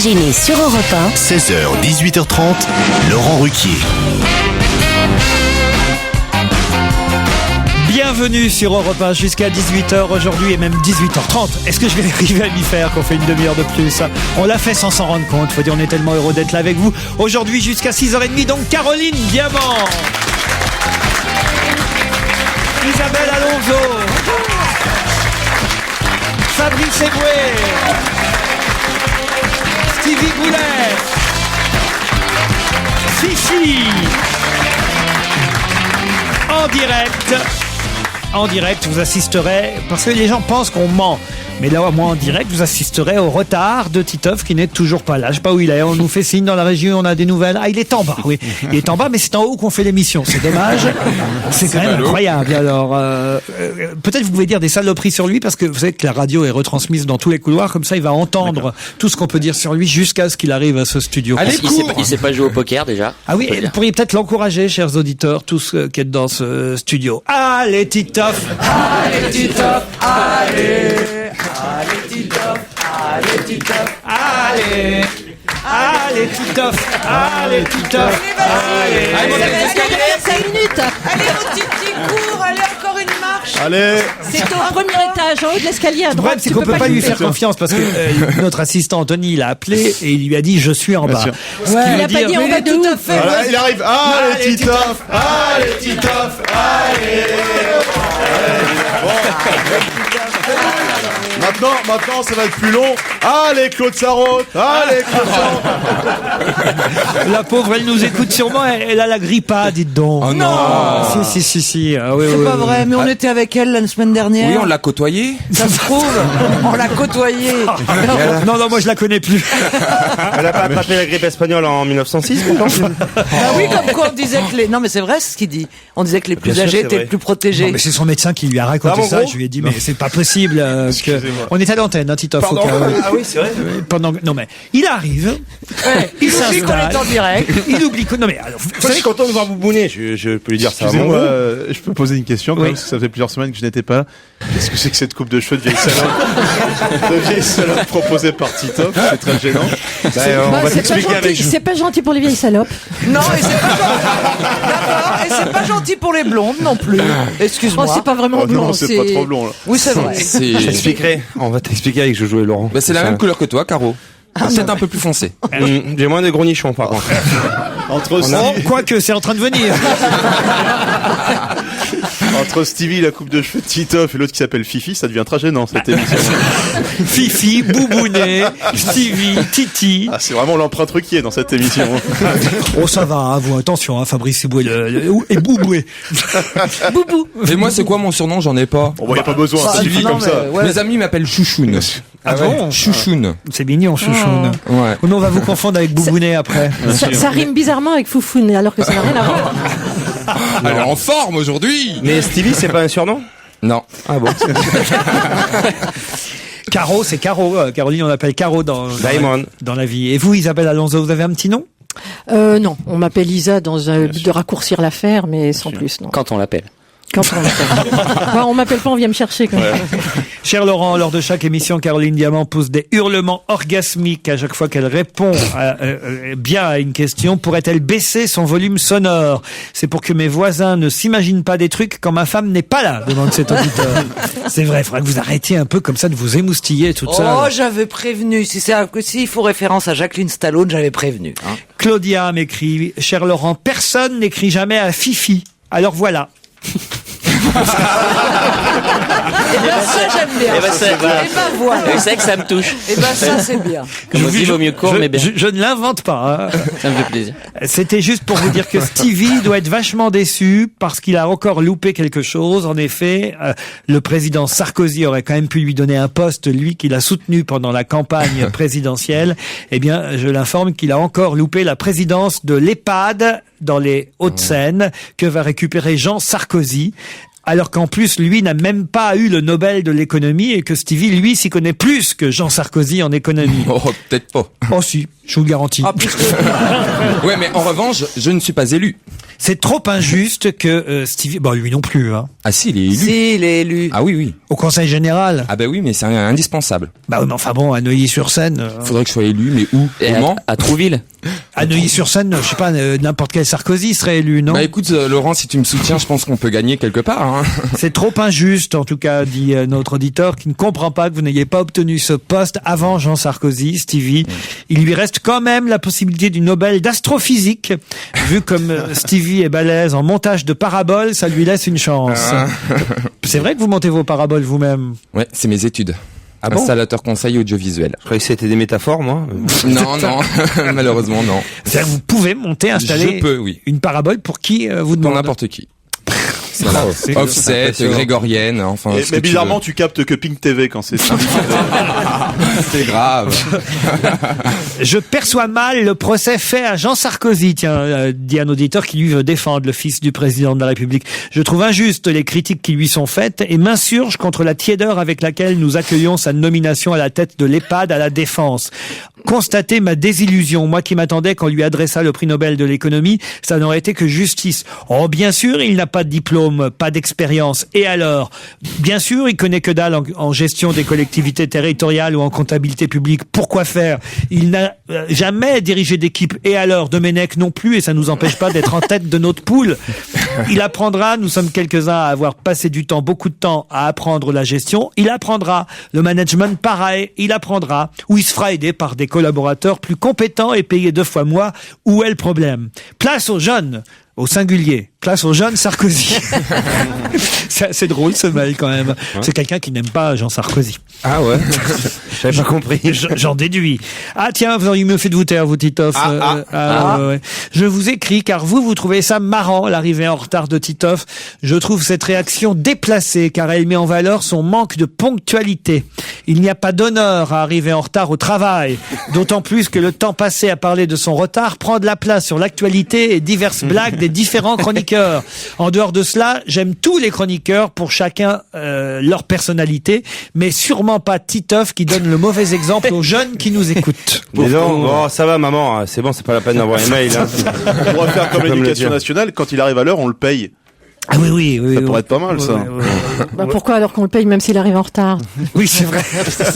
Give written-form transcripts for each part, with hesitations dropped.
Génie sur Europe 1. 16h, 18h30, Laurent Ruquier. Bienvenue sur Europe 1 jusqu'à 18h aujourd'hui et même 18h30. Est-ce que je vais arriver à m'y faire qu'on fait une demi-heure de plus? On l'a fait sans s'en rendre compte. Faut dire, on est tellement heureux d'être là avec vous. Aujourd'hui jusqu'à 6h30, donc Caroline Diamant. Isabelle Alonso. Fabrice Eboué. Stevie Boulet. Fifi. En direct, vous assisterez, parce que les gens pensent qu'on ment. Mais là, moi, en direct, vous assisterez au retard de Titoff qui n'est toujours pas là. Je sais pas où il est. On nous fait signe dans la région, on a des nouvelles. Ah, il est en bas, oui. Il est en bas, mais c'est en haut qu'on fait l'émission. C'est dommage. C'est quand même incroyable. Alors, peut-être vous pouvez dire des saloperies sur lui, parce que vous savez que la radio est retransmise dans tous les couloirs. Comme ça, il va entendre tout ce qu'on peut dire sur lui jusqu'à ce qu'il arrive à ce studio. Allez, il sait pas jouer au poker, déjà. Ah oui, vous pourriez peut-être l'encourager, chers auditeurs, tous qui êtes dans ce studio. Allez, Titoff! Allez, Titoff! Allez! Allez, Titoff! Allez, Titoff! Allez! Allez, Titoff! Allez, Titoff! Allez, 5 minutes. Allez, mon titi, cours, allez, encore une marche. Allez. C'est au premier étage, en haut de l'escalier à Le droite. problème, c'est qu'on peut pas lui faire confiance parce que notre assistant Anthony l'a appelé et il lui a dit je suis en bas. Il a pas dit on va tout à fait. Voilà, il arrive. Allez, Titoff. Allez, Titoff. Allez. Maintenant, ça va être plus long. Allez, Claude Sarraute. Allez, Claude Sarraute. La pauvre, elle nous écoute sûrement, elle a la grippa, dites donc. Oh non. Si. Ah, oui, C'est oui, pas oui. vrai, mais on était avec elle la semaine dernière. Oui, on l'a côtoyé. Ça se trouve, on l'a côtoyée. Non, moi je la connais plus. Elle a pas attrapé la grippe espagnole en 1906, pourtant. Ah oui, comme quoi on disait que les... Non, mais c'est vrai ce qu'il dit. On disait que les plus Bien sûr, âgés c'est étaient vrai. plus protégés. Non, mais c'est son médecin qui lui a raconté mon ça. gros. Je lui ai dit, mais c'est pas possible. On est à l'antenne, hein, Titoff. Pardon. Ah oui, c'est vrai. Non, mais il arrive, il Il suffit qu'on est s'installe, en direct. il oublie que. Non, mais alors, vous Je savez suis content de voir Boubounet, je peux lui dire ça. Excusez-moi, je peux poser une question quand Oui. même, parce que ça fait plusieurs semaines que je n'étais pas là. Qu'est-ce que c'est que cette coupe de cheveux de vieille salope De vieille salope proposée par Titoff, c'est très gênant. On va t'expliquer avec C'est pas gentil pour les vieilles salopes. Non, et c'est pas gentil. D'accord, et c'est pas gentil pour les blondes non plus. Excuse-moi. Oh, c'est pas vraiment Oh blond. non, c'est pas trop blond là. Oui, c'est vrai. Je t'expliquerai. On va t'expliquer avec Jojo et Laurent. Bah, c'est la Ça. même couleur que toi, Caro. Peut-être un peu plus foncé. J'ai moins de gros nichons, par contre. Entre Quoique, c'est en train de venir. Entre Stevie, la coupe de cheveux de Titoff et l'autre qui s'appelle Fifi, ça devient très gênant cette émission. Fifi, Boubounet, Stevie, Titi. Ah, c'est vraiment l'empreinte Ruquier dans cette émission. Oh, ça va, hein, vous, attention, hein, Fabrice Eboué et Bouboué. Boubou. Et moi, c'est quoi mon surnom? J'en ai pas. Bon, bah, y a pas besoin, Bah, Stevie non, comme mais, ça. ouais. Mes amis m'appellent Chouchoune. Ah bon? Chouchoune. C'est mignon, chouchoune. Ouais. Ou non, on va vous confondre avec Boubounet après. Ça rime bizarrement avec Foufoune, alors que ça n'a rien à voir. Elle est en forme aujourd'hui. Mais Stevie, c'est pas un surnom? Non. Ah bon? Caro, c'est Caro. Caroline, on l'appelle Caro dans Diamond. dans la vie. Et vous, Isabelle Alonso, vous avez un petit nom? Non, on m'appelle Isa dans un but de raccourcir l'affaire, mais sans plus, non. Quand on l'appelle. Quand on m'appelle. Bon, on m'appelle pas, on vient me chercher quand même. Cher Laurent, lors de chaque émission, Caroline Diamant pousse des hurlements orgasmiques à chaque fois qu'elle répond bien à une question. Pourrait-elle baisser son volume sonore? C'est pour que mes voisins ne s'imaginent pas des trucs quand ma femme n'est pas là, demande cet auditeur. C'est vrai, il faudrait que vous arrêtiez un peu comme ça de vous émoustiller toute seule. Oh, j'avais prévenu. S'il faut référence à Jacqueline Stallone, j'avais prévenu. Hein. Claudia m'écrit, cher Laurent, personne n'écrit jamais à Fifi. Alors voilà. Eh ben, ça, j'aime bien. Eh ben, c'est- Eh ben, voilà. C'est vrai que ça me touche. Eh ben, ça, c'est bien. Comme on dit, vaut mieux court, mais bien. Je ne l'invente pas. Hein. Ça me fait plaisir. C'était juste pour vous dire que Stevie doit être vachement déçu parce qu'il a encore loupé quelque chose. En effet, le président Sarkozy aurait quand même pu lui donner un poste, lui qu'il a soutenu pendant la campagne présidentielle. Eh bien, je l'informe qu'il a encore loupé la présidence de l'EHPAD dans les Hauts-de-Seine que va récupérer Jean Sarkozy. Alors qu'en plus, lui n'a même pas eu le Nobel de l'économie et que Stevie, lui, s'y connaît plus que Jean Sarkozy en économie. Oh, peut-être pas. Oh si, je vous le garantis. Ah, plus que... Ouais, mais en revanche, je ne suis pas élu. C'est trop injuste que Stevie... Bon, lui non plus, hein. Ah si, il est élu. Si, il est élu. Ah oui, oui. Au Conseil Général. Ah bah oui, mais c'est indispensable. Bah oui, mais enfin bon, à Neuilly-sur-Seine... Faudrait que je sois élu, mais où? Et Comment? à Trouville. À Neuilly-sur-Seine, je sais pas, n'importe quel Sarkozy serait élu, non? Bah écoute, Laurent, si tu me soutiens, je pense qu'on peut gagner quelque part. Hein. C'est trop injuste, en tout cas, dit notre auditeur, qui ne comprend pas que vous n'ayez pas obtenu ce poste avant Jean Sarkozy, Stevie. Il lui reste quand même la possibilité du Nobel d'astrophysique. Vu comme Stevie est balèze en montage de paraboles, ça lui laisse une chance. C'est vrai que vous montez vos paraboles vous-même? Ouais, c'est mes études. Ah bon? Installateur conseil audiovisuel. Je croyais que c'était des métaphores, moi. Non, non, malheureusement non. C'est-à-dire que vous pouvez monter, installer Je peux, oui. une parabole pour qui vous Pour demande? n'importe qui. Voilà. C'est offset, grégorienne, enfin. ce que Mais tu bizarrement, veux. tu captes que Pink TV quand c'est ça. C'est grave. Je perçois mal le procès fait à Jean Sarkozy, tiens, dit un auditeur qui lui veut défendre le fils du président de la République. Je trouve injuste les critiques qui lui sont faites et m'insurge contre la tiédeur avec laquelle nous accueillons sa nomination à la tête de l'EHPAD à la Défense. Constatez ma désillusion, moi qui m'attendais qu'on lui adressât le prix Nobel de l'économie, ça n'aurait été que justice. Oh, bien sûr, il n'a pas de diplôme, pas d'expérience. Et alors? Bien sûr, il connaît que dalle en gestion des collectivités territoriales ou en comptabilité publique. Pourquoi faire? Il n'a jamais dirigé d'équipe. Et alors? Domenech non plus, et ça nous empêche pas d'être en tête de notre poule. Il apprendra, nous sommes quelques-uns à avoir passé beaucoup de temps à apprendre la gestion. Il apprendra. Le management, pareil, il apprendra. Ou il se fera aider par des collaborateurs plus compétents et payés 2 fois moins. Où est le problème? Place aux jeunes, au singulier. Place aux jeunes Sarkozy. C'est drôle ce mail quand même. Ouais. C'est quelqu'un qui n'aime pas Jean Sarkozy. Ah ouais. J'avais pas compris. J'en déduis. Ah tiens, vous auriez mieux fait de vous taire, vous Titoff. Ouais. Je vous écris car vous trouvez ça marrant, l'arrivée en retard de Titoff. Je trouve cette réaction déplacée car elle met en valeur son manque de ponctualité. Il n'y a pas d'honneur à arriver en retard au travail. D'autant plus que le temps passé à parler de son retard prend de la place sur l'actualité et diverses blagues des différents chroniqueurs. En dehors de cela, j'aime tous les chroniqueurs pour chacun leur personnalité, mais sûrement pas Titoff qui donne le mauvais exemple aux jeunes qui nous écoutent. Mais non, ça va maman, c'est bon, c'est pas la peine d'envoyer un mail. Hein. On pourrait faire comme l'éducation nationale, quand il arrive à l'heure, on le paye. Ah oui. Ça pourrait être pas mal, ça. Bah pourquoi alors qu'on le paye même s'il arrive en retard? Oui, c'est vrai.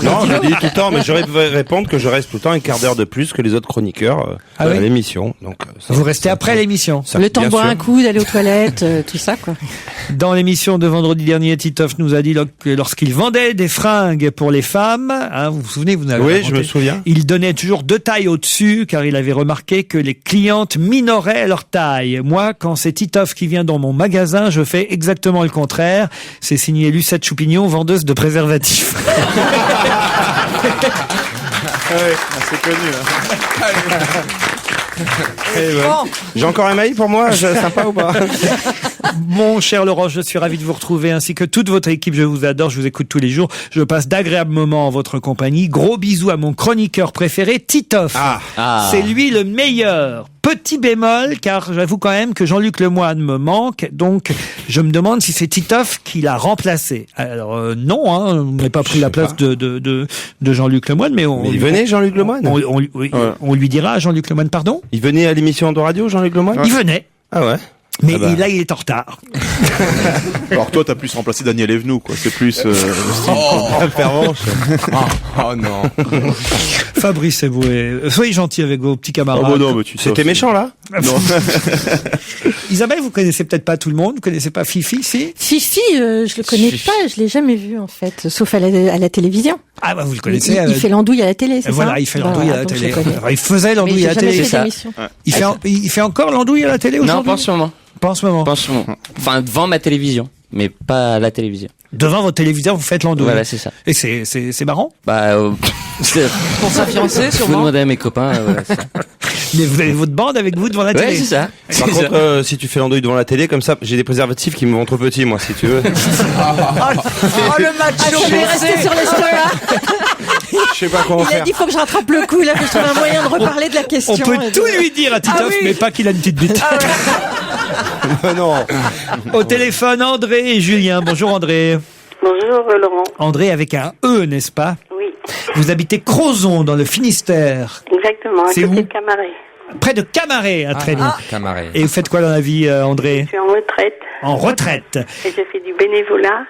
Non, je le dis tout le temps, mais j'aurais pu répondre que je reste tout le temps un quart d'heure de plus que les autres chroniqueurs à l'émission. Donc, vous restez après l'émission. Le temps de boire un coup, d'aller aux toilettes, tout ça, quoi. Dans l'émission de vendredi dernier, Titoff nous a dit que lorsqu'il vendait des fringues pour les femmes, hein, vous vous souvenez, vous n'avez Oui, je me souviens. Il donnait toujours 2 tailles au-dessus, car il avait remarqué que les clientes minoraient leur taille. Moi, quand c'est Titoff qui vient dans mon magasin, je fais exactement le contraire. C'est signé Lucette Choupignon, vendeuse de préservatifs. C'est connu. J'ai encore un mail pour moi, sympa ou pas? Mon cher Laurent, je suis ravi de vous retrouver, ainsi que toute votre équipe. Je vous adore, je vous écoute tous les jours. Je passe d'agréables moments en votre compagnie. Gros bisous à mon chroniqueur préféré, Titoff. C'est lui le meilleur. Petit bémol, car j'avoue quand même que Jean-Luc Lemoyne me manque, donc je me demande si c'est Titoff qui l'a remplacé. Alors non, on n'a pas pris la place de Jean-Luc Lemoyne, mais il venait Jean-Luc Lemoyne. On lui dira à Jean-Luc Lemoyne, pardon. Il venait à l'émission de radio, Jean-Luc Lemoyne. Il venait. Ah ouais. Mais là, il est en retard. Alors toi, t'as plus remplacé Daniel Evenou, quoi. C'est plus le style. Oh non. Fabrice Eboué, soyez gentil avec vos petits camarades. Oh, non, mais c'était méchant là. Non. Isabelle, vous connaissez peut-être pas tout le monde. Vous connaissez pas Fifi, si? Fifi, je le connais pas. Je l'ai jamais vu en fait, sauf à la télévision. Ah bah vous le connaissez. Il fait l'andouille à la télé, c'est ça? Voilà, il fait l'andouille à la télé. Enfin, il faisait l'andouille à la télé. C'est ça. Il fait encore l'andouille à la télé aujourd'hui? Non, pas en ce moment. Pas en ce moment. Pas en ce moment. Enfin, devant ma télévision, mais pas à la télévision. Devant votre téléviseur, vous faites l'andouille. Voilà, c'est ça. Et c'est marrant? Bah, pour sa fiancée, Faut sûrement. demander à mes copains. Voilà, ça. Mais vous avez votre bande avec vous devant la télé? Ouais, c'est ça. Par contre, si tu fais l'andouille devant la télé comme ça, j'ai des préservatifs qui me vont trop petits, moi, si tu veux. Oh, le macho. Je vais rester sur l'estomac. Je sais pas comment Il a faire. dit faut que je rattrape le coup, là, que je trouve un moyen de reparler de la question. On peut tout lui dire à Titoff, mais pas qu'il a une petite bite. Non. Au téléphone, André et Julien. Bonjour André. Bonjour Laurent. André avec un E, n'est-ce pas? Oui, Vous habitez Crozon dans le Finistère. exactement, à C'est côté où? de Camaret. Près de Camaret, à Trény. Camaret. Et vous faites quoi dans la vie, André? Je suis en retraite En retraite. et je fais du bénévolat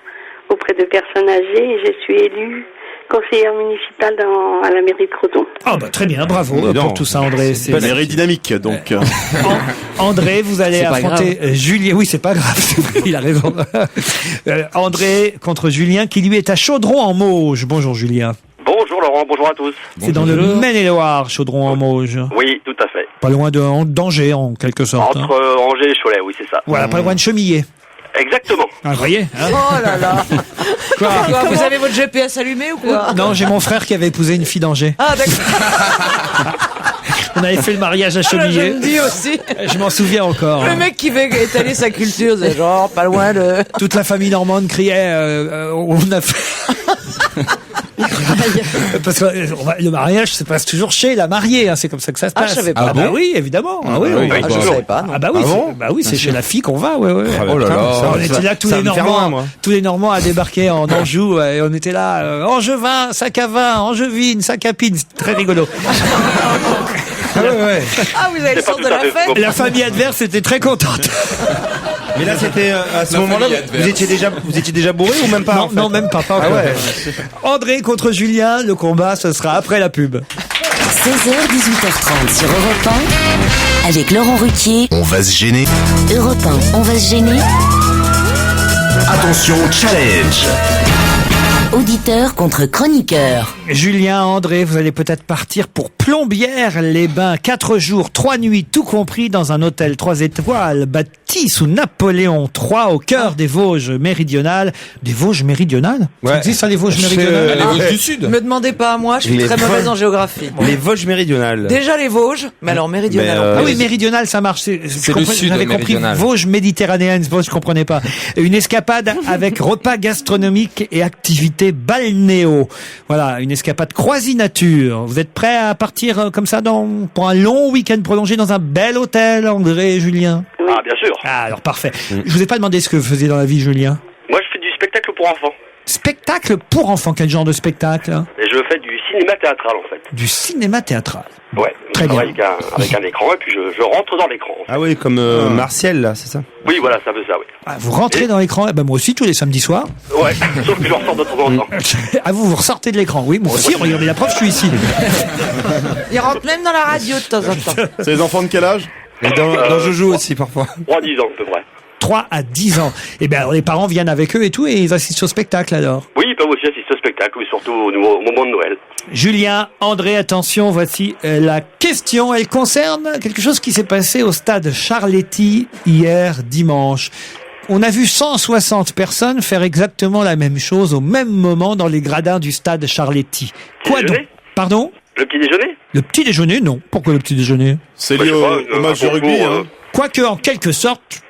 auprès de personnes âgées et je suis élue conseillère municipale à la mairie de Crozon. Ah bah très bien, bravo pour tout ça, André. C'est une mairie dynamique, donc. André, vous allez affronter Julien. Oui, c'est pas grave, c'est vrai, il a raison. André contre Julien, qui lui est à Chaudron-en-Mauges. Bonjour Julien. Bonjour Laurent, bonjour à tous. C'est dans le Maine-et-Loire, Chaudron-en-Mauges. Oui, tout à fait. Pas loin d'Angers, en quelque sorte. Entre Angers et Cholet, oui, c'est ça. Voilà, pas loin de Chemillé. Exactement. Ah, vous voyez hein. Oh là là. Quoi Vous avez votre GPS allumé ou quoi? Non, j'ai mon frère qui avait épousé une fille d'Angers. Ah d'accord. On avait fait le mariage à Je Chemillé. me dis aussi. Je m'en souviens encore. Le mec qui veut étaler sa culture, c'est genre pas loin de... Toute la famille normande criait. On a fait. Parce que le mariage se passe toujours chez la mariée, hein, c'est comme ça que ça se passe. Ah, je savais pas. Ah bah oui, évidemment. Ah oui, je savais pas. Non. Ah bah oui, c'est chez la fille qu'on va. Ouais. Oh là là. On était là tous les Normands à débarquer en Anjou et on était là Angevin, sac à vin, Angevine, sac à pine, c'est très rigolo. Ah, vous avez le sens de la fête. La famille adverse était très contente. Mais là, c'était à ce moment-là, vous étiez déjà bourré ou même pas? Non, en fait non, même pas. Encore. André contre Julien, le combat, ce sera après la pub. 16h, 18h30 sur Europe 1, avec Laurent Ruquier. On va se gêner. Europe 1, on va se gêner. Attention, challenge. Auditeur contre chroniqueur. Julien, André, vous allez peut-être partir pour Plombières-les-Bains. 4 jours, 3 nuits, tout compris dans un hôtel 3 étoiles, bâti sous Napoléon III, au cœur des Vosges méridionales. Des Vosges méridionales? Ça existe, ça, les Vosges méridionales? Les Vosges du Sud. Me demandez pas à moi, je suis très mauvaise en géographie. Les Vosges méridionales. Déjà les Vosges, mais alors méridionales. Ah oui, méridional, ça marche. C'est le sud J'avais compris méridional. Vosges méditerranéenne, c'est pas je comprenais pas. Une escapade avec repas gastronomiques et activités balnéo. Voilà, une escapade croisinature. Vous êtes prêts à partir comme ça pour un long week-end prolongé dans un bel hôtel, André et Julien? Ah, bien sûr. Ah, alors parfait. Je vous ai pas demandé ce que vous faisiez dans la vie, Julien. Moi, je fais du spectacle pour enfants. Spectacle pour enfants, quel genre de spectacle? Et je fais du cinéma théâtral, en fait. Du cinéma théâtral. Ouais. Très je bien. travaille avec un écran, et puis je rentre dans l'écran. En fait. Ah oui, comme Martial, là, c'est ça? Oui, voilà, ça veut ça, oui. Ah, vous rentrez dans l'écran? Eh ben, moi aussi, tous les samedis soirs. Ouais, sauf que je ressors de temps en temps. Ah, vous ressortez de l'écran? Oui, moi aussi, regardez la preuve, je suis ici. Il rentre même dans la radio de temps en temps. C'est les enfants de quel âge? Et dans Jojo aussi, parfois. 3-10 ans, à peu près. 3 à 10 ans. Eh bien, alors, les parents viennent avec eux et tout, et ils assistent au spectacle, alors. Oui, ils peuvent aussi assister au spectacle, oui, surtout au moment de Noël. Julien, André, attention, voici la question. Elle concerne quelque chose qui s'est passé au stade Charletti hier dimanche. On a vu 160 personnes faire exactement la même chose au même moment dans les gradins du stade Charletti. Quoi donc? Pardon? Le petit déjeuner? Le petit déjeuner, non. Pourquoi le petit déjeuner? C'est lié au match de rugby, hein. Quoique, en quelque sorte,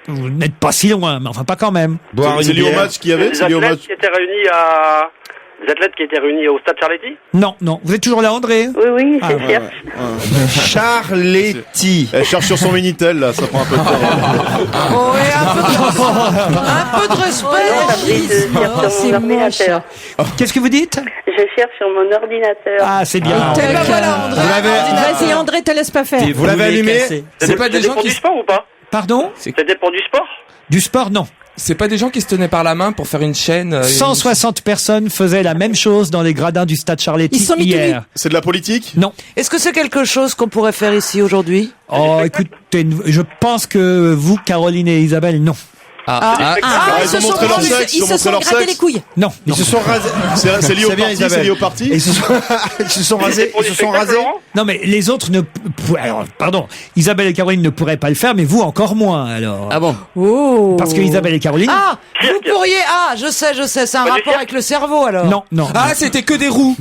vous n'êtes pas si loin, mais enfin pas quand même. C'est lié au match qu'il y avait? Les athlètes qui étaient réunis Les athlètes qui étaient réunis au stade Charletti? Non. Vous êtes toujours là, André? Oui, Ah, je cherche. Charletti. Elle cherche sur son Minitel, là, ça prend un peu de temps. Oh, et un peu de respect. C'est ordinateur. Qu'est-ce que vous dites? Je cherche sur mon ordinateur. Ah, c'est bien. Eh ben voilà, André. Vas-y, André, te laisse pas faire. Vous l'avez allumé? C'est pas des gens pour qui du sport ou pas? Pardon? C'était pour du sport? Du sport, non. C'est pas des gens qui se tenaient par la main pour faire une chaîne. 160 personnes faisaient la même chose dans les gradins du stade Charletti Ils sont mis hier. C'est de la politique? Non. Est-ce que c'est quelque chose qu'on pourrait faire ici aujourd'hui? Oh, écoutez, je pense que vous, Caroline et Isabelle, non. Ils se sont montré leur sexe, Ils se sont grattés les couilles. Non. Ils se sont rasés. C'est lié au C'est bien, parti, Isabelle. c'est lié au parti? Ils se sont rasés. Ils se sont rasés. Non, mais les autres ne... Alors, pardon, Isabelle et Caroline ne pourraient pas le faire, mais vous encore moins, alors. Ah bon? Oh. Parce que Isabelle et Caroline... Ah, vous pourriez... Ah, je sais, c'est un rapport avec le cerveau alors. Non. Ah, c'était que des roues.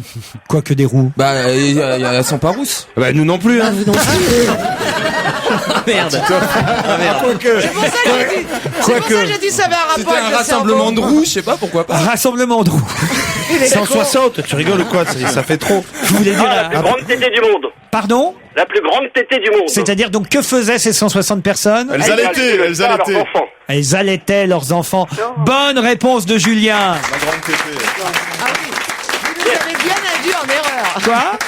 Quoi que des roues. Bah, elles sont pas rousses. Bah, nous non plus, hein. Merde. C'est pour ça que j'ai dit ça avait un rapport C'était avec un le rassemblement cerveau. de roues, je sais pas pourquoi pas. Rassemblement de roues. 160, tu rigoles ou quoi? Ça fait trop. Je voulais dire... La plus grande tétée du monde. Pardon? La plus grande tétée du monde. C'est-à-dire, donc, que faisaient ces 160 personnes? Elles allaitaient. Leurs enfants. Elles allaitaient leurs enfants. Bonne réponse de Julien. La grande tétée. Ah oui. Vous nous avez bien induit en erreur. Quoi?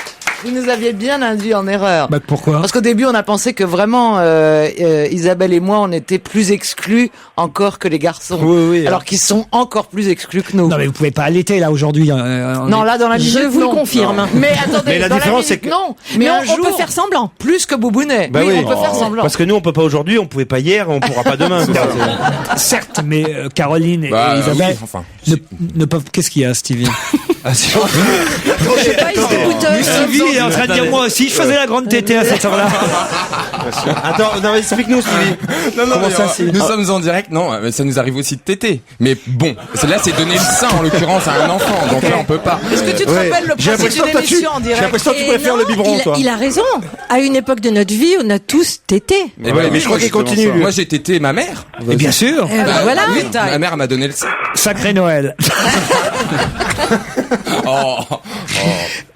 Vous nous aviez bien induit en erreur. Bah, pourquoi? Parce qu'au début, on a pensé que vraiment, Isabelle et moi, on était plus exclus encore que les garçons. Oui. Alors qu'ils sont encore plus exclus que nous. Non, mais vous pouvez pas allaiter, là, aujourd'hui. Non, là, dans la minute, Je vous le confirme. Non. Mais attendez, Mais la dans différence, minute, c'est que- non. Mais un on peut jour, faire semblant. plus que Boubounet. Bah oui, on peut faire semblant. Parce que nous, on peut pas aujourd'hui, on pouvait pas hier, on pourra pas demain. quoi. Certes, mais Caroline et Isabelle oui, enfin. ne peuvent... Qu'est-ce qu'il y a, Stevie? Je sais pas, il s'écoute. Mais Stevie, il est en train de dire, moi aussi, je faisais la grande tétée à cette heure-là. Attends, non, mais explique-nous, Stevie. Non, Comment mais ça, c'est- nous sommes en direct, non, mais ça nous arrive aussi de téter. Mais bon, là, c'est donner le sein, en l'occurrence, à un enfant, donc là, on peut pas. Est-ce que tu te rappelles le principe d'une émission en direct? J'ai l'impression que tu préfères le biberon, toi. Il a raison. À une époque de notre vie, on a tous tété. Eh ben, mais je crois qu'il continue, lui. Moi, j'ai tété ma mère. Et bien sûr, Voilà. Oui, ma mère m'a donné le sein. sacré Noël. Oh.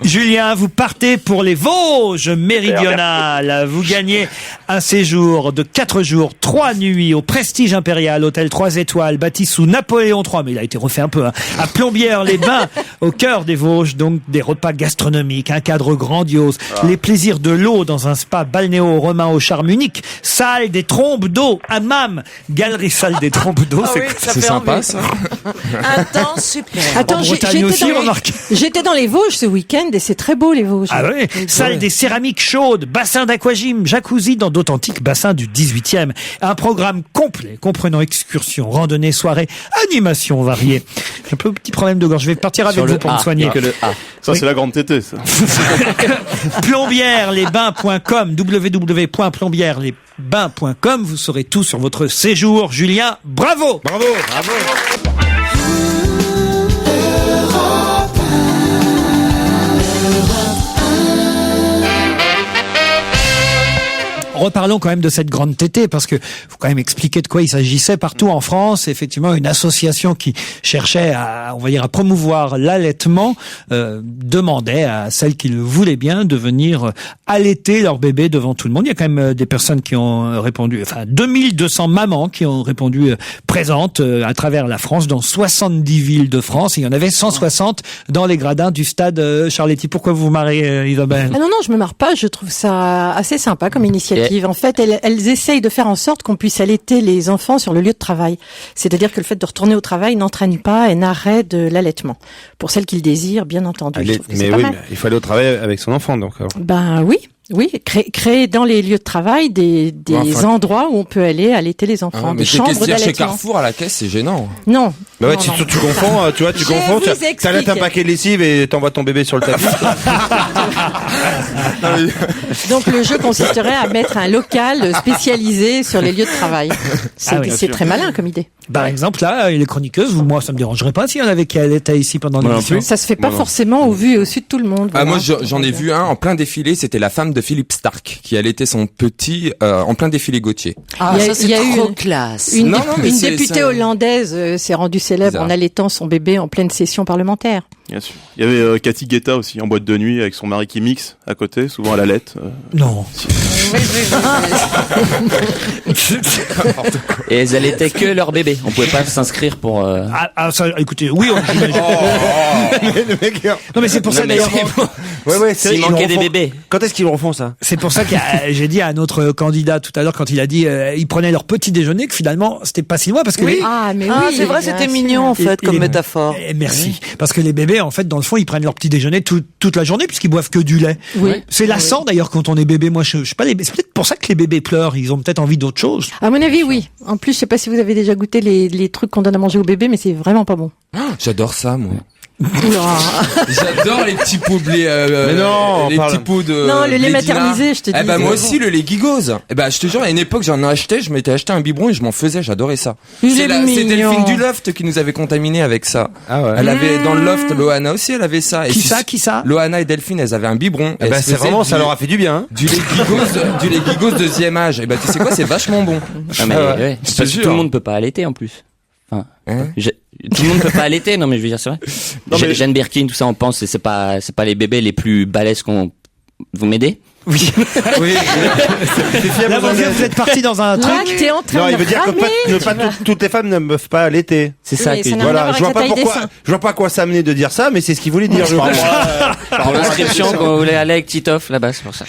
Julien, vous partez pour les Vosges méridionales. Vous gagnez un séjour de 4 jours, 3 nuits au Prestige Impérial, hôtel 3 étoiles, bâti sous Napoléon III, mais il a été refait un peu, hein, à Plombières-les-Bains, au cœur des Vosges, donc des repas gastronomiques, un cadre grandiose, les plaisirs de l'eau dans un spa balnéo-romain au charme unique, salle des trompes d'eau, hammam, galerie salle des trompes d'eau, Ah oui, ça fait sympa, envie. ça. Un temps super. Attends, En Bretagne aussi, remarque. j'étais dans les Vosges ce week-end et c'est très beau les Vosges. Ah oui, salle des céramiques chaudes, bassin d'aquagym, jacuzzi dans d'authentiques bassins du 18e. Un programme complet comprenant excursions, randonnées, soirées, animations variées. J'ai un peu petit problème de gorge, je vais partir avec vous pour me soigner. Que le A. Ça, c'est la grande tétée, ça. Plombières-les-bains.com, www.plombières-les-bains.com, vous saurez tout sur votre séjour. Julien, bravo! Bravo. Reparlons quand même de cette grande tétée, parce que faut quand même expliquer de quoi il s'agissait. Partout en France, effectivement, une association qui cherchait à, on va dire, à promouvoir l'allaitement, demandait à celles qui le voulaient bien de venir allaiter leur bébé devant tout le monde. Il y a quand même des personnes qui ont répondu, enfin 2200 mamans qui ont répondu présentes à travers la France, dans 70 villes de France. Il y en avait 160 dans les gradins du stade Charletti. Pourquoi vous vous marrez, Isabelle? Ah non, je me marre pas, je trouve ça assez sympa comme initiative. En fait, elles essayent de faire en sorte qu'on puisse allaiter les enfants sur le lieu de travail. C'est-à-dire que le fait de retourner au travail n'entraîne pas un arrêt de l'allaitement. Pour celles qui le désirent, bien entendu. Je trouve que c'est pas mal. Mais il faut aller au travail avec son enfant, donc. Ben oui. Oui, créer dans les lieux de travail des endroits où on peut aller allaiter les enfants, Mais des c'est chambres caissière chez d'allaitement. Carrefour à la caisse, c'est gênant. Non. Bah ouais, non, tu non. confonds, tu vois, tu confonds, vous explique. t'allaites un paquet de lessive et t'envoies ton bébé sur le tapis. Donc le jeu consisterait à mettre un local spécialisé sur les lieux de travail. C'est très malin comme idée. Par exemple, là, les chroniqueuses, moi, ça me dérangerait pas s'il y en avait qui allaitaient ici pendant l'émission. Ça se fait pas forcément au vu et au su de tout le monde. Ah, voilà. moi, j'en ai vu un en plein défilé, c'était la femme de Philippe Stark, qui allaitait son petit, en plein défilé Gauthier. Ah, Il y a- ça, il y a c'est eu trop classe. Une mais députée ça- hollandaise s'est rendue célèbre Bizarre. en allaitant son bébé en pleine session parlementaire. Bien sûr. Il y avait Cathy Guetta aussi, en boîte de nuit, avec son mari qui mixe à côté, souvent à la lettre. Non. Et elles allaitaient que leur bébé. On pouvait pas s'inscrire pour. Ça, écoutez, oui, j'imagine. Non, mais c'est pour ça Non, mais d'ailleurs. Ouais, S'il manquait des bébés. Quand est-ce qu'ils le refont, ça? C'est pour ça que j'ai dit à notre candidat tout à l'heure, quand il a dit ils prenaient leur petit déjeuner, que finalement c'était pas si loin, parce que les- Ah, mais Ah, oui. c'est vrai, bien c'était sûr. mignon en fait comme les- métaphore. Merci. Parce que les bébés, en fait, dans le fond, ils prennent leur petit déjeuner toute la journée, puisqu'ils boivent que du lait. Oui. C'est lassant d'ailleurs quand on est bébé. Moi, je sais pas. C'est peut-être pour ça que les bébés pleurent. Ils ont peut-être envie d'autre chose. À mon avis, oui. En plus, je sais pas si vous avez déjà goûté les trucs qu'on donne à manger au bébé, mais c'est vraiment pas bon. J'adore ça, moi. Oula. J'adore les petits pots de lait, Mais non, les on parle- petits pots de. Non, le lait Lady maternisé, Nard. je te dis. Eh ben, moi c'est aussi, le lait Gigose. Eh ben, je te jure, à une époque, j'en achetais, je m'étais acheté un biberon et je m'en faisais, j'adorais ça. Il C'est est c'est mignon. Delphine du Loft qui nous avait contaminé avec ça. Ah ouais. Elle avait, dans le Loft, Loana aussi, elle avait ça. Et Qui puis, ça Loana et Delphine, elles avaient un biberon. Eh ben, c'est vraiment, ça leur a fait du bien, hein. Du lait Gigose deuxième âge. Eh ben, tu sais quoi, c'est vachement bon. Ah, mais, ouais. Je te Parce que jure. tout le monde peut pas allaiter en plus. Enfin, Hein tout le monde peut pas allaiter. Non, mais je veux dire, c'est vrai. Non, mais- Jeanne Birkin, tout ça, on pense, c'est pas les bébés les plus balèzes qu'on. Vous m'aidez? Oui. Oui. Là, vous êtes parti dans un truc. T'es en train Non, de il veut dire que ramer, pas toutes les femmes ne peuvent pas allaiter. C'est ça Oui, que ça n'a rien à Voilà, voir je vois avec pas la taille des pourquoi, seins. je vois pas à quoi ça amenait de dire ça, mais c'est ce qu'il voulait dire. Je crois. pour l'inscription quand vous voulez aller avec Titoff là-bas, c'est pour ça.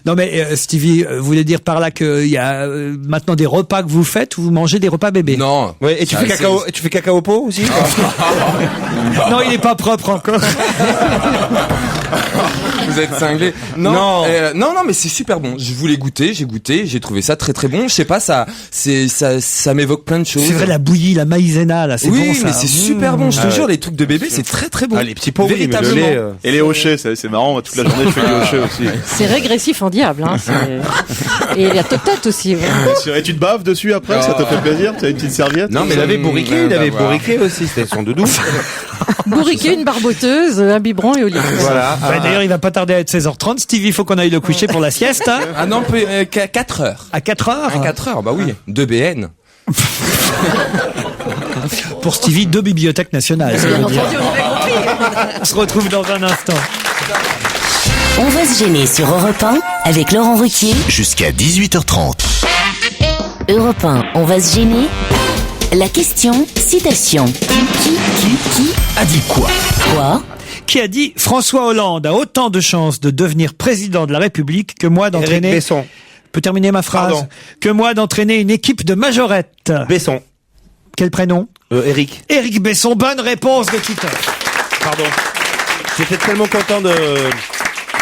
Non mais Stevie, vous voulez dire par là qu'il y a maintenant des repas que vous faites où vous mangez des repas bébés? Non. Ouais, et tu fais cacao pot aussi? Non, il est pas propre encore. Vous êtes cinglés. Non, non, mais c'est super bon. Je voulais goûter, j'ai goûté, j'ai trouvé ça très très bon. Je sais pas, ça m'évoque plein de choses. C'est vrai, la bouillie, la maïzena, là, c'est oui, bon ça. mais c'est super bon. Je te jure, les trucs de bébé, c'est très très bon. Ah, les petits pots, oui, mais véritablement. le lait, Et les hochets, c'est marrant. Toute la journée, je fais du hochet aussi. C'est régressif en diable. Hein. Et il y a tête aussi. Ouais. Et tu te baves dessus après, ça te fait plaisir? Tu as une petite serviette? Non, mais il avait bourriqué, aussi. C'était son doudou. Bourriquet, une barboteuse, un biberon et Olivier. Voilà. Ouais, d'ailleurs, il va pas tarder à être 16h30. Stevie, il faut qu'on aille le coucher pour la sieste. Hein. Ah non, 4 heures. À 4 heures? À 4 heures, bah oui. 2 BN. Pour Stevie, 2 bibliothèques nationales. Ça veut dire. On se retrouve dans un instant. On va se gêner sur Europe 1 avec Laurent Ruquier. Jusqu'à 18h30. Europe 1, on va se gêner. La question, citation. Qui A dit quoi? Quoi? Qui a dit François Hollande a autant de chances de devenir président de la République que moi d'entraîner. Éric Besson. Peut terminer ma phrase. Pardon. Que moi d'entraîner une équipe de majorettes. Besson. Quel prénom? Éric. Éric Besson. Bonne réponse de Tito. Pardon. J'étais tellement content de...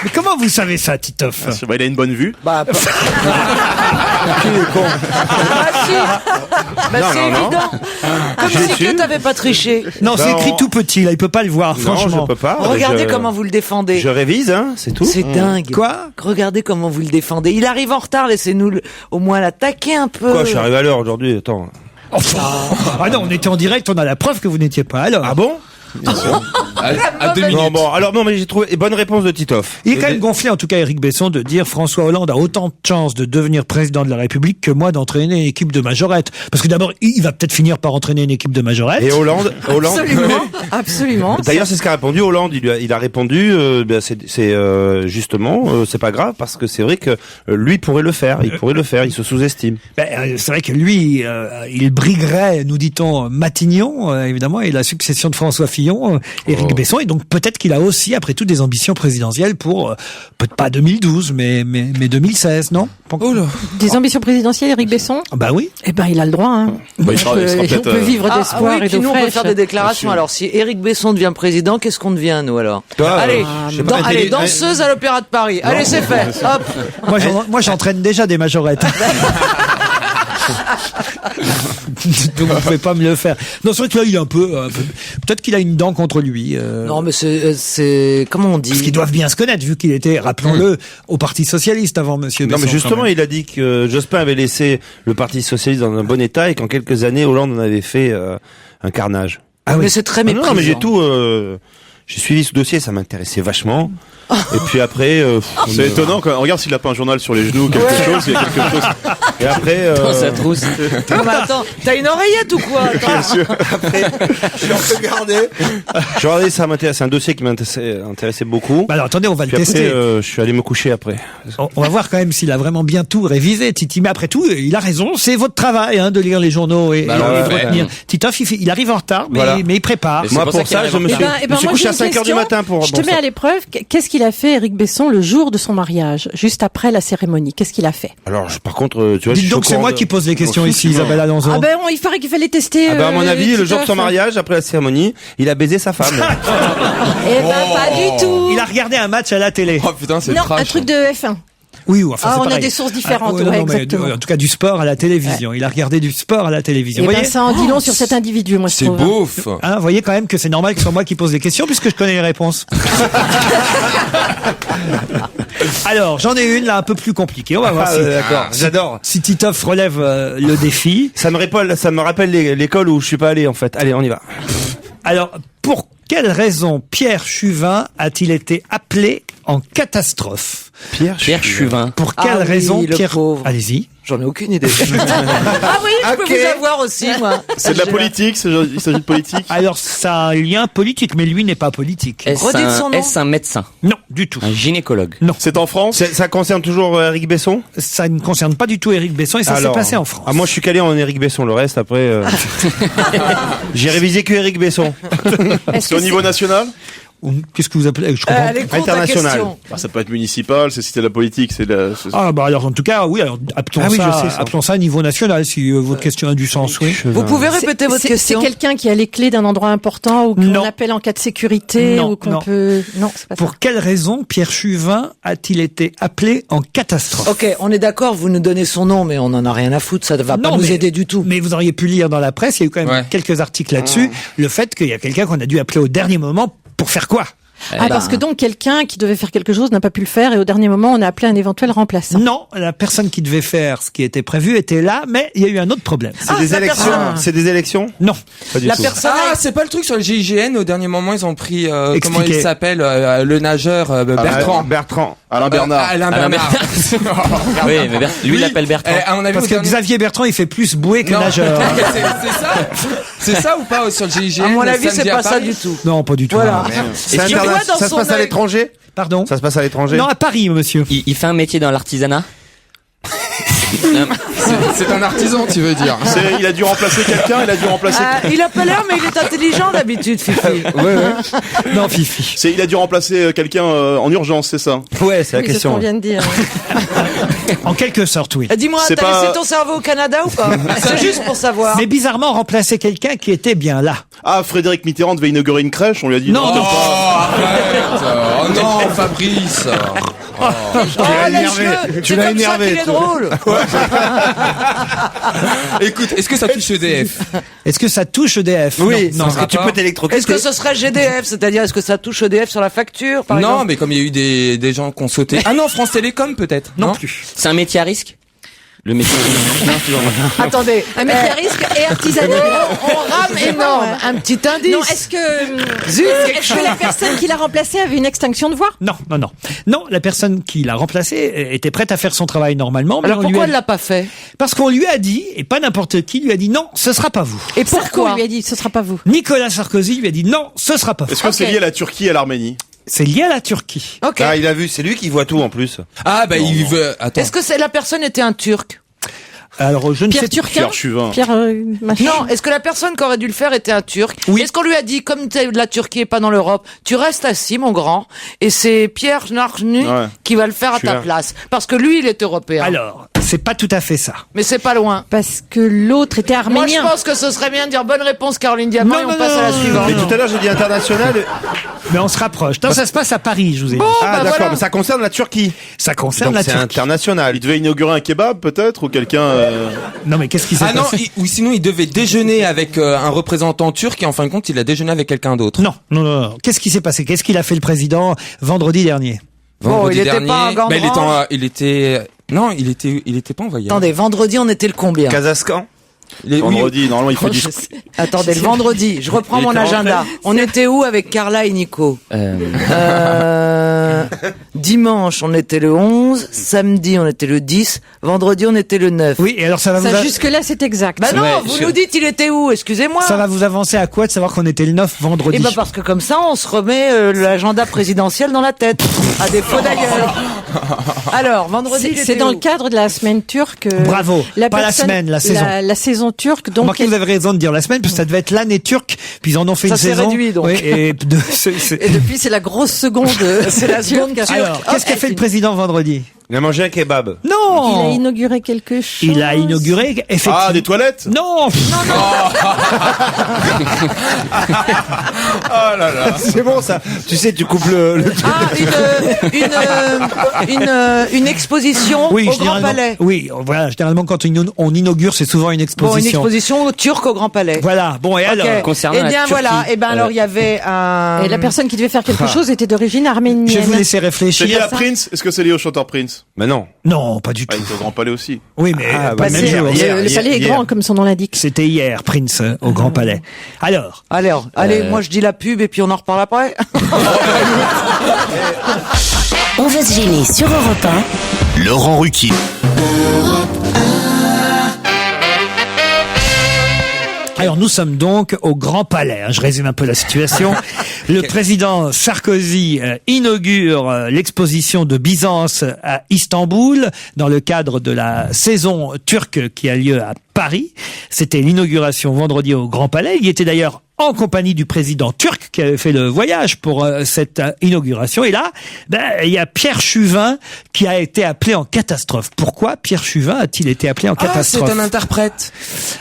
Mais comment vous savez ça, Titoff? Il a une bonne vue. Bah, Qui est con? bah Non, c'est non, non. évident. Comme J'ai si su. que t'avais pas triché. Non, c'est Non. écrit tout petit, là, il peut pas le voir, Non, franchement. je peux pas. Regardez Je- comment vous le défendez. Je révise, hein, c'est tout. C'est dingue. Quoi? Regardez comment vous le défendez. Il arrive en retard, laissez-nous au moins l'attaquer un peu. Quoi, je suis arrivé à l'heure aujourd'hui, attends. Enfin. Ah non, on était en direct, on a la preuve que vous n'étiez pas à l'heure. Ah bon? À 2 minutes. Non, bon, alors non, mais j'ai trouvé, et bonne réponse de Titoff. Il est quand même gonflé, en tout cas, Éric Besson, de dire François Hollande a autant de chances de devenir président de la République que moi d'entraîner une équipe de majorettes. Parce que d'abord, il va peut-être finir par entraîner une équipe de majorettes. Et Hollande. Absolument, absolument. D'ailleurs, c'est ce qu'a répondu Hollande. Il a répondu, justement, c'est pas grave parce que c'est vrai que lui pourrait le faire. Il pourrait le faire. Il se sous-estime. C'est vrai que lui, il briguerait, nous dit-on, Matignon, évidemment, et la succession de François Fillon, Éric Besson, et donc peut-être qu'il a aussi, après tout, des ambitions présidentielles pour, peut-être pas 2012, mais 2016, non? Des ambitions présidentielles, Éric Besson? Bah oui. Eh ben, il a le droit. Hein. Bah, il sera on peut vivre d'espoir oui, et puis d'eau nous, on peut fraîche. faire des déclarations. Alors, si Éric Besson devient président, qu'est-ce qu'on devient, nous, alors? Toi, Allez, je sais pas, allez, danseuse à l'Opéra de Paris. Allez, c'est fait. Hop. Moi, j'entraîne déjà des majorettes. Donc vous pouvez pas me le faire. Non, c'est vrai que là, il est un peu peut-être qu'il a une dent contre lui. Non, mais c'est comment on dit? Parce qu'ils doivent bien se connaître, vu qu'il était, rappelons-le, au Parti Socialiste avant Monsieur Besson. Non, mais justement, il a dit que Jospin avait laissé le Parti Socialiste dans un bon état et qu'en quelques années, Hollande en avait fait un carnage. Ah oui. Mais c'est très méprisant. Non, mais j'ai tout. J'ai suivi ce dossier, ça m'intéressait vachement. Et puis après, c'est étonnant quand on regarde s'il a pas un journal sur les genoux, quelque chose, il y a quelque chose. Et après, Dans sa trousse. Non, mais attends, t'as une oreillette ou quoi? Bien sûr. après, je l'ai un peu gardé. Je regardais, ça m'intéresse. C'est un dossier qui m'intéressait beaucoup. Bah alors attendez, on va Puis le après, tester. je suis allé me coucher après. On va voir quand même s'il a vraiment bien tout révisé, Titi. Mais après tout, il a raison. C'est votre travail, hein, de lire les journaux et, Bah, et on le de fait. retenir. Titoff, il arrive en retard, mais, Voilà. mais il prépare. Mais c'est Moi, pour pour ça qu'il ça, arrive je en me suis, retard. je me suis moi, couché j'ai à une 5 heures du question. matin pour. Je te mets à l'épreuve. Qu'est-ce qu'il a fait, Éric Besson, le jour de son mariage, juste après la cérémonie? Qu'est-ce qu'il a fait? Alors, par contre, tu vois, je Dites suis donc, au c'est courant moi de- qui pose les questions ici, Isabelle Alonso. Ah ben, il fallait tester. Ah bah, à mon avis, le jour de son Titoff. mariage, après la cérémonie, il a baisé sa femme. Eh ben, pas du tout. Il a regardé un match à la télé. Oh putain, c'est Non, trash. un truc de F1. Oui, ou enfin, Ah, c'est on a pareil. des sources différentes, ouais, ouais, non, mais, exactement. en tout cas, du sport à la télévision. Il a regardé du sport à la télévision. Eh Vous ben, voyez ça en dit long sur cet individu, moi, je C'est trouve. beauf. Hein, vous voyez quand même que c'est normal que ce soit moi qui pose les questions puisque je connais les réponses. Alors, j'en ai une là un peu plus compliquée. On va voir Ah, si, d'accord, j'adore. si Titoff relève le défi. Ça me rappelle l'école où je suis pas allé, en fait. Allez, on y va. Alors, pour quelle raison Pierre Chuvin a-t-il été appelé en catastrophe? Pierre Chuvin. Pour quelle raison, le Pierre? pauvre. Allez-y. J'en ai aucune idée. Ah oui, je peux vous avoir aussi, moi. C'est de la politique, il s'agit de politique. Alors, ça a un lien politique, mais lui n'est pas politique. Est-ce un médecin? Non, du tout. Un gynécologue? Non. C'est en France? Ça concerne toujours Éric Besson? Ça ne concerne pas du tout Éric Besson et ça s'est passé en France. Ah, moi je suis calé en Éric Besson, le reste après... J'ai révisé que Éric Besson. C'est au niveau national? Qu'est-ce que vous appelez? Je comprends. International. Ça peut être municipal, si c'était de la politique, Ah bah alors en tout cas oui, alors appelons ça niveau national si votre question a du sens, oui. Vous pouvez répéter votre question? C'est quelqu'un qui a les clés d'un endroit important ou qu'on appelle en cas de sécurité ou qu'on peut... Non, c'est pas ça. Pour quelle raison Pierre Chuvin a-t-il été appelé en catastrophe? Ok, on est d'accord, vous nous donnez son nom, mais on en a rien à foutre, ça ne va pas nous aider du tout. Mais vous auriez pu lire dans la presse, il y a eu quand même quelques articles là-dessus, le fait qu'il y a quelqu'un qu'on a dû appeler au dernier moment. Pour faire quoi? Parce que donc quelqu'un qui devait faire quelque chose n'a pas pu le faire et au dernier moment on a appelé un éventuel remplaçant. Non, la personne qui devait faire ce qui était prévu était là, mais il y a eu un autre problème. C'est des élections. C'est des élections? Non. Pas du tout. C'est pas le truc sur le GIGN. Au dernier moment, ils ont pris comment il s'appelle le nageur Bertrand. Alain Bernard. Alain Bernard. Oui, mais lui il l'appelle Bertrand. Parce que Xavier Bertrand, il fait plus bouée que nageur. C'est ça. C'est ça ou pas sur le GIGN? À mon avis, c'est pas ça du tout. Non, pas du tout. Voilà. Ça se passe à l'étranger? Pardon? Ça se passe à l'étranger? Non, à Paris, monsieur. Il fait un métier dans l'artisanat? C'est un artisan, tu veux dire? Il a dû remplacer quelqu'un, il a pas l'air, mais il est intelligent d'habitude, Fifi. Non, Fifi. Il a dû remplacer quelqu'un en urgence, c'est ça? Ouais, c'est la question. C'est ce qu'on vient de dire. En quelque sorte, oui. Dis-moi, t'as laissé ton cerveau au Canada ou pas? C'est juste pour savoir. Mais bizarrement, remplacer quelqu'un qui était bien là. Ah, Frédéric Mitterrand devait inaugurer une crèche, on lui a dit non. Arrête. Oh non, Fabrice. Tu l'as énervé. Il est drôle. Écoute, est-ce que ça touche EDF? Est-ce que ça touche EDF? Oui, non. Est-ce que tu peux t'électrocuter? Est-ce que ce serait GDF? C'est-à-dire, est-ce que ça touche EDF sur la facture, par exemple? Non, mais comme il y a eu des gens qui ont sauté. Ah non, France Télécom peut-être? Non plus. C'est un métier à risque? Le métier. Attendez, un métier à risque et artisanal. On rame énorme. Un petit indice. Non, est-ce que la personne qui l'a remplacé avait une extinction de voix? Non. Non, la personne qui l'a remplacé était prête à faire son travail normalement. Mais alors pourquoi elle l'a pas fait? Parce qu'on lui a dit, et pas n'importe qui lui a dit non, ce sera pas vous. Et pourquoi on lui a dit ce sera pas vous? Nicolas Sarkozy lui a dit non, ce sera pas vous. Est-ce que c'est lié à la Turquie et à l'Arménie? C'est lié à la Turquie. Ok. Ah, il a vu, c'est lui qui voit tout en plus. Ah, bah il veut. Attends. Est-ce que la personne était un Turc? Alors, je ne sais pas. Pierre Chuvin. Non, est-ce que la personne qui aurait dû le faire était un Turc? Oui. Est-ce qu'on lui a dit, comme la Turquie est pas dans l'Europe, tu restes assis, mon grand, et c'est Pierre Narjnu qui va le faire à ta place? Parce que lui, il est européen. Alors, c'est pas tout à fait ça. Mais c'est pas loin. Parce que l'autre était arménien. Moi, je pense que ce serait bien de dire bonne réponse, Caroline Diamant, et on passe à la suivante. Mais tout à l'heure, j'ai dit international. Mais on se rapproche. Non, ça se passe à Paris, je vous ai dit. Ah, d'accord, mais ça concerne la Turquie. Ça concerne donc la c'est Turquie. international. Il devait inaugurer un kebab, peut-être, ou quelqu'un... Non, mais qu'est-ce qui s'est passé? Ah non, ou sinon il devait déjeuner avec un représentant turc et en fin de compte il a déjeuné avec quelqu'un d'autre. Non. Qu'est-ce qui s'est passé? Qu'est-ce qu'il a fait le président vendredi dernier? Vendredi il était dernier. pas en gants Mais orange. il était pas envoyé. Attendez, vendredi, on était le combien? Kazakhstan. Vendredi, normalement il faut dire... Attendez, le vendredi, je reprends mon agenda. On était où avec Carla et Nico? Dimanche, on était le 11, samedi, on était le 10, vendredi, on était le 9. Oui, et alors ça va jusque-là, c'est exact. Bah non, vous nous dites il était où? Excusez-moi. Ça va vous avancer à quoi de savoir qu'on était le 9 vendredi? Eh ben parce que comme ça, on se remet l'agenda présidentiel dans la tête. À défaut d'ailleurs. Alors, vendredi, c'est dans le cadre de la semaine turque. Bravo. Pas la semaine, la saison. La saison turque. Donc, vous avez raison de dire la semaine, parce que ça devait être l'année turque, puis ils en ont fait une saison. Ça s'est réduit, donc. Oui, et depuis, c'est la grosse seconde. C'est la seconde turque. Alors, qu'est-ce qu'a fait le président vendredi? Il a mangé un kebab. Non! Il a inauguré quelque chose. Il a inauguré, effectivement. Ah, des toilettes? Non! Oh là là. C'est bon, ça. Tu sais, tu coupes le une exposition au Grand Palais. Oui, voilà, généralement, quand on inaugure, c'est souvent une exposition. Bon, une exposition turque au Grand Palais. Voilà. Bon, et alors? Concernant eh bien, la Turquie, voilà. Eh ben, alors, il y avait un... Et la personne qui devait faire quelque chose était d'origine arménienne. Je vais vous laisser réfléchir. C'est lié à Prince? Est-ce que c'est lié au chanteur Prince? Mais non. Non, pas du tout. Il était au Grand Palais aussi. Oui, mais pas le même jour. Le palais est grand, comme son nom l'indique. C'était hier, Prince, au Grand Palais. Alors, allez, moi je dis la pub et puis on en reparle après. On va se gêner sur Europe 1. Laurent Ruquier. Alors nous sommes donc au Grand Palais. Je résume un peu la situation. Le président Sarkozy inaugure l'exposition de Byzance à Istanbul dans le cadre de la saison turque qui a lieu à Paris. C'était l'inauguration vendredi au Grand Palais. Il était d'ailleurs en compagnie du président turc qui avait fait le voyage pour cette inauguration. Et là, il y a Pierre Chuvin qui a été appelé en catastrophe. Pourquoi Pierre Chuvin a-t-il été appelé en catastrophe? C'est un interprète.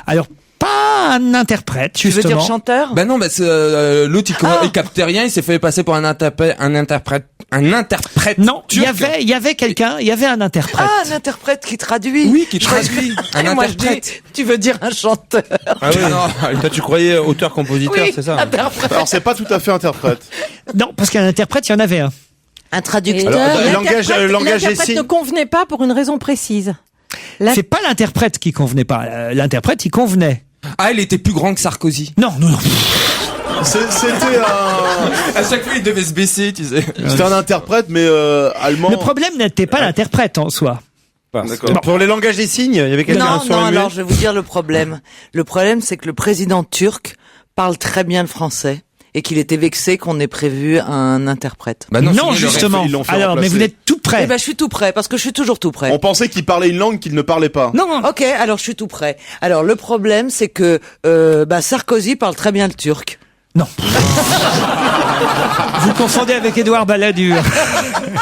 Alors, pas un interprète, justement. Tu veux dire chanteur? Ben non, l'autre il captait rien, il s'est fait passer pour un interprète. Non, il turc. y avait quelqu'un, il y avait un interprète. Ah, un interprète qui traduit. Oui, qui traduit. Un Moi, je interprète. dis, tu veux dire un chanteur? Ah oui, non. Toi, tu croyais auteur-compositeur, Oui, c'est ça? interprète. Alors c'est pas tout à fait interprète. Non, parce qu'un interprète, il y en avait un. Un traducteur. Alors, langage des L'interprète signes. ne convenait pas pour une raison précise. C'est pas l'interprète qui convenait pas. L'interprète, il convenait. Ah, il était plus grand que Sarkozy. Non. C'était un... À chaque fois, il devait se baisser, tu sais. C'était un interprète, mais allemand. Le problème n'était pas l'interprète en soi. D'accord. Bon. Pour les langages des signes, il y avait quelqu'un Non, sur le alors je vais vous dire le problème. Le problème, c'est que le président turc parle très bien le français et qu'il était vexé qu'on ait prévu un interprète. Bah non, sinon, justement. ils l'ont fait Alors, mais remplacer. vous êtes tout près. Eh ben, je suis tout prêt parce que je suis toujours tout prêt. On pensait qu'il parlait une langue qu'il ne parlait pas. Non. Ok, alors je suis tout prêt. Alors le problème, c'est que Sarkozy parle très bien le turc. Non. Vous confondez avec Édouard Balladur.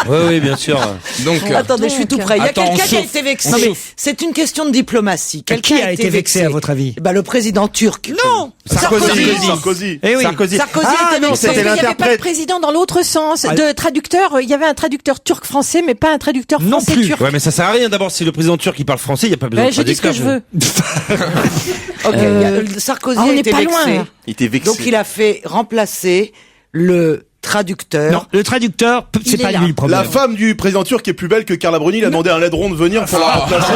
Oui, bien sûr. Donc, Attendez, je suis tout prêt. Il y a Attends, quelqu'un on qui a chauffe. été vexé. Non, mais- C'est une question de diplomatie. Quelqu'un Qui a été vexé, à votre avis? Le président turc. Non, Sarkozy. Eh oui. Sarkozy Ah était non, vexé. Parce c'était qu'il n'y avait pas de l'interprète. président dans l'autre sens. Ah. De traducteur, il y avait un traducteur turc-français, mais pas un traducteur Non plus. français-turc. Ouais, mais ça sert à rien. D'abord, si le président turc il parle français, il y a pas besoin de Je dis ce que je veux. Ok, Sarkozy on a n'est été pas vexé. loin, là. Il était vexé. Donc il a fait remplacer le traducteur. Non, le traducteur, c'est Il pas est là. lui le problème. La femme du président turc est plus belle que Carla Bruni. Il a demandé à un laideron de venir pour la remplacer.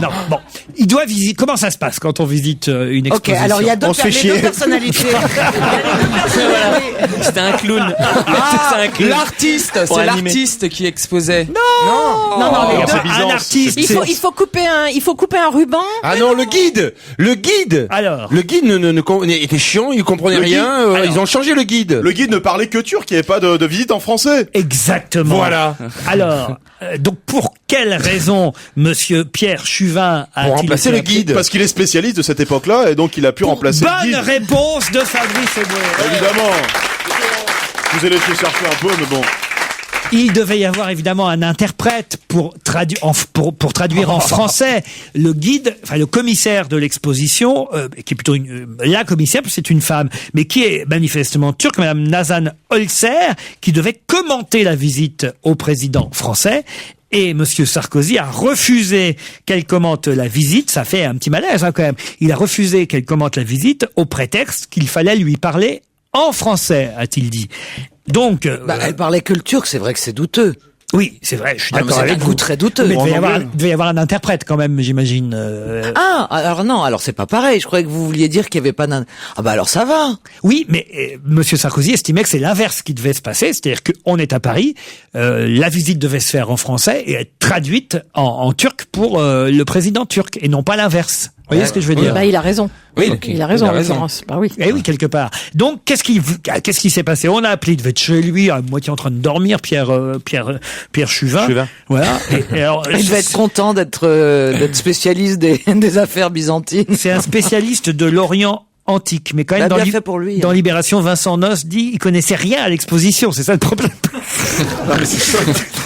Non, bon. Il doit visiter. Comment ça se passe quand on visite une Ok, exposition? alors il y a On se fait les chier. deux personnalités. Il y a les deux personnalités. C'était un clown. Ah, C'est un clown. l'artiste, Pour c'est animer. l'artiste qui exposait. Non, Non, Alors, les deux. un Byzance, artiste. Il faut couper un ruban. Ah non, le guide. Alors. Le guide était chiant, il comprenait Le rien. guide Ils ont changé le guide. Le guide ne parlait que turc. Il n'y avait pas de visite en français. Exactement. Voilà. Alors, donc pour quelle raison Monsieur Pierre Chuvin a Pour remplacer le guide. Parce qu'il est spécialiste de cette époque-là et donc il a pu remplacer le Bonne guide. réponse de Fabrice Eboué. Évidemment. Je vous ai laissé chercher un peu, mais bon. Il devait y avoir évidemment un interprète pour traduire en français le guide, enfin le commissaire de l'exposition, qui est plutôt la commissaire, parce que c'est une femme, mais qui est manifestement turque, Madame Nazan Olser, qui devait commenter la visite au président français. Et Monsieur Sarkozy a refusé qu'elle commente la visite. Ça fait un petit malaise quand même. Il a refusé qu'elle commente la visite au prétexte qu'il fallait lui parler en français, a-t-il dit. Donc, Elle parlait que le turc, c'est vrai que c'est douteux. oui, c'est vrai, je suis Ah, mais d'accord c'est avec un vous. coup très douteux. Mais il devait En anglais. y avoir un interprète quand même, j'imagine. Ah, alors non, alors c'est pas pareil. Je croyais que vous vouliez dire qu'il y avait pas d'un. Ah bah alors ça va. Oui, mais Monsieur Sarkozy estimait que c'est l'inverse qui devait se passer, c'est-à-dire qu'on est à Paris, la visite devait se faire en français et être traduite en turc pour le président turc, et non pas l'inverse. Vous voyez ce que je veux dire? Il a raison. Oui, Il a raison, en l'occurrence. Bah oui. Eh oui, quelque part. Donc, qu'est-ce qui s'est passé? On a appelé, il devait être chez lui, à moitié en train de dormir, Pierre Chuvin. Voilà. Et alors, Il devait être content d'être spécialiste des affaires byzantines. c'est un spécialiste de l'Orient antique, mais quand même Bah, bien fait pour lui, dans hein. Libération, Vincent Noss dit il connaissait rien à l'exposition, c'est ça le problème.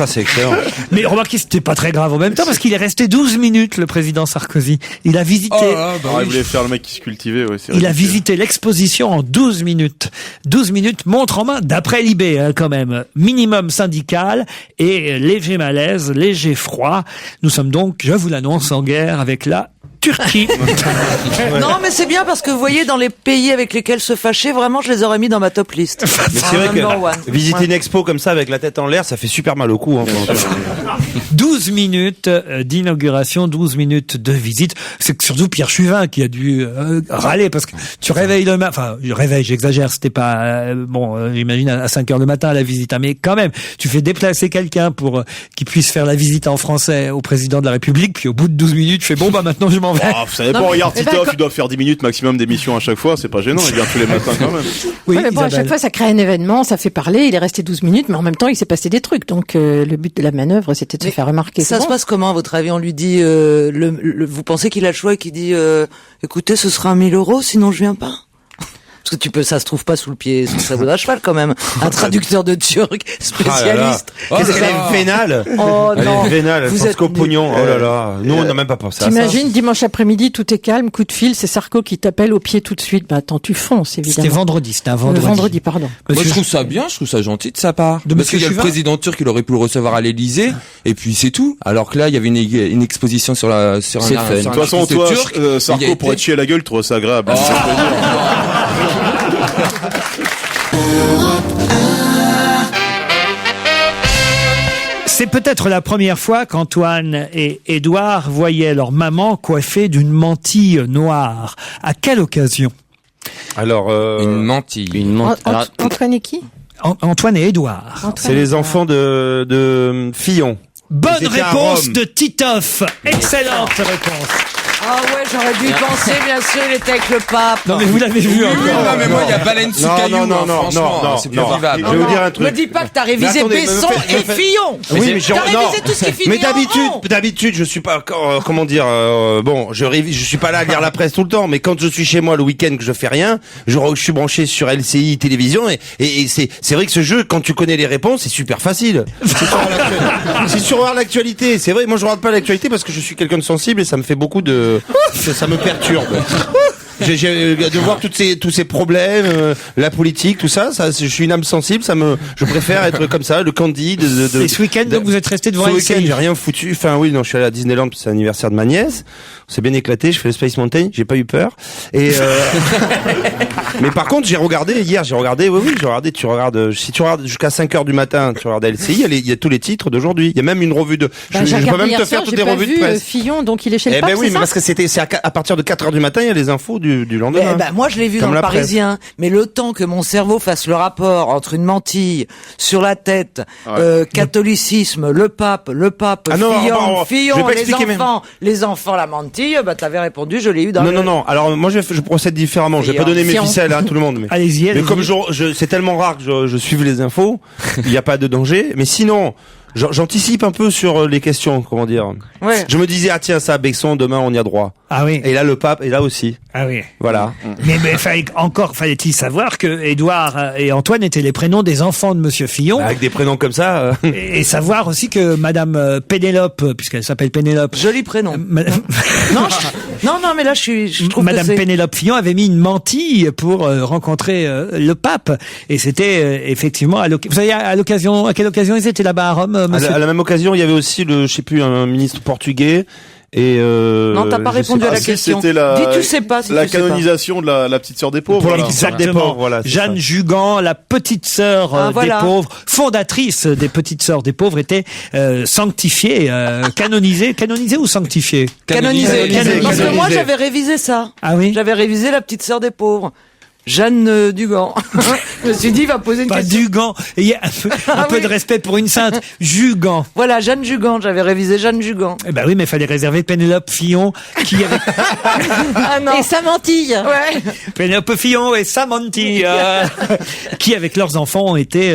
C'est excellent. Mais remarquez, c'était pas très grave en même temps parce qu'il est resté 12 minutes, le président Sarkozy. Il a visité, Il voulait faire le mec qui se cultivait. Ouais, c'est il a ridicule. visité l'exposition en 12 minutes. 12 minutes montre en main d'après Libé, quand même. Minimum syndical et léger malaise, léger froid. Nous sommes donc, je vous l'annonce, en guerre avec la Turquie. Non, mais c'est bien parce que vous voyez, dans les pays avec lesquels se fâcher, vraiment, je les aurais mis dans ma top list. Mais c'est vrai Number one. que visiter une expo comme ça avec la tête en l'air, ça fait super mal au cou. Hein, 12 minutes d'inauguration, 12 minutes de visite. C'est surtout Pierre Chuvin qui a dû râler parce que tu réveilles le matin, enfin, je réveille, j'exagère, c'était pas, j'imagine à 5 heures le matin la visite, mais quand même, tu fais déplacer quelqu'un pour qu'il puisse faire la visite en français au président de la République, puis au bout de 12 minutes, tu fais bon, maintenant je m'en vais. Oh, ça dépend, regarde, Titoff, il doit faire 10 minutes maximum d'émission à chaque fois, c'est pas gênant, il vient tous les matins quand même. Oui, mais bon, à chaque fois, ça crée un événement, ça fait parler, il est resté 12 minutes, mais en même temps, il s'est passé des trucs. Donc, le but de la manœuvre, c'était de se faire remarquer. Ça se passe comment, à votre avis? On lui dit, vous pensez qu'il a le choix et qu'il dit, écoutez, ce sera 1 000 €, sinon je viens pas? Parce que ça se trouve pas sous le sabot d'un cheval quand même. Un traducteur de turc spécialiste. Qu'est-ce qu'elle est vénale? Oh non. Elle est vénale, elle pense qu'au pognon. Oh là là. Nous, on n'a même pas pensé à ça. T'imagines, dimanche après-midi, tout est calme, coup de fil, c'est Sarko qui t'appelle au pied tout de suite. Bah, attends, tu fonces, évidemment. C'était un vendredi. Vendredi, pardon. Moi, je trouve ça bien, je trouve ça gentil de sa part. Parce qu'il y a le président turc, il aurait pu le recevoir à l'Élysée, et puis c'est tout. Alors que là, il y avait une exposition sur un De toute façon, toi, Sarko, pour être chier à la gueule, tu trouves ça agréable. C'est peut-être la première fois qu'Antoine et Édouard voyaient leur maman coiffée d'une mantille noire. À quelle occasion? Alors, une mantille. Antoine et qui? Antoine et Édouard. C'est les enfants de Fillon. Bonne réponse de Titoff. Excellente réponse. Ah ouais, j'aurais dû y penser, bien sûr, il était avec le pape. Non mais vous l'avez vu encore. Non mais moi il y a baleine sous caillou. Non, c'est plus vivable. Je vais vous dire un truc. Me dis pas que t'as révisé Besson et Fillon. Oui, mais t'as révisé tout ce qui finit. Mais d'habitude, je suis pas comment dire je suis pas là à lire la presse tout le temps, mais quand je suis chez moi le week-end que je fais rien, je suis branché sur LCI télévision et c'est vrai que ce jeu, quand tu connais les réponses, c'est super facile. C'est sur l'actualité, c'est vrai. Moi je regarde pas l'actualité parce que je suis quelqu'un de sensible et ça me fait beaucoup ça me perturbe. De voir tous ces problèmes, la politique, tout ça, je suis une âme sensible, je préfère être comme ça, le Candide. Et ce week-end, donc, vous êtes resté devant ce LCI. week-end, j'ai rien foutu. Enfin, oui, non, je suis allé à Disneyland, c'est l'anniversaire de ma nièce. On s'est bien éclaté, je fais le Space Mountain, j'ai pas eu peur. Et, mais par contre, j'ai regardé, tu regardes, si tu regardes jusqu'à 5 heures du matin, tu regardes LCI, il y a tous les titres d'aujourd'hui. Il y a même une revue de, je peux même te faire toutes les revues de presse. Fillon, donc il est chez le pape, oui, mais ça parce que c'est à partir de 4 heures du matin, il y a les infos du lendemain. Moi, je l'ai vu dans le Parisien, mais le temps que mon cerveau fasse le rapport entre une mantille sur la tête, catholicisme, le pape, Fillon, les enfants, la mantille, t'avais répondu, je l'ai eu dans Non. Alors, moi, je procède différemment. Je vais pas donner mes ficelles à tout le monde, mais. Allez-y. Mais comme c'est tellement rare que je suive les infos, il n'y a pas de danger. Mais sinon, j'anticipe un peu sur les questions, comment dire. Ouais. Je me disais, tiens, ça, Besson, demain, on y a droit. Ah oui. Et là, le pape est là aussi. Ah oui. Voilà. Mais fallait-il savoir que Édouard et Antoine étaient les prénoms des enfants de Monsieur Fillon. Avec des prénoms comme ça. Et savoir aussi que Madame Pénélope, puisqu'elle s'appelle Pénélope. Joli prénom. Non, mais là, je trouve Madame que Pénélope Fillon avait mis une mantille pour rencontrer le pape. Et c'était effectivement vous savez à quelle occasion ils étaient là-bas à Rome, monsieur? À la même occasion, il y avait aussi un ministre portugais. Et non, t'as pas répondu à la question. C'était tu sais pas. La canonisation de la petite sœur des pauvres. Exactement. Jeanne Jugan, la petite sœur des pauvres, fondatrice des petites sœurs des pauvres, était sanctifiée, canonisée ou sanctifiée? Canonisée. Parce que moi, j'avais révisé ça. Ah oui. J'avais révisé la petite sœur des pauvres. Jeanne Dugan. Je me suis dit, il va poser une question. Pas Dugan. Il y a un peu de respect pour une sainte. Jugan. Voilà, Jeanne Jugan. J'avais révisé Jeanne Jugan. Eh ben oui, mais il fallait réserver Pénélope Fillon, qui avait... Ah non. Et sa mantille. Ouais. Pénélope Fillon et sa mantille, qui avec leurs enfants ont été,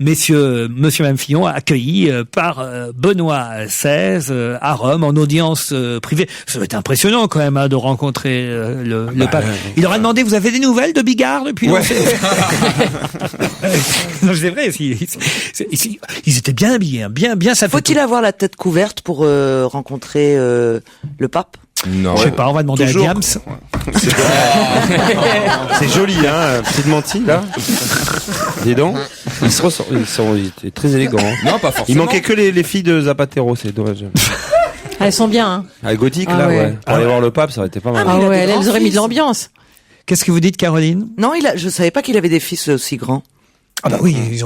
monsieur et madame Fillon, accueillis par Benoît XVI à Rome en audience privée. Ça va être impressionnant quand même de rencontrer le pape. Il leur a demandé, vous avez des nouvelles de Bigard depuis? Ouais. Non, c'est vrai. Ils étaient bien habillés, bien ça. Faut-il avoir la tête couverte pour rencontrer le pape? Non. Je sais pas, on va demander toujours. à Diams. C'est joli, hein, petite mantille, là. Dis donc. Ils étaient très élégants. Hein. Non, pas forcément. Il manquait que les filles de Zapatero, c'est dommage. Elles sont bien, hein. Ah, gothique, là, ouais. Pour aller voir le pape, ça aurait été pas mal. Ah ouais, elles auraient mis de l'ambiance. Qu'est-ce que vous dites, Caroline? Non, je savais pas qu'il avait des fils aussi grands. Ah bah oui, ils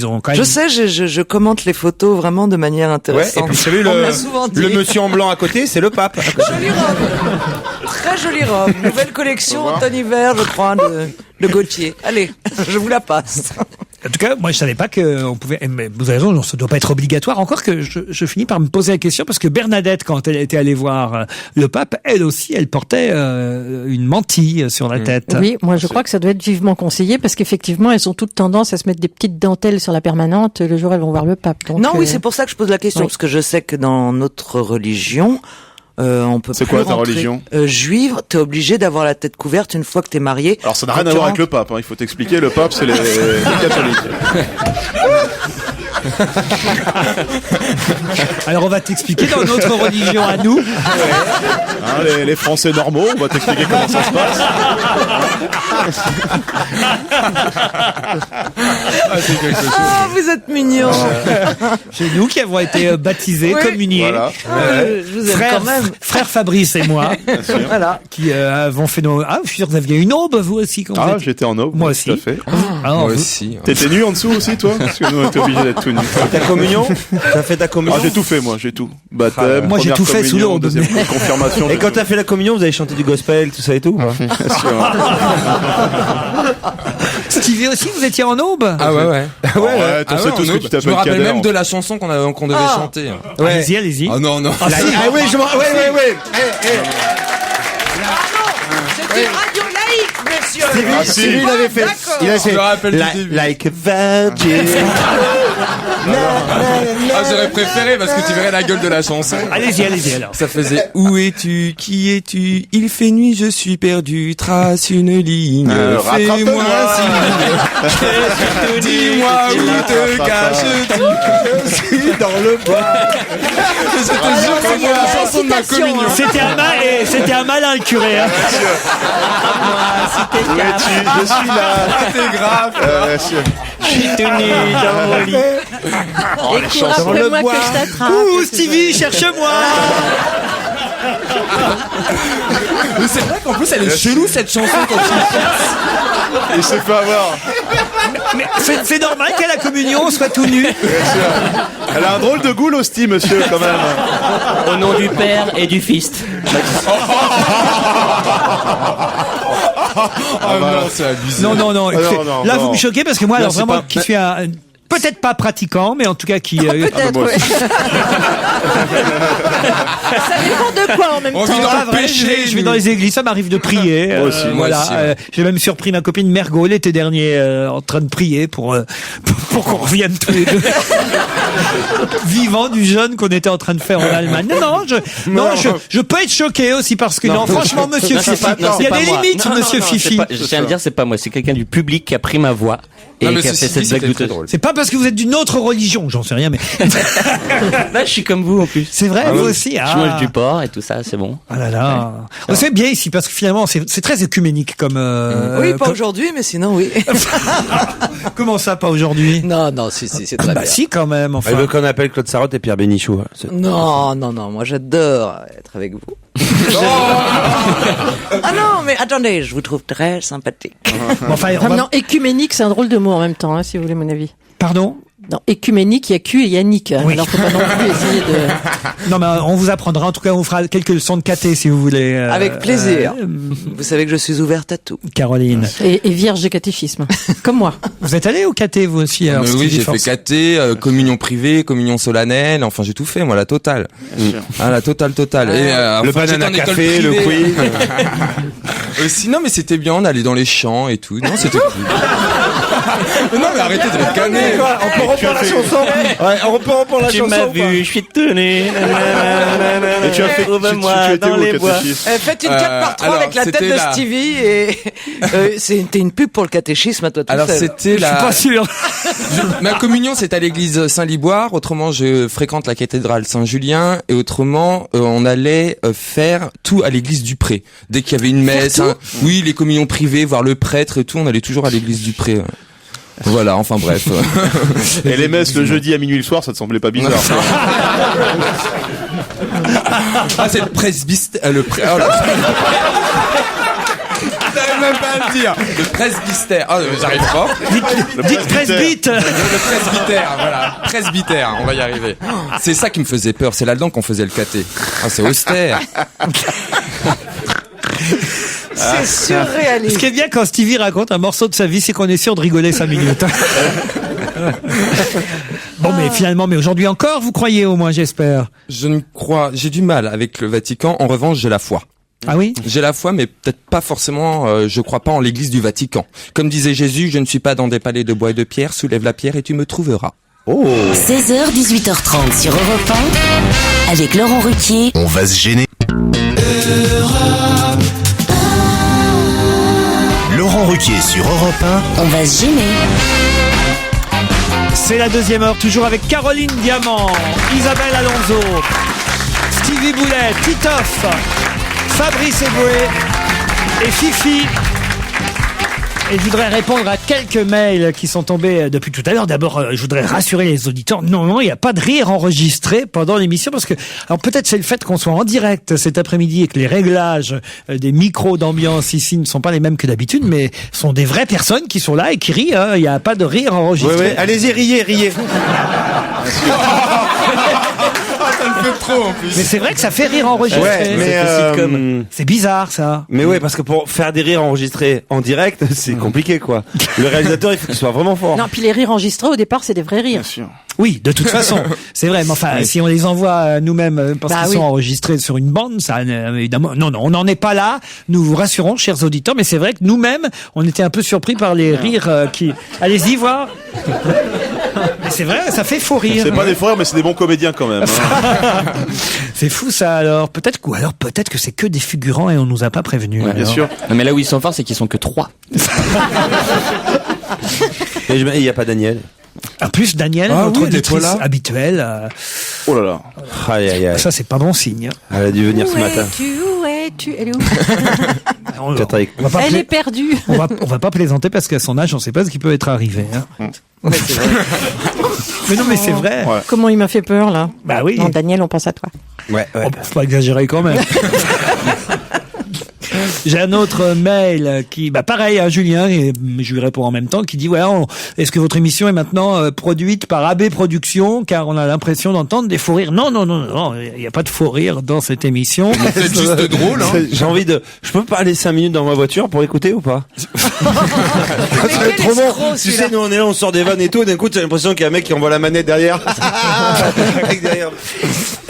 ont quand même... Je sais, je commente les photos vraiment de manière intéressante. Ouais, et puis vous savez, le monsieur en blanc à côté, c'est le pape. Jolie robe. Très jolie robe. Nouvelle collection automne-hiver, je crois, de Gauthier. Allez, je vous la passe. En tout cas, moi, je savais pas qu'on pouvait... Mais vous avez raison, ça doit pas être obligatoire. Encore que je finis par me poser la question, parce que Bernadette, quand elle était allée voir le pape, elle aussi, elle portait une mantille sur la tête. Oui, moi, je crois que ça doit être vivement conseillé, parce qu'effectivement, elles ont toutes tendance à se mettre des petites dentelles sur la permanente le jour où elles vont voir le pape. Donc, non, oui, c'est pour ça que je pose la question, parce que je sais que dans notre religion... on peut c'est plus quoi ta rentrer. religion Juive, t'es obligé d'avoir la tête couverte une fois que t'es marié. Alors ça n'a rien à voir avec le pape, hein. Il faut t'expliquer, le pape c'est les catholiques. Alors on va t'expliquer dans notre religion à nous. Hein, les Français normaux, on va t'expliquer comment ça se passe. C'est quelque chose. Ah, vous êtes mignons. C'est nous qui avons été baptisés, communiés. Voilà. Je vous aime quand même. Frère Fabrice et moi, Voilà. qui avons fait nos... Ah, je suis sûr que vous aviez une aube, vous aussi, quand vous Ah, étiez... j'étais en aube. Moi tout aussi. à fait. Moi aussi. T'étais nu en dessous aussi, toi? Parce que nous, on était obligés d'être tout nus. Ta communion? T'as fait ta communion? Ah, j'ai tout fait, moi, j'ai tout. Baptême, moi, j'ai première tout fait sous communion, l'aube. deuxième confirmation. Et quand t'as fait la communion, vous avez chanté du gospel, tout ça et tout? Bien sûr. Stevie aussi, vous étiez en aube? Ah ouais. Ouais, t'en sais tout ce que tu Je me t'appelles rappelle Kader. même de la chanson qu'on devait chanter. Ouais. Allez-y, allez-y. Ah non. Ah, si. Ah oui, je m'en... Ouais. C'est une radio laïque, monsieur. Ah, si. Lui, il avait fait... D'accord. Il a fait... Je me rappelle du début. Like a virgin. Ah, j'aurais préféré parce que tu verrais la gueule de la chanson. Allez-y alors. Ça faisait où es-tu, qui es-tu, il fait nuit, je suis perdu, trace une ligne, fais-moi signe, dis-moi où te caches-tu, je suis dans le bois. C'était sûr que c'était la chanson de ma communion. C'était un malin, le curé. Hein. Où es-tu? Je suis là. C'était grave. Je suis tenu dans mon lit. Et cours après moi que je t'attrape. Ouh, Stevie, cherche-moi. Mais c'est vrai qu'en plus elle est chelou cette chanson quand tu... Il s'est fait avoir. Mais c'est normal qu'à la communion, on soit tout nu. Bien sûr. Elle a un drôle de goût, l'hostie, monsieur, quand même. Au nom du Père et du Fils. Oh non, c'est abusé. Non. non, Là, non. vous me choquez parce que moi, Non, alors c'est vraiment, pas- qui suis un... Peut-être pas pratiquant, mais en tout cas qui... Peut-être, moi ouais. Ça dépend de quoi en même On temps. vit dans Ah, le vrai, péché, je vais dans les églises, ça m'arrive de prier. Moi aussi. Moi Voilà. aussi, ouais. J'ai même surpris ma copine Mergot l'été dernier en train de prier pour qu'on revienne tous les deux vivants du jeûne qu'on était en train de faire en Allemagne. Je peux être choqué aussi parce que non, franchement, Monsieur Fifi, il y a des limites, Monsieur Fifi. Je tiens à le dire, c'est pas moi, c'est quelqu'un du public qui a pris ma voix et Non, mais qui a fait ceci cette dit, blague c'était très douteuse. drôle. C'est pas parce que vous êtes d'une autre religion, j'en sais rien, mais Là, je suis comme vous en plus. c'est vrai, vous aussi. Je mange du porc et tout ça, c'est bon. Ah là là. C'est bien ici parce que finalement c'est très œcuménique comme. Oui, pas aujourd'hui, mais sinon, oui. Comment ça, pas aujourd'hui? Non, si, c'est très Bah bien. si quand même. Enfin. Il veut qu'on appelle Claude Sarraute et Pierre Bénichou. Hein. C'est- Non, moi j'adore être avec vous. Ah non, mais attendez, je vous trouve très sympathique. Enfin, on Ah, va- non, écuménique, c'est un drôle de mot en même temps, hein, si vous voulez mon avis. Pardon? Dans écuménique, il y a Q et Yannick. Oui. Alors faut pas non plus essayer de... Non, mais on vous apprendra. En tout cas, on vous fera quelques leçons de caté si vous voulez. Avec plaisir. Vous savez que je suis ouverte à tout. Caroline. Et vierge de catéchisme. Comme moi. Vous êtes allé au caté vous aussi? alors, Mais oui, Stevie j'ai fait Force caté, communion privée, communion solennelle, enfin j'ai tout fait moi, la totale. Ah la totale. Et, Le enfin, j'étais banana en école café, le privée. quiz. Sinon mais c'était bien, on allait dans les champs et tout. Non, c'était cool. Non mais arrêtez de ricaner. On peut reprendre la chanson. Ouais, on peut reprendre la Tu chanson. m'as ou pas vu, je suis tenu. Et tu as fait, Trouve-moi tu étais dans où au les bois. catéchisme? Faites une 4x3 alors, avec la tête c'était de la- Stevie et c'était une pub pour le catéchisme à toi tout Alors seul. c'était Je suis la pas sûr. ma communion, c'est à l'église Saint-Liboire. Autrement, je fréquente la cathédrale Saint-Julien. Et autrement, on allait faire tout à l'église du Pré. Dès qu'il y avait une messe, oui, les communions privées, voir le prêtre et tout, on allait toujours à l'église du Pré. Voilà, enfin bref. Et les messes le jeudi à minuit le soir, ça te semblait pas bizarre? Ah, c'est le presbytère, oh là. j'arrive même pas à le dire. Le presbytère. Ah, j'arrive pas. Dites presbyte. Le presbytère, voilà. Presbytère, on va y arriver. C'est ça qui me faisait peur, c'est là-dedans qu'on faisait le caté. Ah, c'est austère. C'est surréaliste. Ce qui est bien quand Stevie raconte un morceau de sa vie, c'est qu'on est sûr de rigoler 5 minutes. Bon, mais finalement, mais aujourd'hui encore, vous croyez au moins, j'espère. J'ai du mal avec le Vatican. En revanche, j'ai la foi. Ah oui? J'ai la foi, mais peut-être pas forcément, je crois pas en l'église du Vatican. Comme disait Jésus, je ne suis pas dans des palais de bois et de pierre, soulève la pierre et tu me trouveras. Oh. 16h, 18h30 sur Europe 1, avec Laurent Ruquier. On va se gêner. Laurent Ruquier sur Europe 1. On va se gêner. C'est la deuxième heure, toujours avec Caroline Diamant, Isabelle Alonso, Stevie Boulet, Titoff, Fabrice Eboué et Fifi. Et je voudrais répondre à quelques mails qui sont tombés depuis tout à l'heure. D'abord, je voudrais rassurer les auditeurs. Non, il n'y a pas de rire enregistré pendant l'émission parce que, alors peut-être c'est le fait qu'on soit en direct cet après-midi et que les réglages des micros d'ambiance ici ne sont pas les mêmes que d'habitude, mais sont des vraies personnes qui sont là et qui rient. Hein. Il n'y a pas de rire enregistré. Oui, allez-y, riez. Ça le fait trop en plus. Mais c'est vrai que ça fait rire enregistré. Ouais, mais c'est bizarre ça. Mais ouais, parce que pour faire des rires enregistrés en direct, c'est compliqué quoi. Le réalisateur, il faut qu'il soit vraiment fort. Non, puis les rires enregistrés au départ, c'est des vrais rires. Bien sûr. Oui, de toute façon, c'est vrai. Mais enfin, si on les envoie nous-mêmes parce qu'ils sont enregistrés sur une bande, ça, évidemment, non, on n'en est pas là. Nous vous rassurons, chers auditeurs, mais c'est vrai que nous-mêmes, on était un peu surpris par les rires qui. Allez-y voir. Mais c'est vrai, ça fait faux rire. C'est pas des faux rires, mais c'est des bons comédiens quand même. Hein. C'est fou ça. Alors peut-être que c'est que des figurants et on nous a pas prévenus. Ouais, bien sûr. Non, mais là où ils sont forts, c'est qu'ils sont que 3. Et il y a pas Daniel. En plus, Daniel, notre auditrice habituelle. Oh là là. Aïe. Ça, c'est pas bon signe. Elle a dû venir ce matin. Où es-tu Elle est où Elle est perdue. On va pas plaisanter parce qu'à son âge, on sait pas ce qui peut être arrivé. Hein. Ouais, c'est vrai. Mais non, mais c'est vrai. Ouais. Comment il m'a fait peur là. Bah oui. Non, Daniel, on pense à toi. Ouais. Oh, faut pas exagérer quand même. J'ai un autre mail qui, pareil, à Julien, et je lui réponds en même temps, qui dit, est-ce que votre émission est maintenant produite par AB Productions, car on a l'impression d'entendre des faux rires. Non, il n'y a pas de faux rires dans cette émission. C'est juste drôle, hein. J'ai envie je peux parler 5 minutes dans ma voiture pour écouter ou pas? Ça va être trop bon. Tu sais, nous on est là, on sort des vannes et tout, et d'un coup, tu as l'impression qu'il y a un mec qui envoie la manette derrière.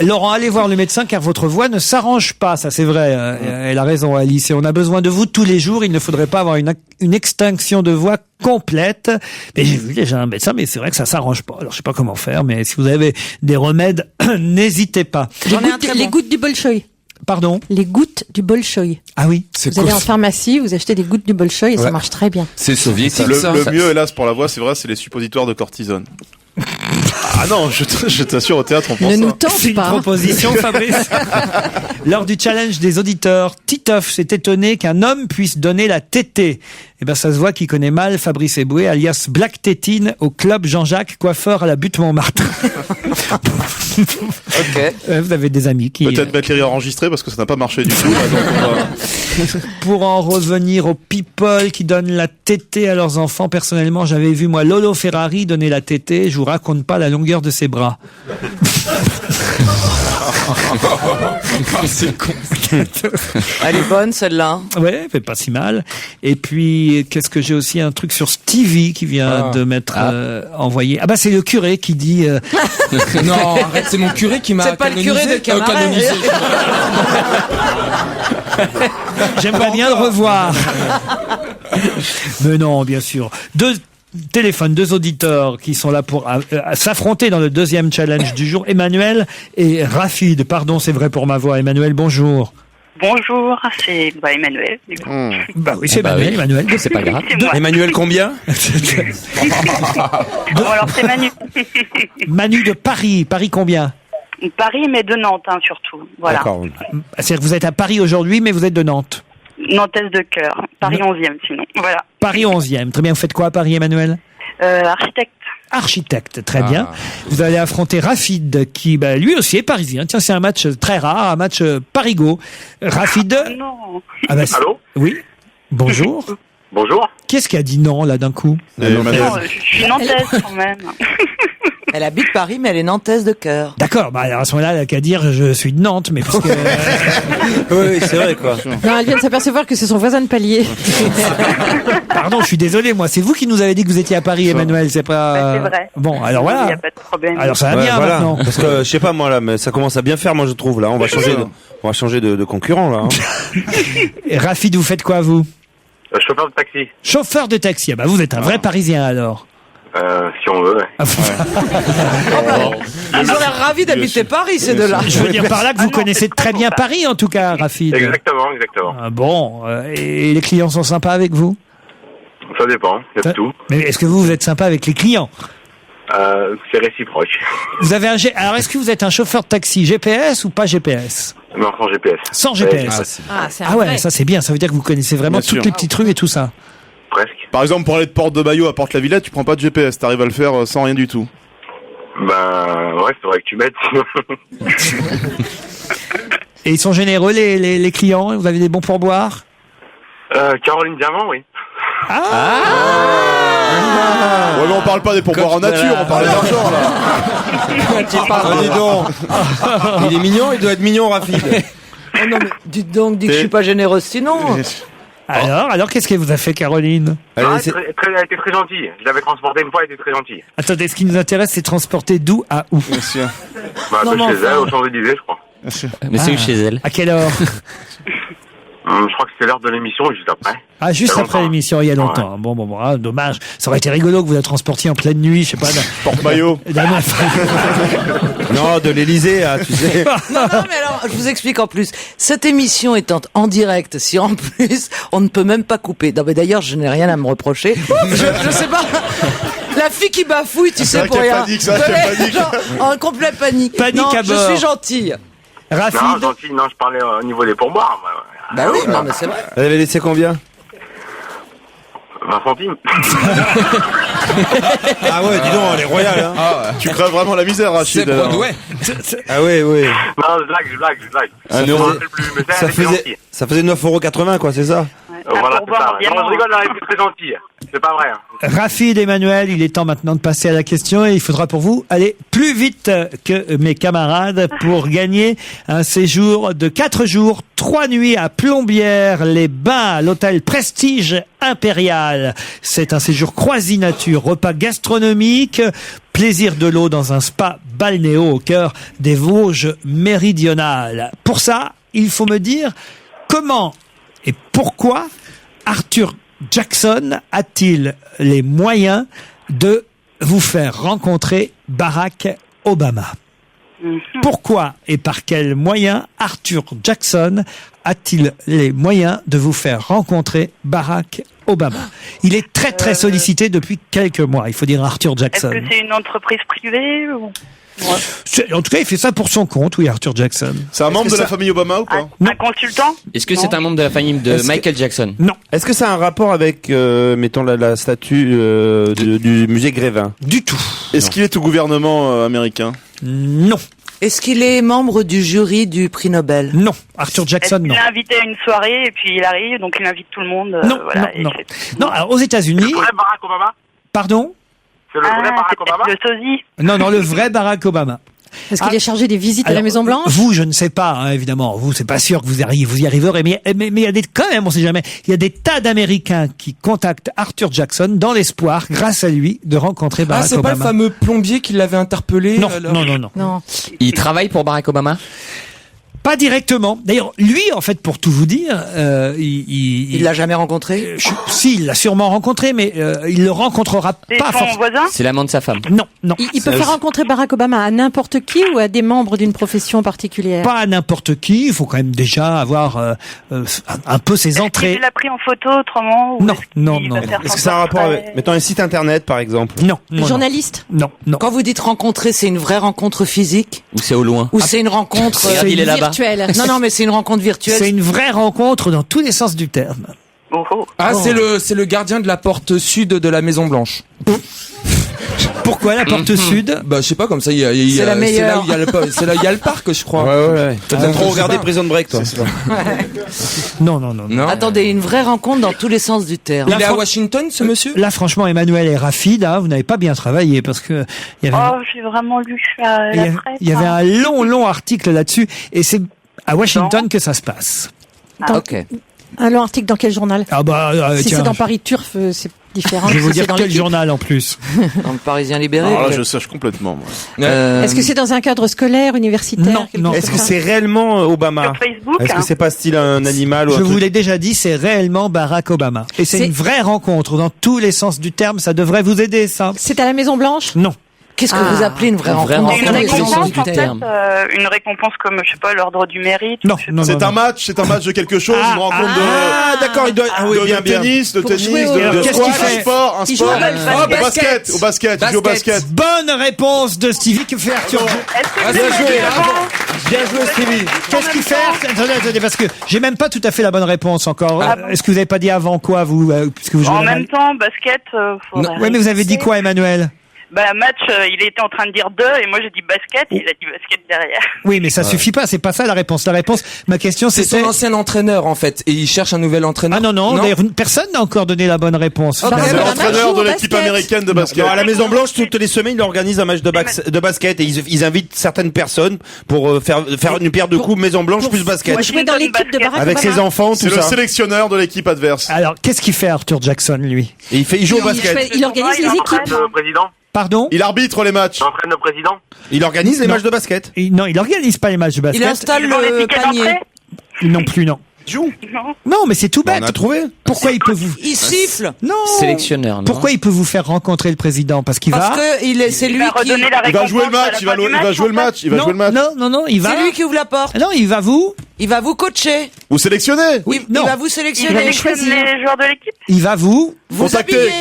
Laurent, allez voir le médecin, car votre voix ne s'arrange pas, ça c'est vrai. Elle a raison, Alice. Et on a besoin de vous tous les jours. Il ne faudrait pas avoir une extinction de voix complète. Mais j'ai vu déjà un médecin, mais c'est vrai que ça s'arrange pas. Alors je sais pas comment faire, mais si vous avez des remèdes, n'hésitez pas. Les gouttes du Bolshoi. Pardon? Les gouttes du Bolshoi. Ah oui. Vous allez en pharmacie, vous achetez des gouttes du Bolshoi et ça marche très bien. C'est soviétique. Le mieux, hélas, pour la voix, c'est vrai, c'est les suppositoires de cortisone. Ah non, je t'assure, au théâtre, on pense ça. Ne nous tente pas. C'est une proposition, Fabrice. Lors du challenge des auditeurs, Titoff s'est étonné qu'un homme puisse donner la tétée. Eh ben, ça se voit qu'il connaît mal Fabrice Eboué, alias Black Tétine, au club Jean-Jacques, coiffeur à la butte Montmartre. Ok. Vous avez des amis qui... Peut-être mettre les rires enregistrés parce que ça n'a pas marché du tout. Là, donc Pour en revenir aux people qui donnent la tétée à leurs enfants, personnellement, j'avais vu, moi, Lolo Ferrari donner la tétée. Je vous raconte pas la longueur de ses bras. C'est con. Elle est bonne, celle-là. Ouais, fait pas si mal. Et puis, qu'est-ce que j'ai aussi un truc sur Stevie qui vient de m'être envoyé. Ah c'est le curé qui dit... Non, arrête, c'est mon curé qui m'a C'est pas canonisé. le curé de Camaret. J'aimerais bien le revoir. Mais non, bien sûr. Deux auditeurs qui sont là pour s'affronter dans le deuxième challenge du jour. Emmanuel et Rafid. Pardon, c'est vrai pour ma voix. Emmanuel, bonjour. Bonjour, c'est Emmanuel. Du coup. Oui, c'est Emmanuel. Emmanuel, c'est pas grave. Emmanuel combien? Bon, alors c'est Manu. Manu de Paris. Paris combien? Paris, mais de Nantes, surtout. Voilà. D'accord. C'est-à-dire que vous êtes à Paris aujourd'hui, mais vous êtes de Nantes. Nantaise de cœur. Paris 11e, sinon. Voilà. Paris 11e. Très bien. Vous faites quoi à Paris, Emmanuel? Architecte. Architecte, très bien. Vous allez affronter Rafid, qui lui aussi est parisien. Tiens, c'est un match très rare, un match parigo. Rafid. Non. Allô? Oui. Bonjour. Bonjour. Qui est-ce qui a dit non, là, d'un coup? Non, je suis nantaise quand même. Elle habite Paris, mais elle est nantaise de cœur. D'accord, bah alors à ce moment-là, elle a qu'à dire je suis de Nantes, mais parce que... Oui, c'est vrai, quoi. Non, elle vient de s'apercevoir que c'est son voisin de palier. Pardon, je suis désolé, moi. C'est vous qui nous avez dit que vous étiez à Paris, Emmanuel, c'est pas... C'est vrai. Bon, alors voilà. Il n'y a pas de problème. Alors ça va bien voilà. maintenant. Parce que, je sais pas, moi, là, mais ça commence à bien faire, moi, je trouve, là. On va changer de concurrent, là. Hein. Et Rafid, vous faites quoi, vous? Chauffeur de taxi. Chauffeur de taxi. Ah bah vous êtes un vrai Parisien, alors. Si on veut, ouais. Ils ont l'air ravis d'habiter Paris, ces deux-là. Je veux dire par là que vous connaissez très bien Paris, en tout cas, Rafid. Exactement. Ah bon, et les clients sont sympas avec vous? Ça dépend, il y a de tout. Mais est-ce que vous êtes sympa avec les clients? C'est réciproque. Vous avez alors, est-ce que vous êtes un chauffeur de taxi GPS ou pas GPS? Non, sans GPS. Sans GPS. C'est Ah ouais, ça c'est bien. Ça veut dire que vous connaissez vraiment Bien toutes sûr. les petites rues et tout ça. Presque. Par exemple, pour aller de Porte de Maillot à Porte-la-Villette, tu prends pas de GPS, t'arrives à le faire sans rien du tout. Ben, ouais, faudrait que tu m'aides. Et ils sont généreux, les clients? Vous avez des bons pourboires? Caroline Diamant, oui. Ouais, mais on parle pas des pourboires en nature, on parle d'argent, là. Dis donc. Il est mignon, il doit être mignon, Rafid. Oh non, mais dites donc, dis que je suis pas généreuse sinon. Alors qu'est-ce qu'elle vous a fait, Caroline? Elle était très gentille. Je l'avais transportée une fois, elle était très gentille. Attendez, ce qui nous intéresse, c'est transporter d'où à où? Bien sûr. Bah, de chez elle, au Champs-Élysées, je crois. Mais c'est où chez elle? À quelle heure? Je crois que c'était l'heure de l'émission, juste après. Ah, juste Il y a après longtemps. l'émission, il y a longtemps. Bon, ah, dommage. Ça aurait été rigolo que vous la transportiez en pleine nuit, je sais pas. Porte-maillot. Non, de l'Elysée, hein, tu sais. Non, mais alors, je vous explique en plus. Cette émission étant en direct, si en plus, on ne peut même pas couper. Non, mais d'ailleurs, je n'ai rien à me reprocher. Je sais pas. La fille qui bafouille, tu sais, pour rien. Panique, ça, quelle panique. Genre, en complète panique. Panique non, à je bord. suis gentille. Rafid. Non, gentille, non, je parlais au niveau des pourboires. Bah oui, non, mais c'est vrai. Elle avait laissé combien? 20 centimes. Ah ouais, dis donc, elle est royale, hein. Tu crèves vraiment la misère, Rachid. C'est Broadway. Ah ouais. Non, je blague. Un Je me euro. rappelle plus, mais elle était gentille. Ça faisait 9,80 €, quoi, c'est ça? Voilà, c'est ça. diamant. Non, je rigole, elle était très gentille. C'est pas vrai. Hein. Rafid, Emmanuel, il est temps maintenant de passer à la question et il faudra pour vous aller plus vite que mes camarades pour gagner un séjour de 4 jours, 3 nuits à Plombières-les-Bains, à l'hôtel Prestige Impérial. C'est un séjour croisi-nature, repas gastronomique, plaisir de l'eau dans un spa balnéo au cœur des Vosges méridionales. Pour ça, il faut me dire comment et pourquoi Arthur Jackson a-t-il les moyens de vous faire rencontrer Barack Obama? Pourquoi et par quels moyens Arthur Jackson a-t-il les moyens de vous faire rencontrer Barack Obama? Il est très sollicité depuis quelques mois, il faut dire Arthur Jackson. Est-ce que c'est une entreprise privée ou... En tout cas, il fait ça pour son compte, oui, Arthur Jackson. C'est un membre de la famille Obama ou pas? Un consultant? Est-ce que c'est un membre de la famille de Michael Jackson? Non. Est-ce que ça a un rapport avec, mettons, la statue du musée Grévin? Du tout. Est-ce qu'il est au gouvernement américain? Non. Est-ce qu'il est membre du jury du prix Nobel? Non. Arthur Jackson, Il non. est invité à une soirée et puis il arrive, donc il invite tout le monde. Non, voilà, non. et Non, alors aux États-Unis. Le vrai Barack Obama? Pardon? C'est le vrai Barack Obama? Le sosie. Non, le vrai Barack Obama. Est-ce qu'il est chargé des visites à la Alors, Maison Blanche? Vous, je ne sais pas, hein, évidemment. Vous, c'est pas sûr que vous y arriverez. Mais il y a quand même, on sait jamais. Il y a des tas d'Américains qui contactent Arthur Jackson dans l'espoir, grâce à lui, de rencontrer Barack C'est Obama. pas le fameux plombier qui l'avait interpellé? Non, alors non. Il travaille pour Barack Obama? Pas directement. D'ailleurs, lui, en fait, pour tout vous dire, Il l'a jamais rencontré? Si, il l'a sûrement rencontré, mais il le rencontrera C'est pas son forcément. voisin? C'est l'amant de sa femme. Non. Il peut faire rencontrer Barack Obama à n'importe qui ou à des membres d'une profession particulière? Pas à n'importe qui. Il faut quand même déjà avoir un peu ses entrées. Il l'a pris en photo autrement? Non. Est-ce que ça a un rapport avec, mettons, un site internet, par exemple? Non. Journaliste? Non. Quand vous dites rencontrer, c'est une vraie rencontre physique? Ou c'est au loin? Ou c'est une rencontre Regarde, il est là-bas. Virtuelle? Non, mais c'est une rencontre virtuelle. C'est une vraie rencontre dans tous les sens du terme. C'est le gardien de la porte sud de la Maison Blanche. Pourquoi la porte sud? Bah, je sais pas, comme ça, C'est la meilleure. c'est là où il y a le parc, je crois. Ouais. T'as trop regardé Prison Break, toi. Non. Attendez, une vraie rencontre dans tous les sens du terme. Il est à Washington, ce monsieur? Là, franchement, Emmanuel est rapide. Hein, vous n'avez pas bien travaillé parce que il y avait. Oh, j'ai vraiment lu la presse. Il y avait un long article là-dessus, et c'est à Washington que ça se passe. Ok. Un long article dans quel journal? Si tiens, c'est dans Paris Turf, c'est différent. je vais vous dire dans quel l'équipe. journal en plus. Dans le Parisien libéré. Alors là, je sache complètement. Moi. Est-ce que c'est dans un cadre scolaire, universitaire? Non. Est-ce que c'est réellement Obama? Sur Facebook. Est-ce que c'est pas style un animal ou un Je truc? vous l'ai déjà dit, c'est réellement Barack Obama. Et c'est une vraie rencontre dans tous les sens du terme. Ça devrait vous aider, ça. C'est à la Maison Blanche? Non. Qu'est-ce que vous appelez une vraie rencontre? Une récompense, en fait, une récompense comme, je sais pas, l'ordre du mérite. Non. C'est un match de quelque chose, une rencontre de. D'accord, il doit. de tennis, de Qu'est-ce qu'il fait? un sport. Au basket. Il joue au basket. Bonne réponse de Stevie. Que fait Arthur? Bien joué, Stevie. Qu'est-ce qu'il fait? Attendez, parce que j'ai même pas tout à fait la bonne réponse encore. Est-ce que vous avez pas dit avant quoi, vous, puisque vous jouez En même temps, basket. Ouais, mais vous avez dit quoi, Emmanuel? Match, il était en train de dire 2 et moi j'ai dit basket et il a dit basket derrière. Oui, mais ça suffit pas, c'est pas ça la réponse. La réponse, ma question c'est c'était... son ancien entraîneur en fait et il cherche un nouvel entraîneur. Ah non, d'ailleurs personne n'a encore donné la bonne réponse. C'est l'entraîneur de l'équipe américaine de basket. Non, à la Maison Blanche, toutes les semaines, il organise un match de basket et ils invitent certaines personnes pour faire une pierre de coups Maison Blanche plus basket. Jouer dans l'équipe de Barack avec Obama. ses enfants, tout C'est ça. le sélectionneur de l'équipe adverse. Alors, qu'est-ce qu'il fait Arthur Jackson, lui? Et il joue au basket. Il organise les équipes. Le président. Pardon? Il arbitre les matchs. Il entraîne le président. Il organise les matchs de basket. Non, il organise pas les matchs de basket. Il installe le panier. Non plus, non. Joue. Non, mais c'est tout bête. On a trouvé. Pourquoi il peut vous... Il siffle. Non. Sélectionneur, non? Pourquoi il peut vous faire rencontrer le président? Parce qu'il va... Parce que c'est lui qui... Il va jouer le match. Il va jouer le match. Il va jouer le match. Non, il va... C'est lui qui ouvre la porte. Non, il va vous... Il va vous coacher. Vous sélectionnez. Il va vous Il sélectionner. sélectionne les joueurs de l'équipe. Il va vous...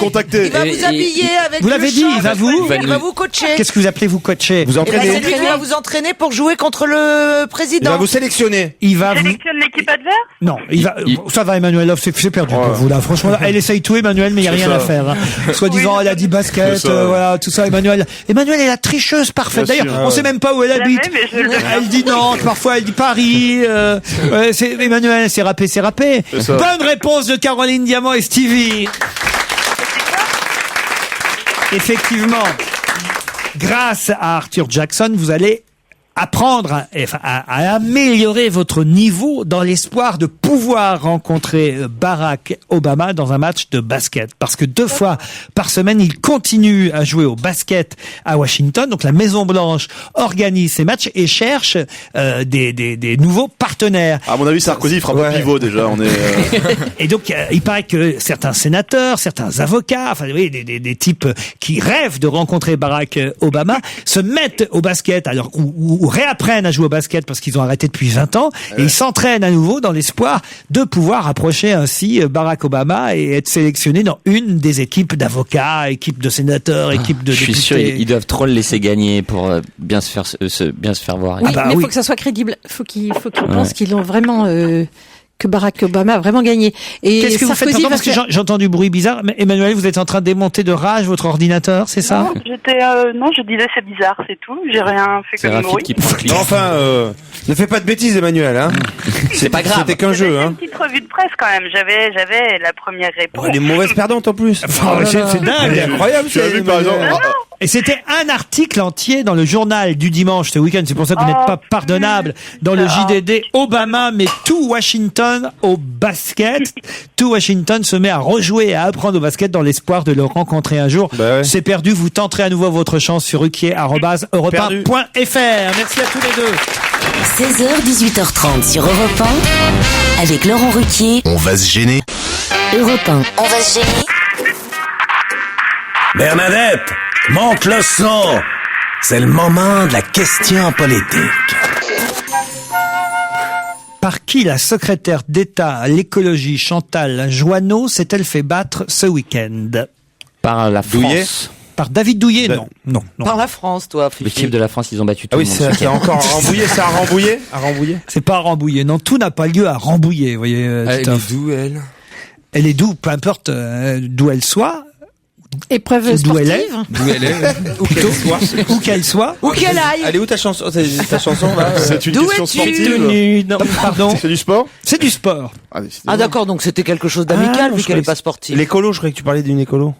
Contactez. Il va vous habiller avec Vous l'avez dit, il va vous... Il va vous coacher. Qu'est-ce que vous appelez vous coacher? Vous Et ben, entraînez. c'est lui qui va vous entraîner pour jouer contre le Il président. va vous sélectionner. Il va Il vous... sélectionne l'équipe adverse. Non, il va... Ça va, Emmanuel, là, c'est perdu pour vous, là. Franchement, là, elle essaye tout, Emmanuel, mais il n'y a rien à faire. Hein. Soit-disant, elle a dit basket, voilà, tout ça, Emmanuel. Emmanuel est la tricheuse parfaite. Bien D'ailleurs, sûr, on sait même pas où elle habite. Mais je le deviens. Elle dit Nantes, parfois elle dit Paris. Emmanuel, c'est râpé. ça. Bonne réponse de Caroline Diamant et Stevie. Effectivement, grâce à Arthur Jackson, vous allez apprendre à améliorer votre niveau dans l'espoir de pouvoir rencontrer Barack Obama dans un match de basket. Parce que 2 fois par semaine, il continue à jouer au basket à Washington. Donc la Maison Blanche organise ces matchs et cherche des nouveaux partenaires. À mon avis, Sarkozy fera pas pivot déjà. On est. Et donc il paraît que certains sénateurs, certains avocats, enfin oui, des types qui rêvent de rencontrer Barack Obama se mettent au basket alors ou réapprennent à jouer au basket parce qu'ils ont arrêté depuis 20 ans et ils s'entraînent à nouveau dans l'espoir de pouvoir approcher ainsi Barack Obama et être sélectionnés dans une des équipes d'avocats, équipe de sénateurs, équipe de députés. Je suis sûr, ils doivent trop le laisser gagner pour bien se faire voir. Oui, mais il faut que ça soit crédible. Faut qu'ils pensent qu'ils ont vraiment que Barack Obama a vraiment gagné. Et qu'est-ce que Sarkozy vous faites? Parce que j'entends du bruit bizarre. Mais Emmanuel, vous êtes en train de démonter de rage votre ordinateur, c'est ça? Non, je disais c'est bizarre, c'est tout. J'ai rien fait C'est comme Rafik bruit. qui prend le clip. Enfin, ne fais pas de bêtises, Emmanuel. Hein. C'est pas grave. C'était qu'un jeu. Hein. Une petite revue de presse quand même. J'avais la première réponse. Oh, les mauvaises perdantes en plus. C'est dingue. C'est incroyable. Tu as vu par exemple. Et c'était un article entier dans le journal du dimanche ce week-end. C'est pour ça que vous n'êtes pas pardonnable. Dans le JDD, Obama met tout Washington au basket. Tout Washington se met à rejouer et à apprendre au basket dans l'espoir de le rencontrer un jour. Bah ouais. C'est perdu. Vous tenterez à nouveau votre chance sur ruquier@europe1.fr. Merci à tous les deux. 16h, 18h30 sur Europe 1 avec Laurent Ruquier. On va se gêner. Europe 1, on va se gêner. Bernadette, monte le son. C'est le moment de la question politique. Par qui la secrétaire d'État à l'écologie Chantal Joanneau s'est-elle fait battre ce week-end? Par la Douillet. France. Par David Douillet? Non. Par la France, toi, Fifi. L'équipe de la France, ils ont battu tout Ah oui, le monde. c'est encore Rambouillet, c'est à Rambouillet. À Rambouillet. C'est pas à Rambouillet. Non, tout n'a pas lieu à Rambouillet. Vous voyez, Elle est d'où, elle? elle est d'où, peu importe d'où elle soit, Épreuve d'où elle est. sportive. D'où elle est, où qu'elle soit. Où qu'elle soit. Où qu'elle aille. Elle est où ta chanson? Ta chanson là C'est une D'où question es-tu sportive. Non, pardon. C'est du sport? C'est du sport. Ah d'accord, donc c'était quelque chose d'amical vu qu'elle est pas sportive. L'écolo, je croyais que tu parlais d'une écolo.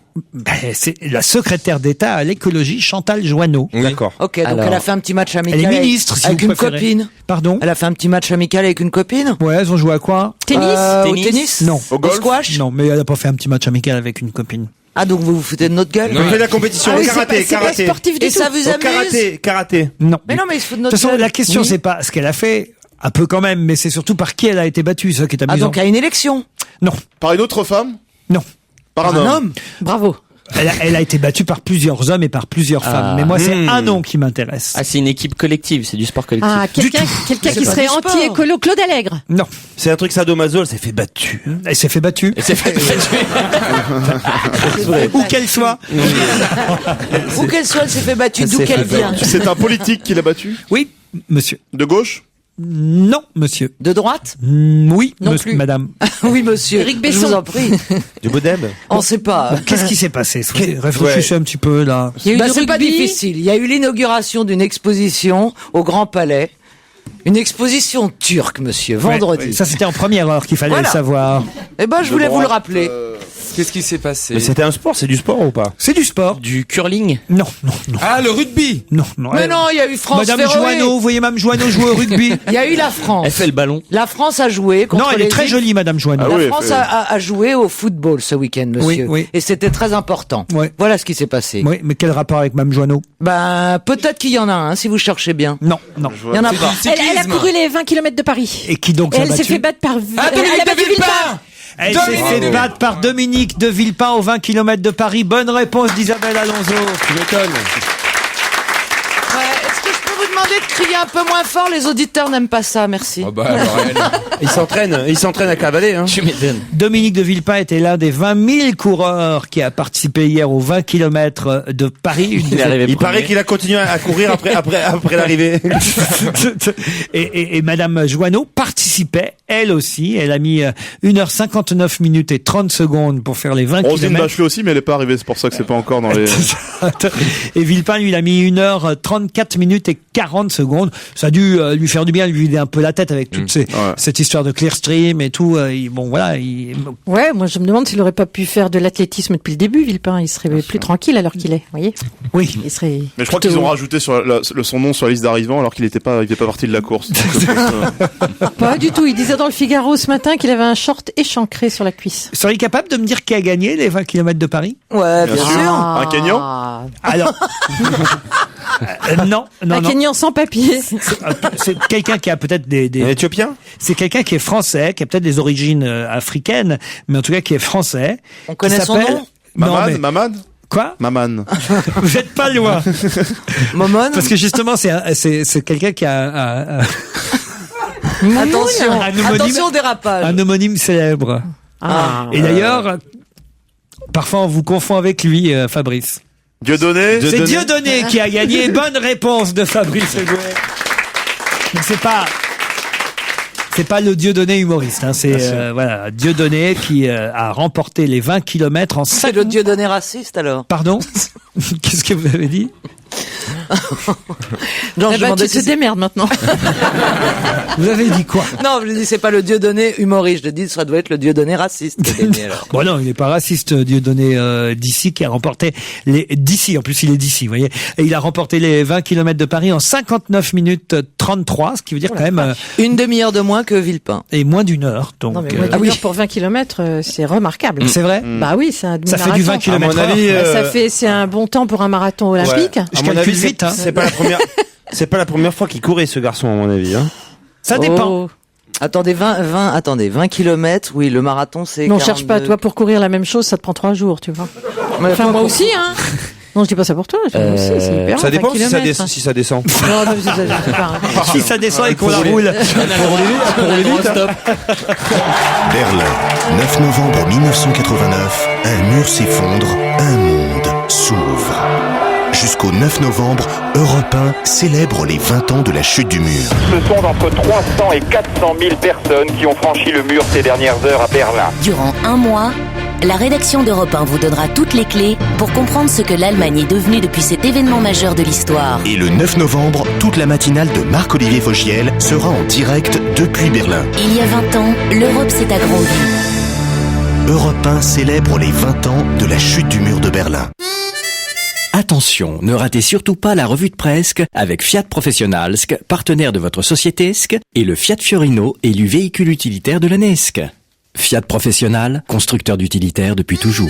C'est la secrétaire d'État à l'écologie, Chantal Joanneau. Oui. D'accord. Ok, donc Alors, elle a fait un petit match amical. Elle est ministre, si avec vous une préférez. copine. Pardon? Elle a fait un petit match amical avec une copine. Ouais, elles ont joué à quoi? Tennis. Au tennis. Non. Au squash. Non, mais elle a pas fait un petit match amical avec une copine. Ah donc vous vous foutez de notre gueule. On fait de la compétition. Ah oui, Karaté, c'est pas karaté. sportif du Et tout. ça vous amuse? Karaté. Non. Mais non, mais il se fout de De notre toute façon, gueule. la question, Oui. c'est pas ce qu'elle a fait, un peu quand même, mais c'est surtout par qui elle a été battue, ça qui est Ah amusant. donc à une élection. Non, Par une autre femme? non. Par un homme? Bravo. Elle a été battue par plusieurs hommes et par plusieurs femmes. Mais moi, c'est un nom qui m'intéresse. Ah, c'est une équipe collective, c'est du sport collectif. Ah, quelqu'un tout. qui pas serait du sport. anti-écolo, Claude Allègre. Non. C'est un truc sadomaso, elle s'est fait battre. Elle s'est fait battue. Et c'est fait Où qu'elle soit. Où qu'elle soit, elle s'est fait battue. Elle D'où s'est qu'elle fait vient. C'est un politique qui l'a battu? Oui, monsieur. De gauche? Non, monsieur. De droite? Oui, Non monsieur, plus. madame. Oui, monsieur. Éric Je Besson. vous en prie. Du Bodeb. On sait pas. Qu'est-ce qui s'est passé? Réfléchissez un petit peu, là. Il y a eu Bah, du c'est pas rugby. difficile. Il y a eu l'inauguration d'une exposition au Grand Palais. Une exposition turque, monsieur, vendredi. Ouais, ça, c'était en première heure qu'il fallait Voilà. le savoir. Eh ben, je voulais vous le rappeler. Qu'est-ce qui s'est passé? Mais c'était un sport, c'est du sport ou pas? C'est du sport. Du curling. Non, non, non. Ah, le rugby! Non, non. Mais non, il y a eu France Madame Féroé. Joanneau, vous voyez Mme Joanneau jouer au rugby? Il y a eu la France. Elle fait le ballon. La France a joué contre Non, elle les est très îles. jolie, Madame Joanneau. Ah La oui, France elle fait- a joué au football ce week-end, monsieur. Oui, oui. Et c'était très important. Ouais. Voilà ce qui s'est passé. Oui, mais quel rapport avec Mme Joanneau? Ben, peut-être qu'il y en a un, si vous cherchez bien. Non, non. Il y en a pas. Elle a couru les 20 km de Paris. Et qui donc Et l'a elle s'est battue fait battre par... Ah, elle a Dominique battu de Villepin! Elle s'est fait battre par Dominique de Villepin aux 20 km de Paris. Bonne réponse d'Isabelle Alonso. Tu m'étonnes. Ouais, est-ce que je peux vous demander de crier un peu moins fort? Les auditeurs n'aiment pas ça, merci. Oh bah alors elle. Il s'entraîne à cavaler, hein. Tu m'étonnes. Dominique de Villepin était l'un des 20 000 coureurs qui a participé hier aux 20 km de Paris. Il est arrivé Il premier. paraît qu'il a continué à courir après l'arrivée. et Madame Joanneau participait, elle aussi. Elle a mis 1h59 minutes et 30 secondes pour faire les 20 Roselyne km. Bachelot aussi, mais elle est pas arrivée, c'est pour ça que c'est pas encore dans les... Et Villepin, lui, il a mis 1h34 minutes et 40 secondes. Ça a dû lui faire du bien, lui vider un peu la tête avec toute cette histoire de Clearstream et tout. Bon, voilà. Ouais, moi je me demande s'il aurait pas pu faire de l'athlétisme depuis le début, Villepin. Il serait plus tranquille alors qu'il est, vous voyez. Oui. Il serait. Mais je crois qu'ils ont rajouté sur son nom sur la liste d'arrivants alors qu'il était pas parti de la course. Donc, je pense, Pas du tout. Il disait dans le Figaro ce matin qu'il avait un short échancré sur la cuisse. Seriez capable de me dire qui a gagné les 20 km de Paris? Ouais, bien sûr. Un Kenyan? Alors. Non, non, Un non. Kenyan sans papier. C'est quelqu'un qui a peut-être Un Éthiopien? C'est quelqu'un qui est français, qui a peut-être des origines africaines, mais en tout cas qui est français. On connaît Qui son s'appelle- nom? Non, mais... Maman? Quoi? Maman. Vous êtes pas loin. Momon? Parce que justement, c'est quelqu'un qui a Attention, Un homonyme- attention au dérapage. un homonyme célèbre. Ah. Et d'ailleurs, parfois on vous confond avec lui, Fabrice. Dieudonné? C'est Dieudonné qui a gagné. Bonne réponse de Fabrice Eboué. Mais c'est pas le Dieudonné humoriste, hein. C'est voilà, Dieudonné qui a remporté les 20 km en C'est 7 le Dieudonné raciste alors. Pardon? Qu'est-ce que vous avez dit? Non, Eh je ben, demandais tu te si démerdes maintenant. Vous avez dit quoi? non, je dis c'est pas le Dieudonné humoriste. Je dis ça doit être le Dieudonné raciste qui a gagné alors. Bon non, il n'est pas raciste, Dieudonné d'ici qui a remporté les d'ici. En plus, il est d'ici, vous voyez. Et il a remporté les 20 km de Paris en 59 minutes 33, ce qui veut dire quand même Une demi-heure de moins que Villepin. et moins d'une heure. Donc Non, mais moi, d'une heure pour 20 km, c'est remarquable. c'est vrai. Bah oui, c'est un Ça fait du 20 demi-marathon. km. À mon avis, Bah, c'est un bon temps pour un marathon olympique. Je à mon calcule avis, vite, hein. c'est pas la première. C'est pas la première fois qu'il courait ce garçon à mon avis. Hein. Ça dépend. Oh. Attendez, 20 km, oui, le marathon c'est Non, 42. cherche pas. Toi, pour courir la même chose, ça te prend 3 jours, tu vois. Mais Enfin, pas moi pour- aussi, hein. Non, je dis pas ça pour toi. Moi aussi, c'est hyper Ça long, dépend 20 si ça, kilomètres. si ça descend. Non, non, mais c'est pas. Si ça descend et qu'on la roule. Berlin, 9 novembre 1989, un mur s'effondre, un monde s'ouvre. Jusqu'au 9 novembre, Europe 1 célèbre les 20 ans de la chute du mur. Ce sont entre 300 et 400 000 personnes qui ont franchi le mur ces dernières heures à Berlin. Durant un mois, la rédaction d'Europe 1 vous donnera toutes les clés pour comprendre ce que l'Allemagne est devenue depuis cet événement majeur de l'histoire. Et le 9 novembre, toute la matinale de Marc-Olivier Vaugiel sera en direct depuis Berlin. Il y a 20 ans, l'Europe s'est agrandie. Europe 1 célèbre les 20 ans de la chute du mur de Berlin. Attention, ne ratez surtout pas la revue de presse avec Fiat Professionalsk, partenaire de votre société ESC, et le Fiat Fiorino, élu véhicule utilitaire de l'année ESC. Fiat Professional, constructeur d'utilitaires depuis toujours.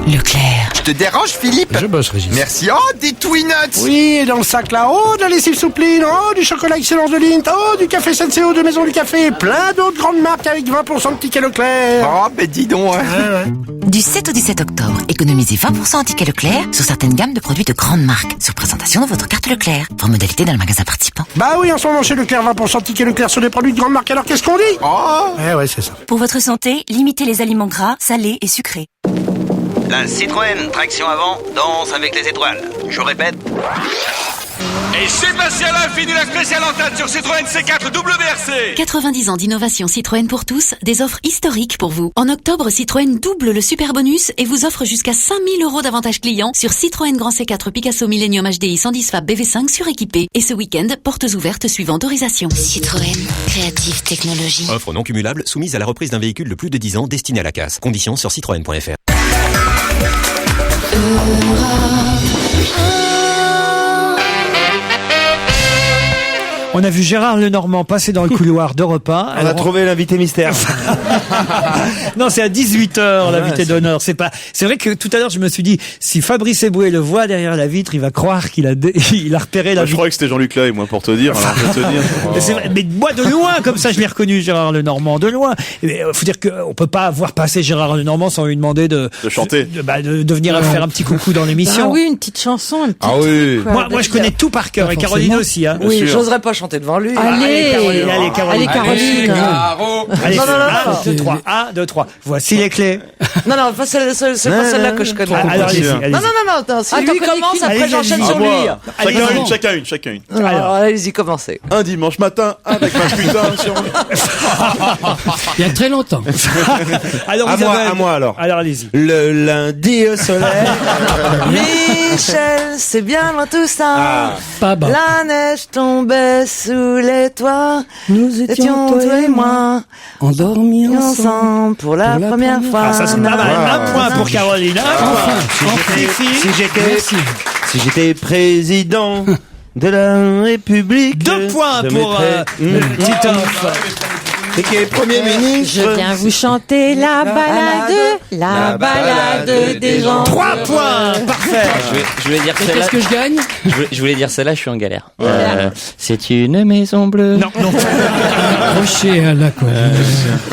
Leclerc. Je te dérange, Philippe? Je bosse, Régis. Merci. Oh, des Tweenuts! Oui, et dans le sac là, oh, de la lessive soupline, oh, du chocolat excellence de Lindt, oh, du café Senseo de Maison du Café, plein d'autres grandes marques avec 20% de tickets Leclerc. Oh, ben dis donc, hein. Du 7 au 17 octobre, économisez 20% en tickets Leclerc sur certaines gammes de produits de grandes marques. Sur présentation de votre carte Leclerc. Pour modalité dans le magasin participant. Bah oui, en ce moment chez Leclerc, 20% de tickets Leclerc sur des produits de grande marque, alors qu'est-ce qu'on dit? Oh! Ouais, c'est ça. Pour votre santé, limitez les aliments gras, salés et sucrés. La Citroën traction avant danse avec les étoiles. Je répète. Et Sébastien Loeb finit la spéciale entente sur Citroën C4 WRC. 90 ans d'innovation Citroën pour tous, des offres historiques pour vous. En octobre, Citroën double le super bonus et vous offre jusqu'à 5 000 € d'avantages clients sur Citroën Grand C4 Picasso Millennium HDI 110 Fab BV5 suréquipé. Et ce week-end, portes ouvertes suivant autorisation. Citroën, créative technologie. Offre non cumulable soumise à la reprise d'un véhicule de plus de 10 ans destiné à la casse. Conditions sur citroën.fr. On a vu Gérard Lenormand passer dans le couloir d'Europe 1. On a trouvé l'invité mystère. Non, c'est à 18h, l'invité d'honneur. C'est vrai que tout à l'heure, je me suis dit, si Fabrice Eboué le voit derrière la vitre, il va croire qu'il a repéré la vitre. Je crois que c'était Jean-Luc Lahaye, moi, pour te dire. Alors, je vais te dire. C'est vrai, mais moi, de loin, comme ça, je l'ai reconnu, Gérard Lenormand, de loin. Faut dire qu'on peut pas voir passer Gérard Lenormand sans lui demander de chanter. De venir faire un petit coucou dans l'émission. Ah oui, une petite chanson, un petit Ah oui. Moi, je connais tout par cœur. Et Caroline aussi, hein. Oui, j'oserais pas chanter devant lui. Allez, Caroline. Allez, Caroline. Allez, Non, 1, 2, 3. 1, 2, 3. Voici les clés. Non, pas c'est pas celle-là que je connais. Alors, allez-y. Non, si lui commence, après j'enchaîne sur lui. Chacun une. Alors, allez-y, commencez. Un dimanche matin, avec ma putain sur Il y a très longtemps. Alors, à moi alors. Alors, allez-y. Le lundi au soleil. Michel, c'est bien loin tout ça. Pas bas. La neige tombait sous les toits. Nous étions toi et moi endormis ensemble pour la première fois. Ah, ça c'est pas mal. Un point pour Caroline. Si j'étais président de la République. 2 points pour Titoff. Et qui est Premier ministre. Je viens vous chanter la balade des gens. 3 points. Parfait. Je voulais dire celle-là. Qu'est-ce que je gagne? Je voulais dire celle-là, je suis en galère. C'est une maison bleue. Non. Accroché à la quoi.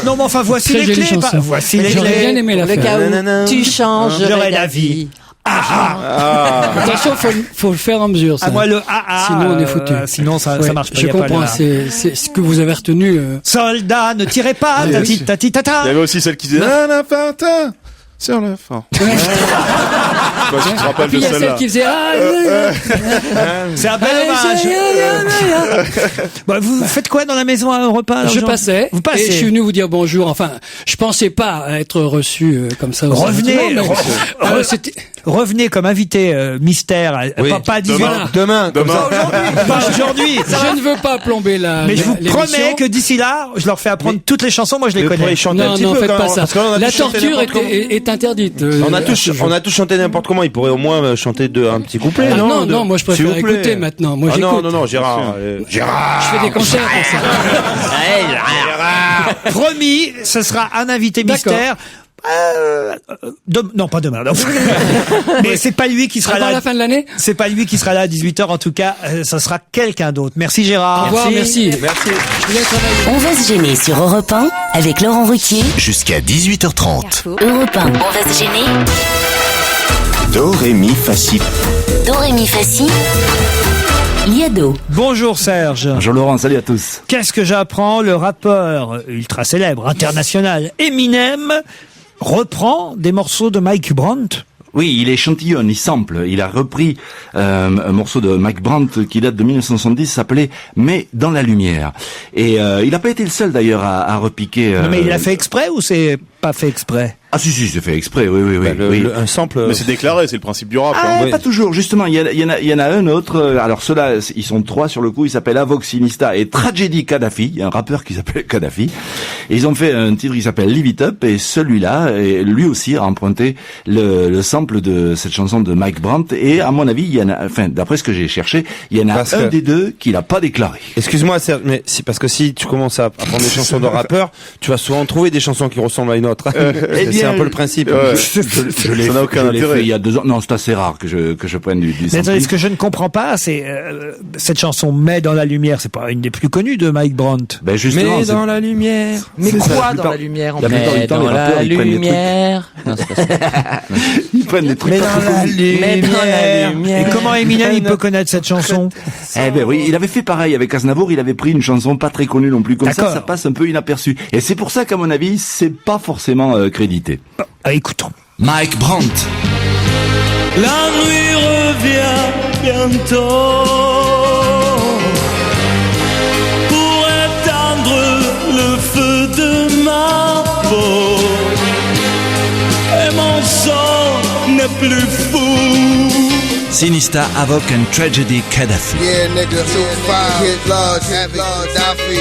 Non, mais enfin, voici les clés. Voici les J'aurais bien clés. aimé la Le faire. cas où tu changerais la vie. Attention, faut le faire en mesure. Ça. Moi, le sinon on est foutu. Sinon, ça marche pas. Je comprends. C'est ce que vous avez retenu. Soldat, ne tirez pas. Tati. Il y avait aussi celle qui disait sur la fin. Je sais pas si tu te rappelles de Il y a celle-là. celle qui faisait c'est un bel hommage. Bon, vous faites quoi dans la maison à Europe 1? Je passais. Vous passez. Et je suis venu vous dire bonjour. Enfin, je pensais pas être reçu comme ça. Revenez comme invité mystère. Pas à 18h. Demain. Pas aujourd'hui. Je ne veux pas plomber la. Mais je vous promets que d'ici là, je leur fais apprendre toutes les chansons. Moi, je les connais. Non, faites pas ça. La torture est interdite. On a tous chanté n'importe comment. Il pourrait au moins chanter un petit couplet. Non, moi je préfère écouter maintenant. Moi j'écoute. Non, Gérard. Je fais des concerts comme ça. Promis, ce sera un invité mystère. Non, pas demain. Non. Mais c'est pas lui qui sera là. À la fin de l'année. C'est pas lui qui sera là à 18h. En tout cas, ça sera quelqu'un d'autre. Merci Gérard. Au revoir, merci. Je vous laisse travailler. On va se gêner sur Europe 1 avec Laurent Ruquier. Jusqu'à 18h30. Europe 1, on va se gêner. Do, ré, mi, fa, si. Do, ré, mi, fa, si. Liado. Bonjour Serge. Bonjour Laurent, salut à tous. Qu'est-ce que j'apprends? Le rappeur ultra célèbre, international, Eminem, reprend des morceaux de Mike Brandt. Oui, il échantillonne, il sample. Il a repris un morceau de Mike Brandt qui date de 1970, s'appelait « Mais dans la lumière ». Et il n'a pas été le seul d'ailleurs à repiquer... Non, mais il l'a fait exprès ou c'est pas fait exprès? Ah si, c'est fait exprès, oui. Un sample... Mais c'est déclaré, c'est le principe du rap. Ah, pas toujours, justement. Il y en a un autre. Alors ceux-là, ils sont 3 sur le coup. Ils s'appellent Avox Sinista et Tragedy Kadhafi. Il y a un rappeur qui s'appelle Kadhafi. Et ils ont fait un titre qui s'appelle Live It Up. Et celui-là, lui aussi, a emprunté le sample de cette chanson de Mike Brandt. Et à mon avis, il y en a, enfin, d'après ce que j'ai cherché, il y en a un des deux qui l'a pas déclaré. Excuse-moi, Serge, mais parce que si tu commences à prendre des chansons de rappeurs, tu vas souvent trouver des chansons qui ressemblent à une autre. C'est un peu le principe. Ça n'a aucun intérêt. Il y a 2 ans. Non, c'est assez rare que je prenne du mais attendez, ce que je ne comprends pas, c'est cette chanson "Mais dans la lumière", c'est pas une des plus connues de Mike Brandt. Ben justement. Mais dans la lumière. Mais quoi dans la lumière? Mais dans la lumière. Non, c'est pas ça. Ils prennent des trucs. Mais dans la lumière. Et comment Eminem il peut connaître cette chanson? Eh ben oui, il avait fait pareil avec Aznavour. Il avait pris une chanson pas très connue non plus. Comme ça passe un peu inaperçu. Et c'est pour ça qu'à mon avis, c'est pas forcément crédité. Écoutons. Mike Brandt. La nuit revient bientôt pour éteindre le feu de ma peau et mon sang n'est plus fou. Sinista, Avoc and Tragedy Kadhafi. Yeah, nigga, 2-5, hit large, Daffy.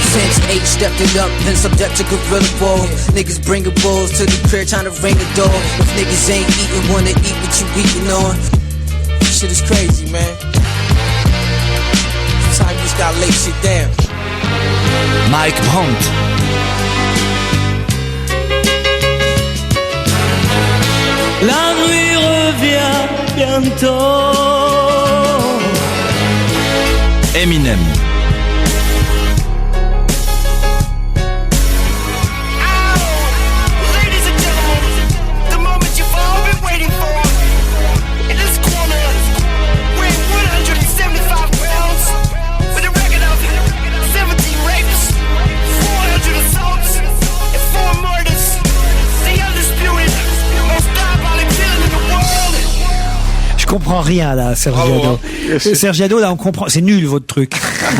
Since 8 stepped it up, been subject to gorilla war. Niggas bringing balls to the crib, trying to ring the door. If niggas ain't eating, wanna eat what you eating on. Shit is crazy, man. Sometimes you just gotta lay shit down. Mike Brandt. La nuit revient bientôt. Eminem. Je comprends rien là, Sergiado. Sergiado, là, on comprend. C'est nul votre truc.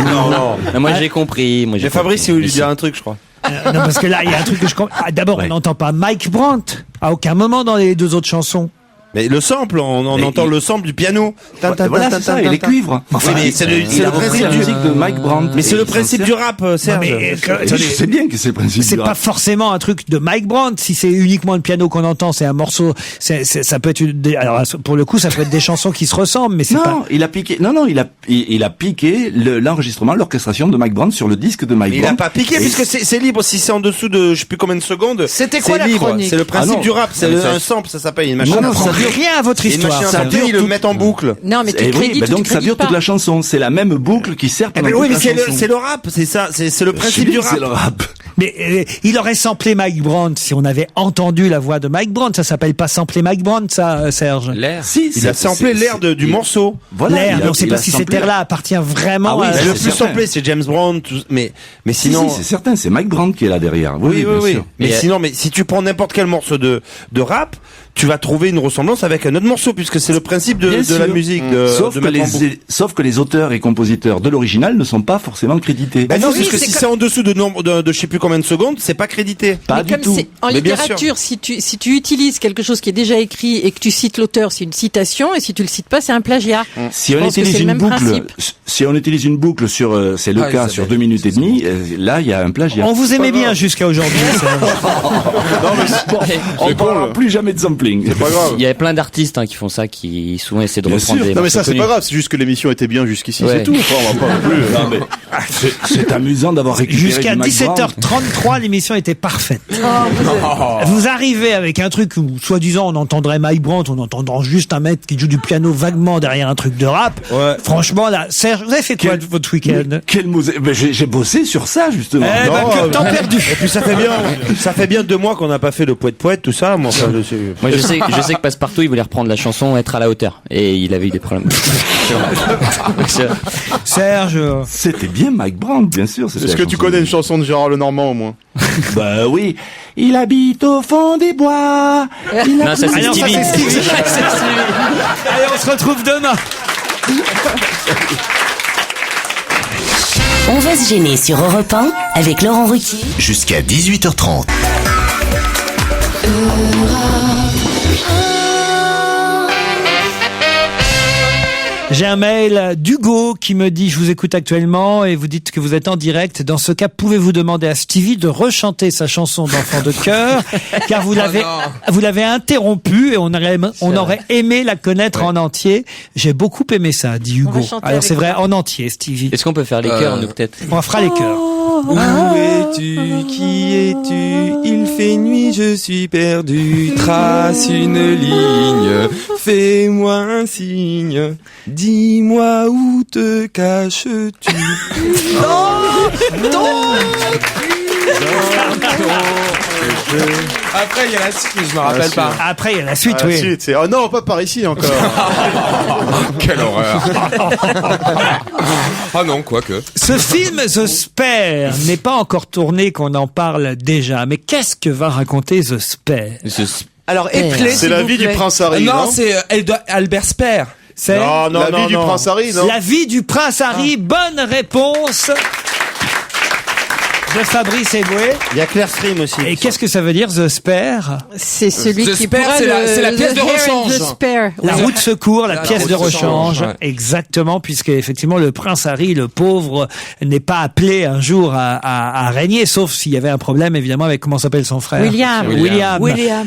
Non, moi j'ai compris. Mais Fabrice, il voulait lui dire un truc, je crois. Non, parce que là, il y a un truc que je comprends. D'abord, on n'entend pas Mike Brandt à aucun moment dans les 2 autres chansons. Mais le sample, on entend le sample du piano. Voilà, c'est ça, et les cuivres. Enfin, oui, mais c'est le principe la musique de Mike Brandt. Mais c'est le principe du rap, Serge. Je sais bien que c'est le principe du rap. C'est pas forcément un truc de Mike Brandt. Si c'est uniquement le piano qu'on entend, c'est un morceau. Ça peut être alors pour le coup, ça peut être des chansons qui se ressemblent, mais c'est pas. Non, il a piqué. Il a piqué l'enregistrement, l'orchestration de Mike Brandt sur le disque de Mike Brandt. Il a pas piqué puisque c'est libre. Si c'est en dessous de je sais plus combien de secondes. C'était quoi la libre. chronique? C'est le principe du rap. C'est un sample, ça s'appelle une machine. On n'apprend rien à votre histoire. Ça dure, ils le mettent en boucle. Non, mais donc ça dure toute la chanson. C'est la même boucle qui sert pendant toute la chanson. Oui, mais c'est le rap, c'est ça, c'est le principe du rap. C'est le rap. Mais il aurait samplé Mike Brandt si on avait entendu la voix de Mike Brandt. Ça s'appelle pas sampler Mike Brandt, ça, Serge. L'air. Si, il a samplé l'air du morceau. Voilà. L'air. On sait pas si cet air-là appartient vraiment. Ah oui, le plus samplé, c'est James Brown. Mais sinon, c'est certain, c'est Mike Brandt qui est là derrière. Oui. Mais sinon, si tu prends n'importe quel morceau de rap, tu vas trouver une ressemblance avec un autre morceau puisque c'est le principe de la musique. Sauf que les auteurs et compositeurs de l'original ne sont pas forcément crédités. Non, parce que si c'est en dessous de nombre de je sais plus combien de secondes, c'est pas crédité. Pas du tout. En littérature, si tu utilises quelque chose qui est déjà écrit et que tu cites l'auteur, c'est une citation, et si tu le cites pas, c'est un plagiat. Si on utilise une boucle sur, c'est le cas sur 2 minutes et demie, là il y a un plagiat. On vous aimait bien jusqu'à aujourd'hui. On parlera plus jamais de sampling. C'est pas grave. Il y a plein d'artistes qui font ça, qui souvent essaient de reprendre des. Non mais ça c'est pas grave, c'est juste que l'émission était bien jusqu'ici, c'est tout. On va pas non plus. Non, mais c'est amusant d'avoir récupéré jusqu'à 17h33, l'émission était parfaite. Vous arrivez avec un truc où, soi-disant, on entendrait Mike Brandt, on entendra juste un mec qui joue du piano vaguement derrière un truc de rap. Ouais. Franchement, là, Serge, vous avez fait quoi votre week-end? Quel j'ai bossé sur ça, justement. Temps perdu. Et puis ça fait bien 2 mois qu'on n'a pas fait le poète, tout ça. Moi, je sais que Passepartout, il voulait reprendre la chanson Être à la hauteur. Et il avait eu des problèmes. Serge. C'était bien Mike Brandt, bien sûr. Est-ce que tu connais une chanson de Gérard Lenormand? comment au moins? Bah oui. Il habite au fond des bois. Non, ça c'est Stevie. Allez, on se retrouve demain. On va se gêner sur Europe 1 avec Laurent Ruquier. Jusqu'à 18h30. J'ai un mail d'Hugo qui me dit: je vous écoute actuellement et vous dites que vous êtes en direct. Dans ce cas, pouvez-vous demander à Stevie de rechanter sa chanson d'enfant de cœur, car vous l'avez interrompue et on aurait aimé la connaître en entier. J'ai beaucoup aimé ça, dit Hugo. Alors c'est vrai, en entier, Stevie. Est-ce qu'on peut faire les chœurs, nous, peut-être? On fera les chœurs. Où es-tu? Qui es-tu? Il fait nuit, je suis perdu. Trace une ligne, fais-moi un signe. Dis-moi où te caches-tu? Après il y a la suite, mais je me rappelle pas. Après il y a la suite, oui. La suite, c'est oh non, pas par ici encore. Quelle horreur. Ah non, quoique. Ce film The Spare n'est pas encore tourné, qu'on en parle déjà. Mais qu'est-ce que va raconter The Spare? Alors, éplé, c'est la vie du prince Harry. Non, c'est Albert Spare. C'est la vie du prince Harry, non? La vie du prince Harry. Bonne réponse de Fabrice Eboué. Il y a Claire Stream aussi. Et qu'est-ce que ça veut dire, The Spare? C'est celui The qui Spare, pourra c'est la pièce de rechange. The Spare. La roue de secours, la pièce de rechange. Ouais. Exactement, puisque effectivement le prince Harry, le pauvre, n'est pas appelé un jour à régner, sauf s'il y avait un problème, évidemment, avec comment s'appelle son frère? William.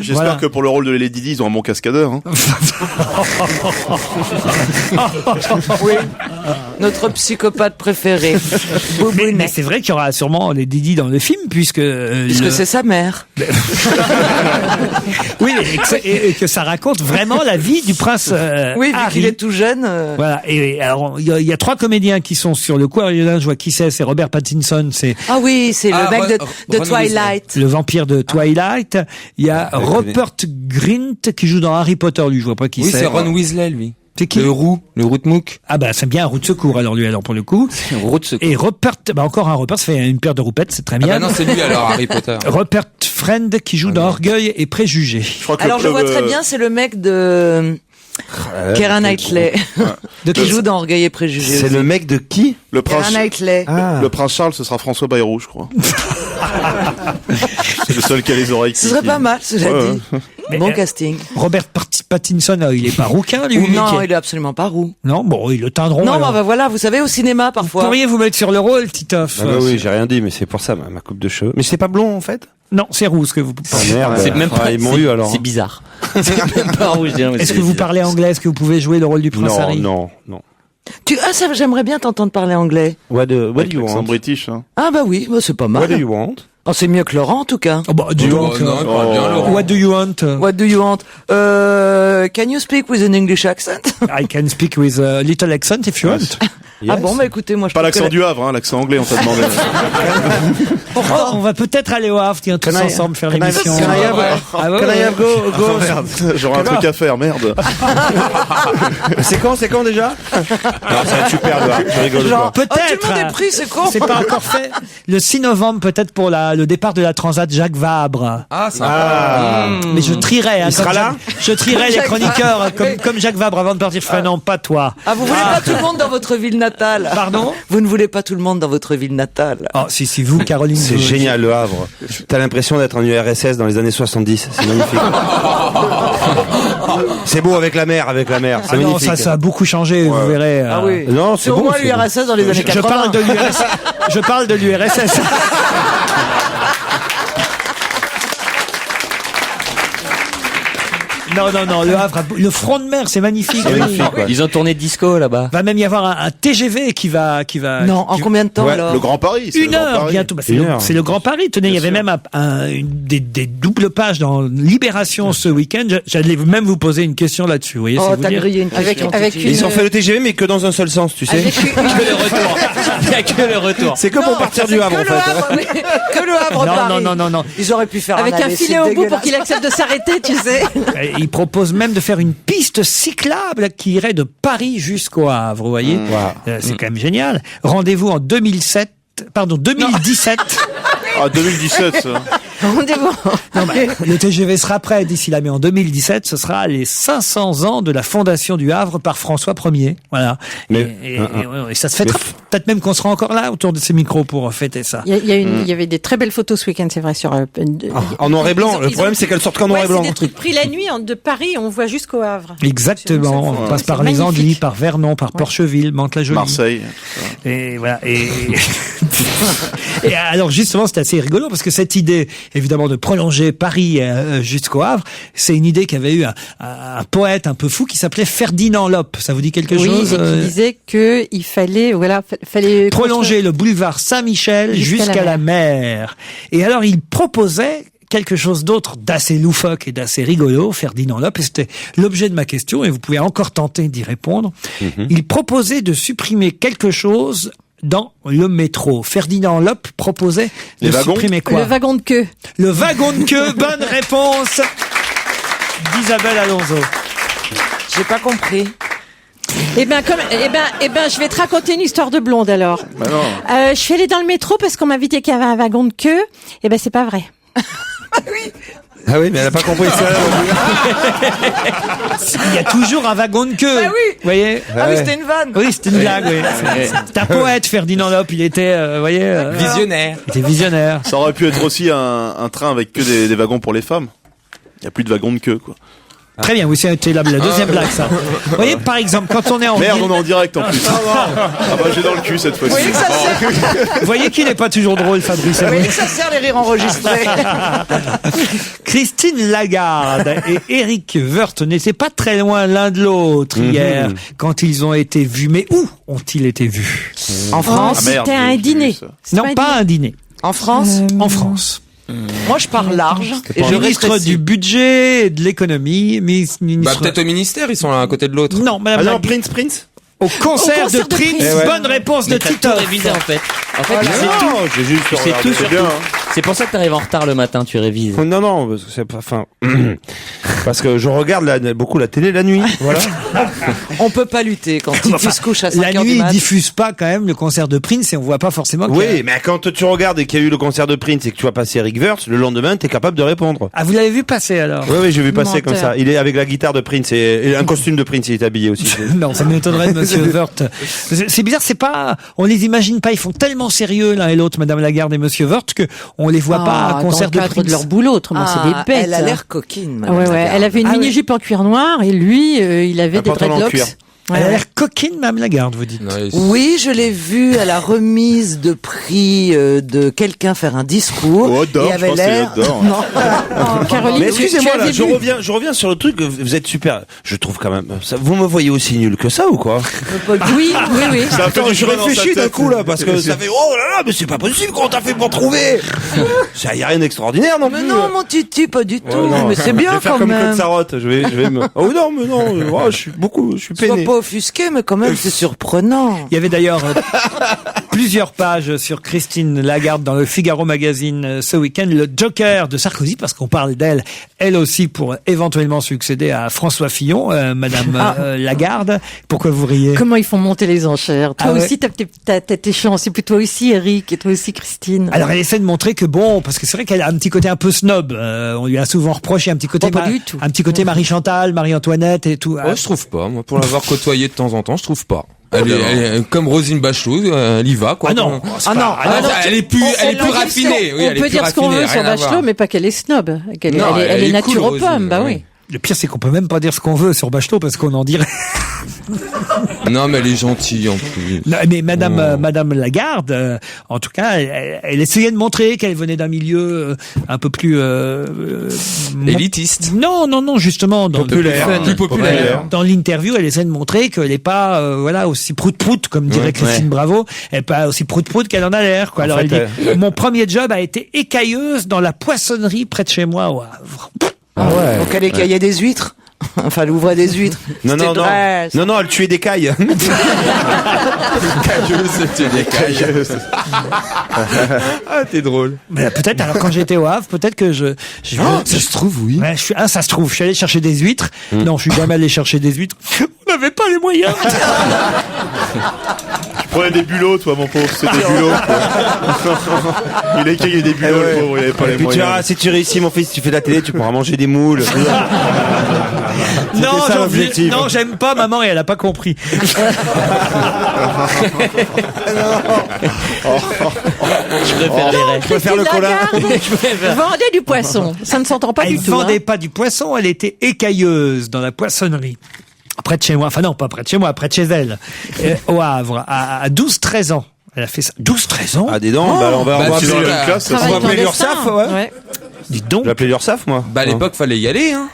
J'espère Voilà. que pour le rôle de Lady Di, ils ont un bon cascadeur. Hein. Oui. Notre psychopathe préféré. Mais c'est vrai qu'il y aura sûrement les Didi dans le film, puisque c'est sa mère. Oui, et que ça raconte vraiment la vie du prince oui, vu Harry. qu'il est tout jeune. Voilà. Et alors, il y a 3 comédiens qui sont sur le coup. Alors, il y en a un, je vois qui c'est Robert Pattinson, c'est Ah oui, c'est le mec de Twilight. le vampire de Twilight. Il y a Rupert Grint qui joue dans Harry Potter, lui, je vois pas qui c'est. Oui, c'est Ron Weasley, lui. C'est qui? Le roux de Mouk. Ah bah c'est bien un roue de secours alors lui alors pour le coup. C'est une roue de secours. Et Rupert, bah encore un Rupert, ça fait une paire de roupettes, c'est très bien. Ah bah non, c'est lui alors Harry Potter. Rupert Friend qui joue dans Orgueil et Préjugés. Alors je vois très bien, c'est le mec de Keira Knightley qui joue dans Orgueil et Préjugés. C'est le mec de qui? Le Keira prince. Knightley. Le prince Charles, ce sera François Bayrou, je crois. C'est le seul qui a les oreilles. Ce serait pas mal, cela dit. Mais, bon casting. Robert Pattinson, il est pas rouquin, lui. Non, il est absolument pas roux. Non, bon, ils le teindront. Non, alors. bah voilà, vous savez, au cinéma, parfois. Pourriez vous mettre sur le rôle, Titoff? Ah bah oui, j'ai rien dit, mais c'est pour ça ma coupe de cheveux. Mais c'est pas blond en fait? Non, c'est roux ce que vous pensez. Ah merde. C'est même pas. Ils m'ont eu alors. C'est bizarre. C'est même pas rouge. Est-ce que vous parlez anglais? Est-ce que vous pouvez jouer le rôle du prince Harry? Non. Ça, j'aimerais bien t'entendre parler anglais. What do you C'est want? british, hein. Ah bah oui, bah c'est pas mal. What do you want? Oh, c'est mieux que Laurent, en tout cas. Oh, bah, dis donc. Non, il parle bien, Laurent. What do you want? What do you want? Can you speak with an English accent? I can speak with a little accent if you want. Ah bon, bah écoutez, moi je Pas trouve l'accent que du Havre, hein, l'accent anglais, on t'a demandé. On va peut-être aller au Havre, tiens, tous ensemble faire l'émission. Can I have go? Oh, merde, j'aurais un truc à faire, merde. C'est quand déjà? Non, ça va être super, là. Je rigole Genre, pas. Peut-être. tout le monde est pris, c'est con. C'est pas encore fait. Le 6 novembre, peut-être pour le départ de la Transat Jacques Vabre. Ah, sympa. Mais je trierai. Hein, Il sera là? Je trierai les Jacques chroniqueurs comme Jacques Vabre avant de partir. Je ferai non, pas toi. Ah, vous voulez pas tout le monde dans votre ville natale? Pardon? Vous ne voulez pas tout le monde dans votre ville natale? Oh, si vous, Caroline. C'est génial, le Havre. T'as l'impression d'être en URSS dans les années 70. C'est magnifique. C'est beau avec la mer, C'est Non, magnifique. ça a beaucoup changé, vous verrez. Ah oui. Non, c'est au moins l'URSS dans les années 80. Je parle de l'URSS. Non, le Havre, le front de mer, c'est magnifique. Ils ont tourné disco là-bas. Va même y avoir un TGV qui va. Non, en combien de temps alors? Le Grand Paris. C'est 1 heure bientôt. Bah, c'est le Grand Paris. Tenez, il y avait même des doubles pages dans Libération ce week-end. J'allais même vous poser une question là-dessus. Vous voyez, Oh, c'est vous t'as dire. grillé une question. Ils ont fait le TGV, mais que dans un seul sens, tu sais. Que le retour. Il y a que le retour. C'est que pour partir du Havre, en fait. Que le Havre, Paris. Non. Ils auraient pu faire Avec un aller, filet c'est au bout pour dégueulasse. qu'il accepte de s'arrêter, tu sais. Il propose même de faire une piste cyclable qui irait de Paris jusqu'au Havre, vous voyez. C'est quand même génial. Rendez-vous en 2017. Ah, 2017, ça. Non, bah, le TGV sera prêt d'ici là, mais en 2017, ce sera les 500 ans de la fondation du Havre par François Ier. Voilà. Et ça se fêtera. Peut-être même qu'on sera encore là autour de ces micros pour fêter ça. Il y avait des très belles photos ce week-end, c'est vrai, sur. En noir et blanc. Le problème, c'est qu'elles sortent qu'en noir et blanc. C'est des trucs pris la nuit de Paris, on voit jusqu'au Havre. Exactement. On passe par les Andelys, par Vernon, par Porcheville, Mantes-la-Jolie. Marseille. Et voilà. Et alors justement, c'est assez rigolo parce que cette idée, évidemment, de prolonger Paris jusqu'au Havre, c'est une idée qu'avait eu un poète un peu fou qui s'appelait Ferdinand Loppe. Ça vous dit quelque chose? Oui, et qui disait que il fallait prolonger le boulevard Saint-Michel jusqu'à la mer. Et alors, il proposait quelque chose d'autre d'assez loufoque et d'assez rigolo, Ferdinand Loppe, et c'était l'objet de ma question, et vous pouvez encore tenter d'y répondre. Il proposait de supprimer quelque chose dans le métro. Ferdinand Loppe proposait de supprimer quoi? Le wagon de queue. Le wagon de queue, bonne réponse d'Isabelle Alonso. J'ai pas compris. Eh ben, je vais te raconter une histoire de blonde alors. Bah non. Je suis allée dans le métro parce qu'on m'a dit qu'il y avait un wagon de queue. Eh ben, c'est pas vrai. Ah oui, mais elle a pas compris ça. Il y a toujours un wagon de queue. Bah oui. Vous voyez? Ah oui, c'était une vanne. Oui, c'était une blague, oui. C'est un poète, Ferdinand Loppe. Il était, voyez, visionnaire. Il était visionnaire. Ça aurait pu être aussi un train avec que des wagons pour les femmes. Il y a plus de wagons de queue, quoi. Très bien, oui, c'était la deuxième blague, ça. Vous voyez, par exemple, quand on est en Merde, on est en direct en plus. Ah bah j'ai dans le cul cette fois-ci. Oui, ça sert. Vous voyez qu'il n'est pas toujours drôle, Fabrice. Oui, ça sert les rires enregistrés. Christine Lagarde et Éric Woerth n'étaient pas très loin l'un de l'autre hier quand ils ont été vus. Mais où ont-ils été vus? En France, c'était un dîner. Non, pas un dîner. En France? En France. Moi, je parle large. Et ministre du budget et de l'économie, ministre... peut-être au ministère, ils sont l'un à côté de l'autre. Non, madame. Alors, Prince. Au concert de Prince. Bonne réponse de Tito. révisé en fait. En fait, j'ai juste c'est tout sur bien. tout. C'est pour ça que t'arrives en retard le matin, tu révises. Non, parce que c'est pas, enfin, parce que je regarde beaucoup la télé la nuit. Voilà. On peut pas lutter quand tu se couches à 5 La heures nuit, du mat. ils diffusent pas quand même le concert de Prince et on voit pas forcément. Oui, mais quand tu regardes et qu'il y a eu le concert de Prince et que tu vas passer Éric Woerth, le lendemain, t'es capable de répondre. Ah, vous l'avez vu passer alors? Oui, j'ai vu passer Menteur. comme ça. Il est avec la guitare de Prince et un costume de Prince, il est habillé aussi. Non, ça m'étonnerait de Monsieur Woerth. C'est bizarre, c'est pas, on les imagine pas, ils font tellement sérieux l'un et l'autre, Madame Lagarde et Monsieur Woerth, que on les voit pas à concert dans le de cadre Prince. de leur boulot, autrement c'est des bêtes. Elle a l'air coquine, madame. Ouais. Elle avait une mini-jupe en cuir noir et lui, il avait des pantalon en dreadlocks. cuir. Elle a l'air coquine, Madame Lagarde, vous dites. Oui, je l'ai vue à la remise de prix de quelqu'un faire un discours. Oh, Odor, et avait l'air. Caroline, Mais excusez-moi, là, vu. je reviens sur le truc. Vous êtes super. Je trouve quand même. Vous me voyez aussi nul que ça ou quoi? Oui. Ça a fait du Je chemin dans réfléchis sa d'un tête. coup là parce que ça fait oh là là, mais c'est pas possible. Comment t'as fait pour trouver? Ça y a rien d'extraordinaire non Mais plus. non, mon titi, pas du tout. non. Mais c'est bien Je vais faire quand comme Claude même. Sarraute. Je vais me. Oh non, mais non. Oh, je suis Sois peiné. pas offusqué, mais quand même, c'est surprenant. Il y avait d'ailleurs plusieurs pages sur Christine Lagarde dans le Figaro Magazine ce week-end, le Joker de Sarkozy, parce qu'on parle d'elle, elle aussi, pour éventuellement succéder à François Fillon, Madame Lagarde. Pourquoi vous riez? Comment ils font monter les enchères? Toi Ah ouais. aussi, t'as tes chances. Et puis toi aussi, Eric, et toi aussi, Christine. Alors elle essaie de montrer que bon, parce que c'est vrai qu'elle a un petit côté un peu snob. On lui a souvent reproché un petit côté, pas du tout. un petit côté Marie-Chantal, Marie-Antoinette et tout. Ouais, je trouve pas. Moi, pour l'avoir côtoyé de temps en temps, je trouve pas. Elle est comme Roselyne Bachelot, elle y va, quoi. Ah non, elle est plus raffinée. Oui, on peut dire ce qu'on veut sur Bachelot, mais pas qu'elle est snob. Elle est nature aux pommes, bah oui. Le pire, c'est qu'on peut même pas dire ce qu'on veut sur Bachelot parce qu'on en dirait. Non, mais elle est gentille en plus. Non, mais Madame Lagarde, en tout cas, elle essayait de montrer qu'elle venait d'un milieu un peu plus élitiste. Non, justement, plus populaire. Dans l'interview, elle essaie de montrer qu'elle n'est pas, aussi prout-prout comme dirait Christine Bravo. Elle n'est pas aussi prout-prout qu'elle en a l'air, quoi. Alors elle dit, mon premier job a été écailleuse dans la poissonnerie près de chez moi au Havre. Ah ouais. Donc elle écaillait des huîtres. Enfin, elle ouvrait des huîtres. Non, elle tuait des cailles. Cailleuse, c'était des cailles. Ah, t'es drôle. Mais peut-être, alors quand j'étais au Havre, peut-être que ça se trouve, oui. Ouais, ça se trouve. Je suis allé chercher des huîtres. Non, je suis jamais allé chercher des huîtres. On n'avait pas les moyens. prenais des bulots, toi, mon pauvre. C'est des bulots. Il a écaillé des bulots, le pauvre. Il avait pas les Et puis tu moyens. verras, si tu réussis, mon fils, tu fais de la télé, tu pourras manger des moules. Non, ça, l'objectif. non, j'aime pas maman et elle a pas compris. Je préfère les rêves. Je préfère le colin. Vendait du poisson. Ça ne s'entend pas Elle du tout. vendait hein. pas du poisson, elle était écailleuse dans la poissonnerie. Près de chez moi, enfin non, pas près de chez moi, près de chez elle, au Havre, à 12-13 ans. Elle a fait ça. 12-13 ans? Ah, dis donc, bah, on va tu es dans la même classe, ça, on va appeler l'URSSAF, ouais. Ouais. Dis donc. Je vais appeler l'URSSAF, moi. Bah à l'époque fallait y aller hein.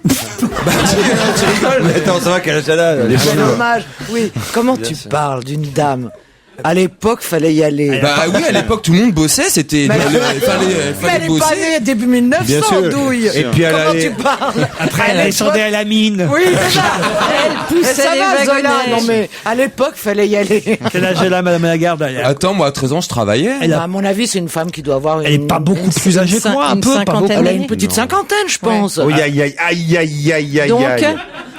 Tu rigoles, mais attends, ça va, quel âge elle a? C'est dommage. Oui. Comment tu parles d'une dame? À l'époque, fallait y aller. Bah oui, à l'époque tout le monde bossait, c'était Mais il fallait elle est pas bosser. née début 1900, Bien sûr. douille. Et puis elle Comment allait- tu parles? Après, elle descendait à la mine. Oui, c'est ça. Elle poussait ça les va, wagonnets. Zola. Non mais à l'époque, fallait y aller. Quel âge elle a, Madame Lagarde? Attends, moi à 13 ans je travaillais. À mon avis, c'est une femme qui doit avoir une. Elle est pas beaucoup plus âgée que moi, un une peu, pas beaucoup. cinquantaine Elle a une d'années. petite cinquantaine, je pense. Oh, aïe, aïe, aïe, aïe, aïe, aïe, Donc, aïe.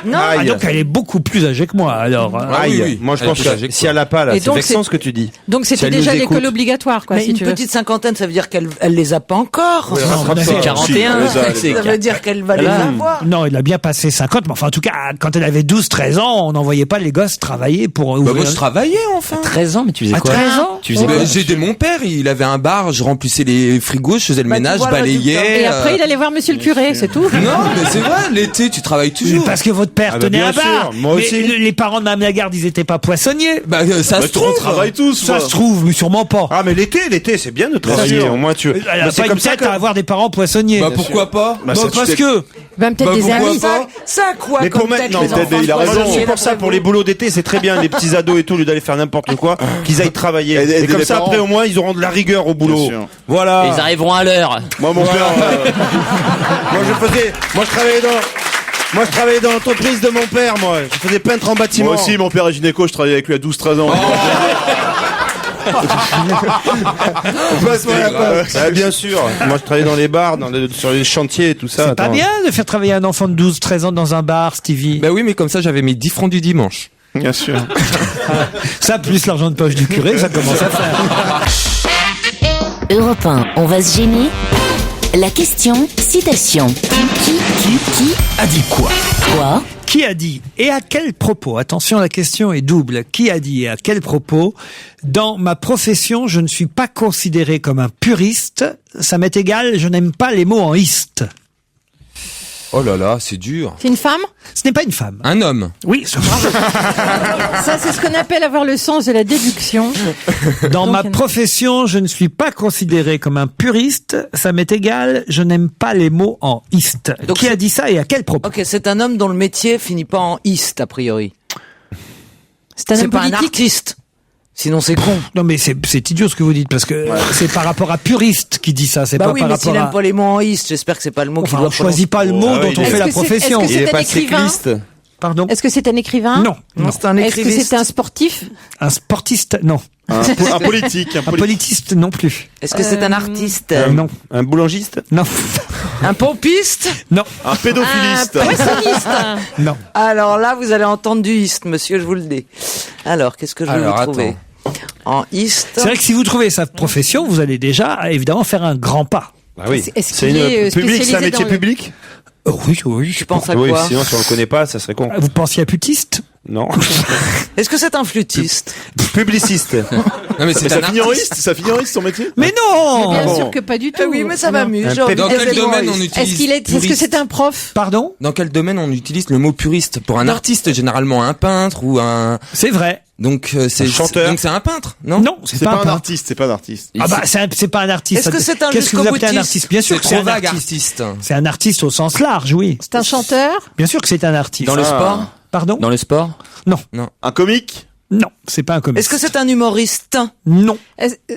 Non. Ah, Aïe. donc elle est beaucoup plus âgée que moi, alors. Ah Aïe. oui, oui. Moi, je Elle pense est que plus âgée que si toi. elle a pas, là, Et c'est donc, vexant c'est- ce que tu dis. Donc Si c'était elle déjà nous l'école écoute. obligatoire, quoi, Mais si une tu veux. petite cinquantaine, ça veut dire qu'elle les a pas encore. Non, C'est 41. C'est Ça veut dire qu'elle va les avoir. Non, il a bien passé 50, mais enfin, en tout cas, quand elle avait 12-13 ans, on n'envoyait pas les gosses travailler pour Bah ouvrir. moi je travaillais enfin. 13 ans, mais tu faisais À quoi? 13 ans? Tu faisais Bah, quoi? j'ai aidé mon père, il avait un bar, je remplissais les frigos, je faisais le Bah, tu ménage, vois le balayais. résultat. Et après, il allait voir monsieur le curé, c'est tout. Non, mais c'est vrai, l'été tu travailles Mais toujours. parce que votre père Ah bah, tenait bien un bar. sûr, moi Mais aussi. les parents de Mme Lagarde, ils étaient pas poissonniers. Bah ça se On trouve. travaille tous, Ça moi. se trouve, mais sûrement pas. Ah, mais l'été, c'est bien de travailler. sûr. Au moins, tu. Elle Bah, a c'est pas comme une ça tête que. à avoir des parents poissonniers. Bah pourquoi pas? Bah, Bon, ça, tu parce t'es- que Ben, peut-être Bah, des pourquoi amis. pas? Ça a quoi Mais comme pour mettre, tête, non, les enfants il a Moi, je raison. suis pour ça, pour les boulots d'été, c'est très bien, les petits ados et tout, au lieu d'aller faire n'importe quoi, qu'ils aillent travailler. Et Et comme les ça, parents. après, au moins, ils auront de la rigueur au boulot. Bien sûr. Voilà. Ils arriveront à l'heure. Moi, mon père, Moi, je travaillais dans l'entreprise de mon père, moi. Je faisais peintre en bâtiment. moi aussi, mon père est gynéco, je travaillais avec lui à 12-13 ans. Ah, bien sûr. Moi, je travaillais dans les bars, sur les chantiers et tout ça. c'est pas Attends. bien de faire travailler un enfant de 12-13 ans dans un bar, Stevie. Bah oui, mais comme ça j'avais mes 10 francs du dimanche. Bien sûr. Ça, plus l'argent de poche du curé, ça commence à faire. Europe 1, on va se gêner. La question, citation. Qui A dit quoi? Quoi? Qui a dit et à quel propos? Attention, la question est double. Qui a dit et à quel propos? Dans ma profession, je ne suis pas considéré comme un puriste. Ça m'est égal, je n'aime pas les mots en iste. Oh là là, c'est dur. C'est une femme? Ce n'est pas une femme. Un homme. Oui, Ça, c'est ce qu'on appelle avoir le sens de la déduction. dans Donc, ma il y en a- profession, je ne suis pas considéré comme un puriste. Ça m'est égal, je n'aime pas les mots en iste. Donc Qui a c'est- dit ça et à quel propos? Ok, c'est un homme dont le métier finit pas en iste, a priori. C'est un C'est homme pas un politique. artiste. Sinon, c'est con. Non, mais c'est idiot ce que vous dites parce que c'est par rapport à puriste qui dit ça. C'est Bah pas oui, par mais s'il rapport aime à. pas les mots en iste, j'espère que c'est pas le mot Enfin, qu'il doit on choisit pas le mot Ah dont oui, on il est- fait la Est-ce que c'est- profession. est-ce que Il est c'est pas un écrivain? cycliste. Pardon? Est-ce que c'est un écrivain? Non. Non, c'est un Est-ce que écriviste. c'est un sportif? Un sportiste? Non. Un politique. Un politiste? Non plus. Est-ce que c'est un artiste? Non. Un boulangiste? Non. Un pompiste? Non. Un pédophiliste. Un poissonniste. Non. Alors là, vous allez entendre du iste, monsieur, je vous le dis. Alors, qu'est-ce que je vais Alors, vous trouver? En iste. C'est vrai que si vous trouvez sa profession, vous allez déjà évidemment faire un grand pas. Ah oui. Est-ce C'est qu'il une est, public, c'est un spécialisé métier dans le- public? Oui, oui. Tu penses à Oui, quoi? sinon si on le connaît pas, ça serait con. Vous pensiez à putiste? Non. Est-ce que c'est un flûtiste? Publiciste. Non mais Mais c'est ça un finit en artiste. iste, ça finit en iste son métier? Mais non! Bien bon. sûr que pas du tout. Oui, mais ça Non. m'amuse. Un j'ai envie de Dans dire quel des mots domaine en on iste. utilise Est-ce que c'est un prof? Pardon? Dans quel domaine on utilise le mot puriste? Pour un artiste, généralement un peintre ou un. C'est vrai. Donc c'est Un chanteur. Donc c'est un peintre, non? Non, C'est pas un artiste, c'est pas un artiste. Ah bah c'est pas un artiste. Est-ce que c'est un Qu'est-ce que vous appelez un jusqu'au-boutiste? artiste? Bien sûr C'est que c'est trop un vague, artiste. artiste. C'est un artiste au sens large, oui. C'est un chanteur? Bien sûr que c'est un artiste. Dans le sport? Pardon? Dans le sport? Non. Un comique? Non, c'est pas un comique. Est-ce que c'est un humoriste? Non.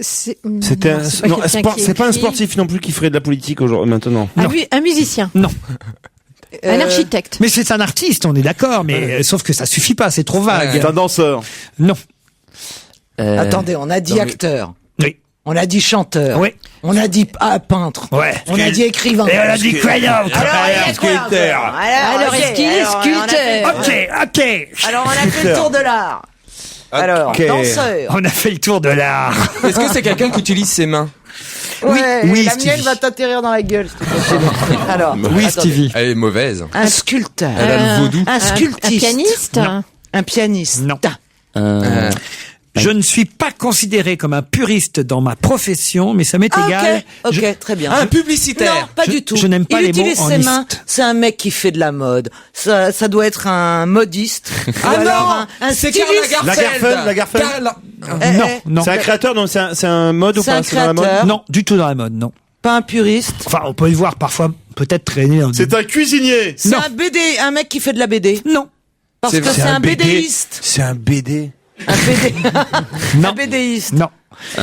C'est C'était un, c'est pas non, quelqu'un sport, qui c'est pas un écrit. sportif non plus qui ferait de la politique aujourd'hui, maintenant. Un musicien? Non. Un architecte? Mais c'est un artiste, on est d'accord, mais sauf que ça suffit pas, c'est trop vague. C'est un danseur. Non. Attendez, on a dit acteur. Oui. On a dit chanteur. Oui. On a dit peintre. Ouais. On a dit écrivain. Et on a dit quoi d'autre? Alors, est-ce qu'il est sculpteur? Ok. Alors, on a fait le tour de l'art. Alors, danseur. On a fait le tour de l'art. Est-ce que c'est quelqu'un qui utilise ses mains? Ouais, oui, la Stevie. mienne va t'atterrir dans la gueule. Alors, oui, attendez. Stevie. Elle est mauvaise. Un sculpteur. Elle a le vaudou. Un sculptiste. Un pianiste. Non. Un pianiste. Non. Je ne suis pas considéré comme un puriste dans ma profession, mais ça m'est égal. Ok, très bien. Un publicitaire. Non, pas du tout. Je n'aime pas Il les mots utilise en ses liste. mains. C'est un mec qui fait de la mode. Ça doit être un modiste. Ah Ou alors non, un c'est styliste. Karl Lagerfeld. Non. C'est un créateur, donc c'est un mode ou C'est pas? un C'est dans la mode? créateur. Non, du tout dans la mode, non. Pas un puriste. Enfin, on peut le voir parfois, peut-être traîner. C'est un cuisinier. C'est un BD, un mec qui fait de la BD. Non. Parce que c'est un BDiste. C'est un BD. Un BD. Non. Un BDiste. Non. Il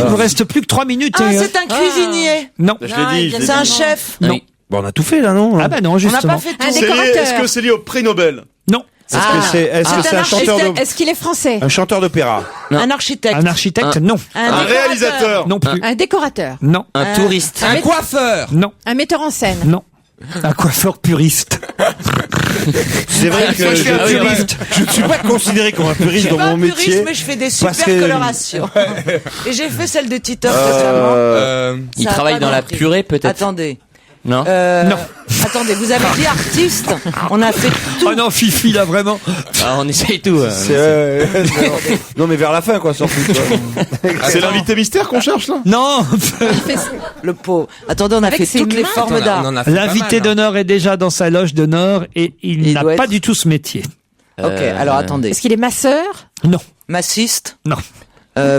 ne vous reste plus que 3 minutes. Ah, et, c'est un cuisinier. Non. Je l'ai dit. C'est un chef. Non. Bon, on a tout fait là, non? Ah bah non, On n'a justement. pas fait tout. Un C'est lié- décorateur. Est-ce que c'est lié au prix Nobel? Non. Est-ce que c'est un chanteur de... Est-ce qu'il est français? Un chanteur d'opéra. Un architecte. Un architecte, non. Un réalisateur. Non plus. Un décorateur. Non. Un touriste. Un coiffeur. Non. Un metteur en scène. Non. Un coiffeur puriste. C'est vrai que je ne suis pas considéré comme un Je puriste suis dans pas mon un puriste, métier. mais je fais des parce super que- colorations. Et j'ai fait celle de Titoff récemment. Il Ça a travaille pas dans la compris. purée, peut-être. Attendez. Non. Non. Attendez, vous avez dit artiste. On a fait tout. Oh non, Fifi, là, vraiment. Ah, on essaye tout. Non, mais vers la fin, quoi, surtout. C'est l'invité mystère qu'on cherche, là? Non. Le pauvre. Attendez, on a Avec fait ses toutes les mains. formes d'art. On en a fait pas L'invité mal, hein. d'honneur est déjà dans sa loge d'honneur et il n'a doit pas être- du tout ce métier. Ok, alors attendez. Est-ce qu'il est masseur? Non. Massiste, Non.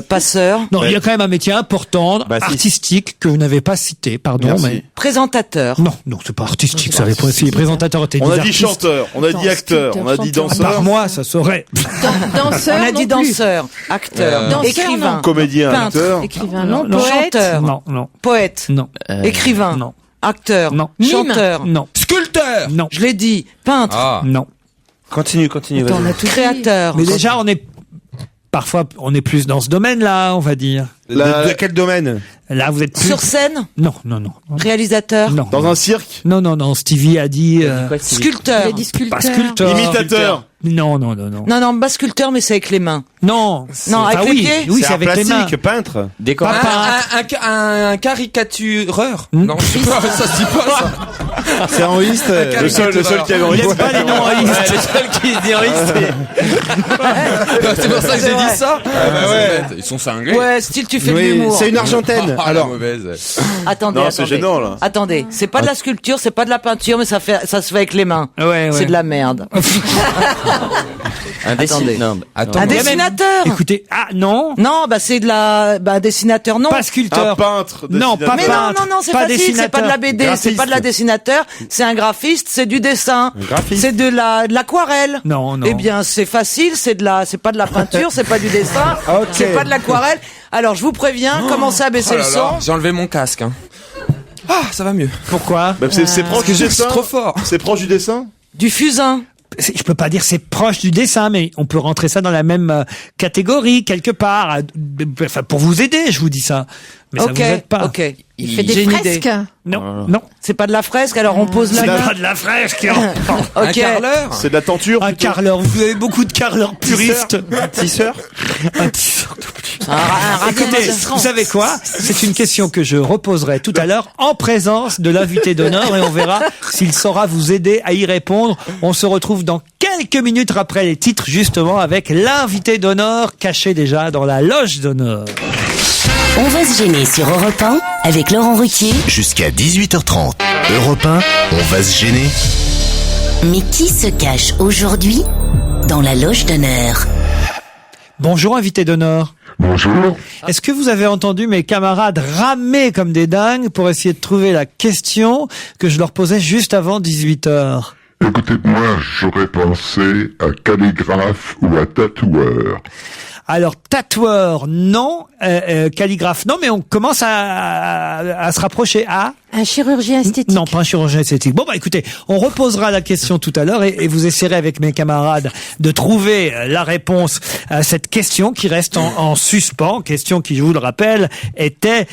passeur, Non, il y a quand même un métier important, artistique, que vous n'avez pas cité, pardon, Merci. mais... présentateur. Non, non, c'est pas artistique, ça. Si les présentateurs étaient On des a dit artistes, chanteur, on a dit acteur, on a dit chanteur. danseur, par moi, ça saurait. Danseur. On a dit non plus. danseur, acteur, Danseur, écrivain, non. comédien, peintre, acteur. Écrivain, non. Non, Poète. chanteur, Non, non, poète, non, écrivain, non, acteur, Non. chanteur, non, Sculpteur. non, je l'ai dit, peintre, Ah. non. Continue, Attends, on a tout dit. créateur. Mais déjà, parfois, on est plus dans ce domaine-là, on va dire. De quel domaine? Là, vous êtes plus... Sur scène, Non, non, non. réalisateur, Non. Dans un cirque, Non, non, non, Stevie a dit... sculpteur. Il a dit sculpteur. pas sculpteur. imitateur. Non, non, non, non. Non, non, pas sculpteur, mais c'est avec les mains. Non. Non, avec les oui, pieds. oui, c'est un avec les mains. plastique, peintre. Décor. Un caricatureur. Non, je sais pas, ça se dit pas ça. C'est en liste. Le seul qui avait Il envie aime pas les noms en Ouais, liste. le seul qui se dit en liste, C'est pour ça que j'ai vrai. dit ça. Ils sont cinglés. Ouais, style, tu fais de Oui, l'humour. c'est une argentaine. Ah, Alors, la mauvaise. Attendez, Non, c'est attendez. gênant, là. Attendez, c'est pas de la sculpture, c'est pas de la peinture, mais ça se fait avec les mains. Ouais, ouais. C'est de la merde. un Attendez. Non, Attends. Un Il y a même- dessinateur. Écoutez, non. Non, bah c'est de la, dessinateur, non. Pas Un sculpteur. peintre. Non, pas Mais dessinateur. peintre. non, c'est pas facile, c'est pas de la BD, Graphiste. c'est pas de la dessinateur, c'est un graphiste, c'est du dessin. graphiste. C'est de l'aquarelle. Non, non. Eh bien, c'est facile, c'est pas de la peinture, c'est pas du dessin, Ok. c'est pas de l'aquarelle. Alors, je vous préviens, commencez à baisser Oh le là là, son. j'ai enlevé mon casque. Hein. Ah, ça va mieux. Pourquoi? Bah, c'est proche du Je suis dessin. trop fort. C'est proche du dessin. Du fusain. Je peux pas dire c'est proche du dessin, mais on peut rentrer ça dans la même catégorie quelque part. Enfin, pour vous aider, je vous dis ça. Mais ça Ok, vous aide pas. ok. Il fait J'ai des une idée. fresques. Non, non. C'est pas de la fresque, alors on pose C'est la main. pas de la fresque. Un Ok. carreleur. C'est de la tenture. Un carreleur. Vous avez beaucoup de carreleurs puristes. tisseur. Un tisseur. Un Écoutez, vous savez quoi? C'est une question que je reposerai tout à l'heure en présence de l'invité d'honneur et on verra s'il saura vous aider à y répondre. On se retrouve dans quelques minutes après les titres justement avec l'invité d'honneur caché déjà dans la loge d'honneur. On va se gêner sur Europe 1 avec Laurent Ruquier. Jusqu'à 18h30. Europe 1, on va se gêner. Mais qui se cache aujourd'hui dans la loge d'honneur? Bonjour invité d'honneur. Bonjour. Est-ce que vous avez entendu mes camarades ramer comme des dingues pour essayer de trouver la question que je leur posais juste avant 18h? Écoutez, moi, j'aurais pensé à calligraphe ou à tatoueur. Alors, tatoueur, non. Calligraphe, non, mais on commence à se rapprocher à... Un chirurgien esthétique. Non, pas un chirurgien esthétique. Bon, bah écoutez, on reposera la question tout à l'heure et vous essaierez avec mes camarades de trouver la réponse à cette question qui reste en suspens. Question qui, je vous le rappelle, était...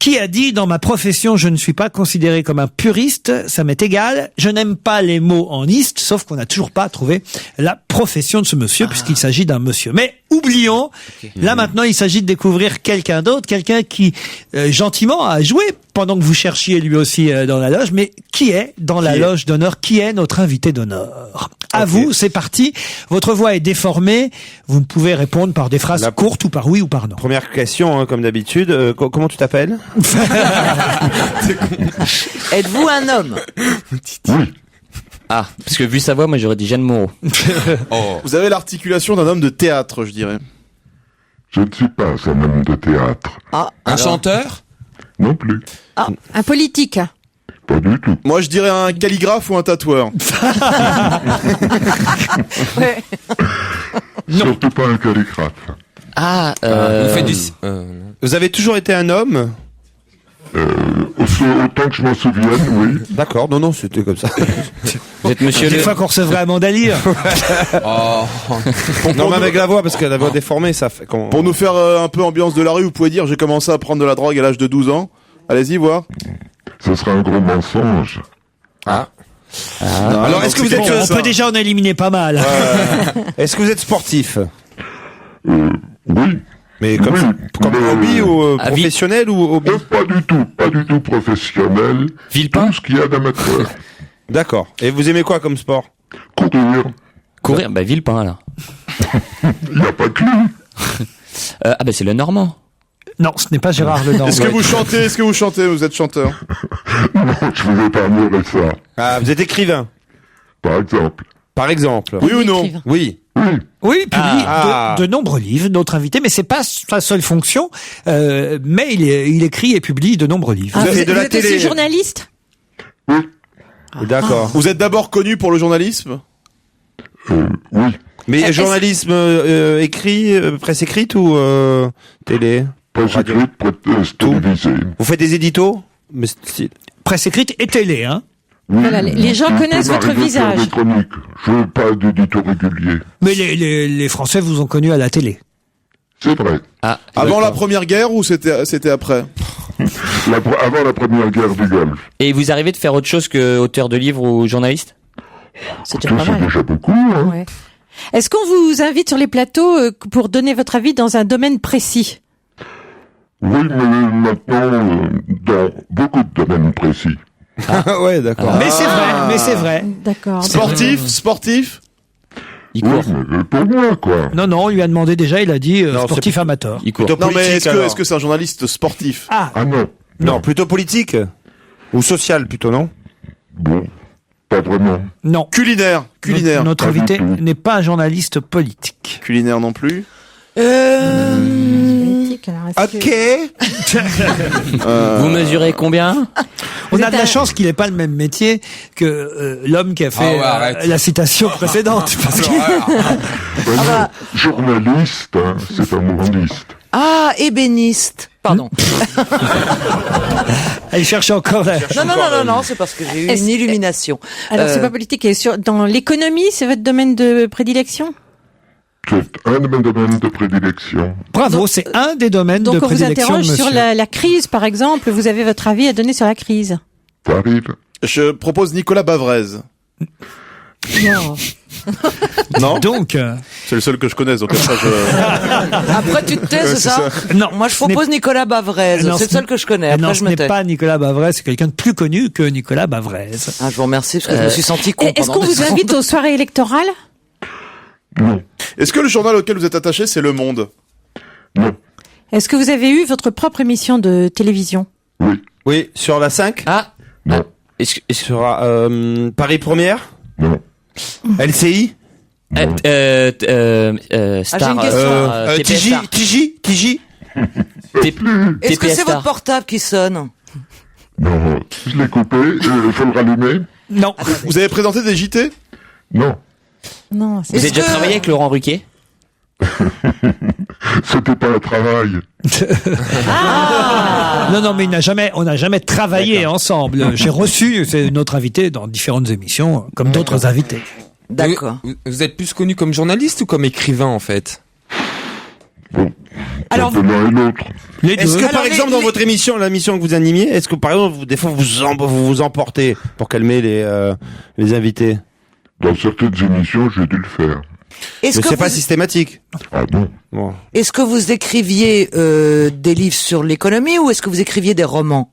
Qui a dit, dans ma profession, je ne suis pas considéré comme un puriste, ça m'est égal, je n'aime pas les mots en iste, sauf qu'on n'a toujours pas trouvé la profession de ce monsieur, puisqu'il s'agit d'un monsieur. Mais oublions, là maintenant, il s'agit de découvrir quelqu'un d'autre, quelqu'un qui, gentiment, a joué pendant que vous cherchiez lui aussi dans la loge, mais qui est dans la loge d'honneur, qui est notre invité d'honneur? À vous, c'est parti. Votre voix est déformée, vous ne pouvez répondre par des phrases courtes ou par oui ou par non. Première question, hein, comme d'habitude, comment tu t'appelles? Êtes-vous un homme? Oui. Ah, parce que vu sa voix, moi j'aurais dit Jeanne Moreau. Vous avez l'articulation d'un homme de théâtre, je dirais. Je ne suis pas un homme de théâtre. Un chanteur? Non plus. Un politique. Pas du tout. Moi, je dirais un calligraphe ou un tatoueur. Ouais. Surtout pas un calligraphe. Vous avez toujours été un homme? Autant que je m'en souvienne, oui. D'accord, non, c'était comme ça. Vous êtes monsieur Des fois qu'on recevrait Amanda Lear. Non, mais avec la voix, parce que la voix déformée, ça fait... Pour nous faire un peu ambiance de la rue, vous pouvez dire j'ai commencé à prendre de la drogue à l'âge de 12 ans. Allez-y, voir. Ce sera un gros mensonge. Alors, est-ce que vous êtes... On peut déjà en éliminer pas mal. Est-ce que vous êtes sportif? Oui. Mais comme hobby ou professionnel ou hobby? Pas du tout professionnel. Villepin? Tout ce qu'il y a d'amateur. D'accord. Et vous aimez quoi comme sport? Courir, bah Villepin alors. Il n'y a pas que lui. C'est le Normand. Non, ce n'est pas Gérard Lenormand. Est-ce que vous chantez? Vous êtes chanteur? Non, je vous épargnerai ça. Ah, vous êtes écrivain? Par exemple. Oui ou non? Oui. Oui, il publie de nombreux livres, notre invité, mais c'est pas sa seule fonction. Mais il écrit et publie de nombreux livres. Vous êtes aussi journaliste? Oui. D'accord. Vous êtes d'abord connu pour le journalisme? Oui. Mais journalisme écrit, presse écrite ou télé? Presse écrite, télévisée. Vous faites des éditos? Presse écrite et télé, hein? Oui, Voilà, les gens connaissent votre visage. Je veux pas d'édito régulier. Mais les Français vous ont connu à la télé. C'est vrai. Avant la Première Guerre ou c'était après? Avant la Première Guerre du Golfe. Et vous arrivez de faire autre chose que auteur de livres ou journaliste? C'est déjà beaucoup, hein. Ouais. Est-ce qu'on vous invite sur les plateaux pour donner votre avis dans un domaine précis? Oui, mais maintenant, dans beaucoup de domaines précis. Ouais, d'accord. Mais c'est vrai. D'accord. Sportif? Il court. Mais pour moi, quoi. Non, on lui a demandé déjà, il a dit sportif amateur. Il court. Non, mais est-ce que c'est un journaliste sportif? Ah non. Non, plutôt politique? Ou social, plutôt, non? Bon, pas vraiment. Non. Culinaire. Notre invité n'est pas un journaliste politique. Culinaire non plus. Ok. Vous mesurez combien? On a de la chance qu'il n'ait pas le même métier que l'homme qui a fait la citation précédente. Parce que... Journaliste, hein, c'est un mouvandiste. Ébéniste. Pardon. Elle cherche encore la... Non, c'est parce que j'ai eu une illumination. Alors, c'est pas politique. Et dans l'économie, c'est votre domaine de prédilection? C'est un de mes domaines de prédilection. Bravo, c'est un des domaines de Donc, on vous prédilection, interroge monsieur. sur la crise, par exemple. Vous avez votre avis à donner sur la crise? Ça arrive. Je propose Nicolas Bavrez. Non. Non? Donc... C'est le seul que je connaisse, donc après Après, tu te tais, c'est ça? Non. Moi, je propose Nicolas Bavrez. C'est le seul que je connais. Après, non, je ce me n'est tais. pas Nicolas Bavrez, c'est quelqu'un de plus connu que Nicolas Bavrez. Je vous remercie, parce que je me suis senti con. Est-ce qu'on vous invite aux soirées électorales? Non. Est-ce que le journal auquel vous êtes attaché, c'est Le Monde? Non. Est-ce que vous avez eu votre propre émission de télévision? Oui, sur la 5? Non. Sur Paris Première? Non. LCI? Star. TJ? Est-ce que c'est votre portable qui sonne? Non, je l'ai coupé, il faut le rallumer. Non. Vous avez présenté des JT? Non. Non. Vous avez déjà travaillé avec Laurent Ruquier? C'était pas un travail. Non, mais on n'a jamais travaillé ensemble. J'ai reçu notre invité dans différentes émissions, comme d'autres invités. D'accord. Vous êtes plus connu comme journaliste ou comme écrivain, en fait? Alors, l'un et l'autre. Est-ce que par exemple dans votre émission, la mission que vous animiez, est-ce que par exemple des fois vous emportez pour calmer les invités? Dans certaines émissions, j'ai dû le faire. Mais c'est pas systématique. Ah non. Bon. Est-ce que vous écriviez des livres sur l'économie ou est-ce que vous écriviez des romans?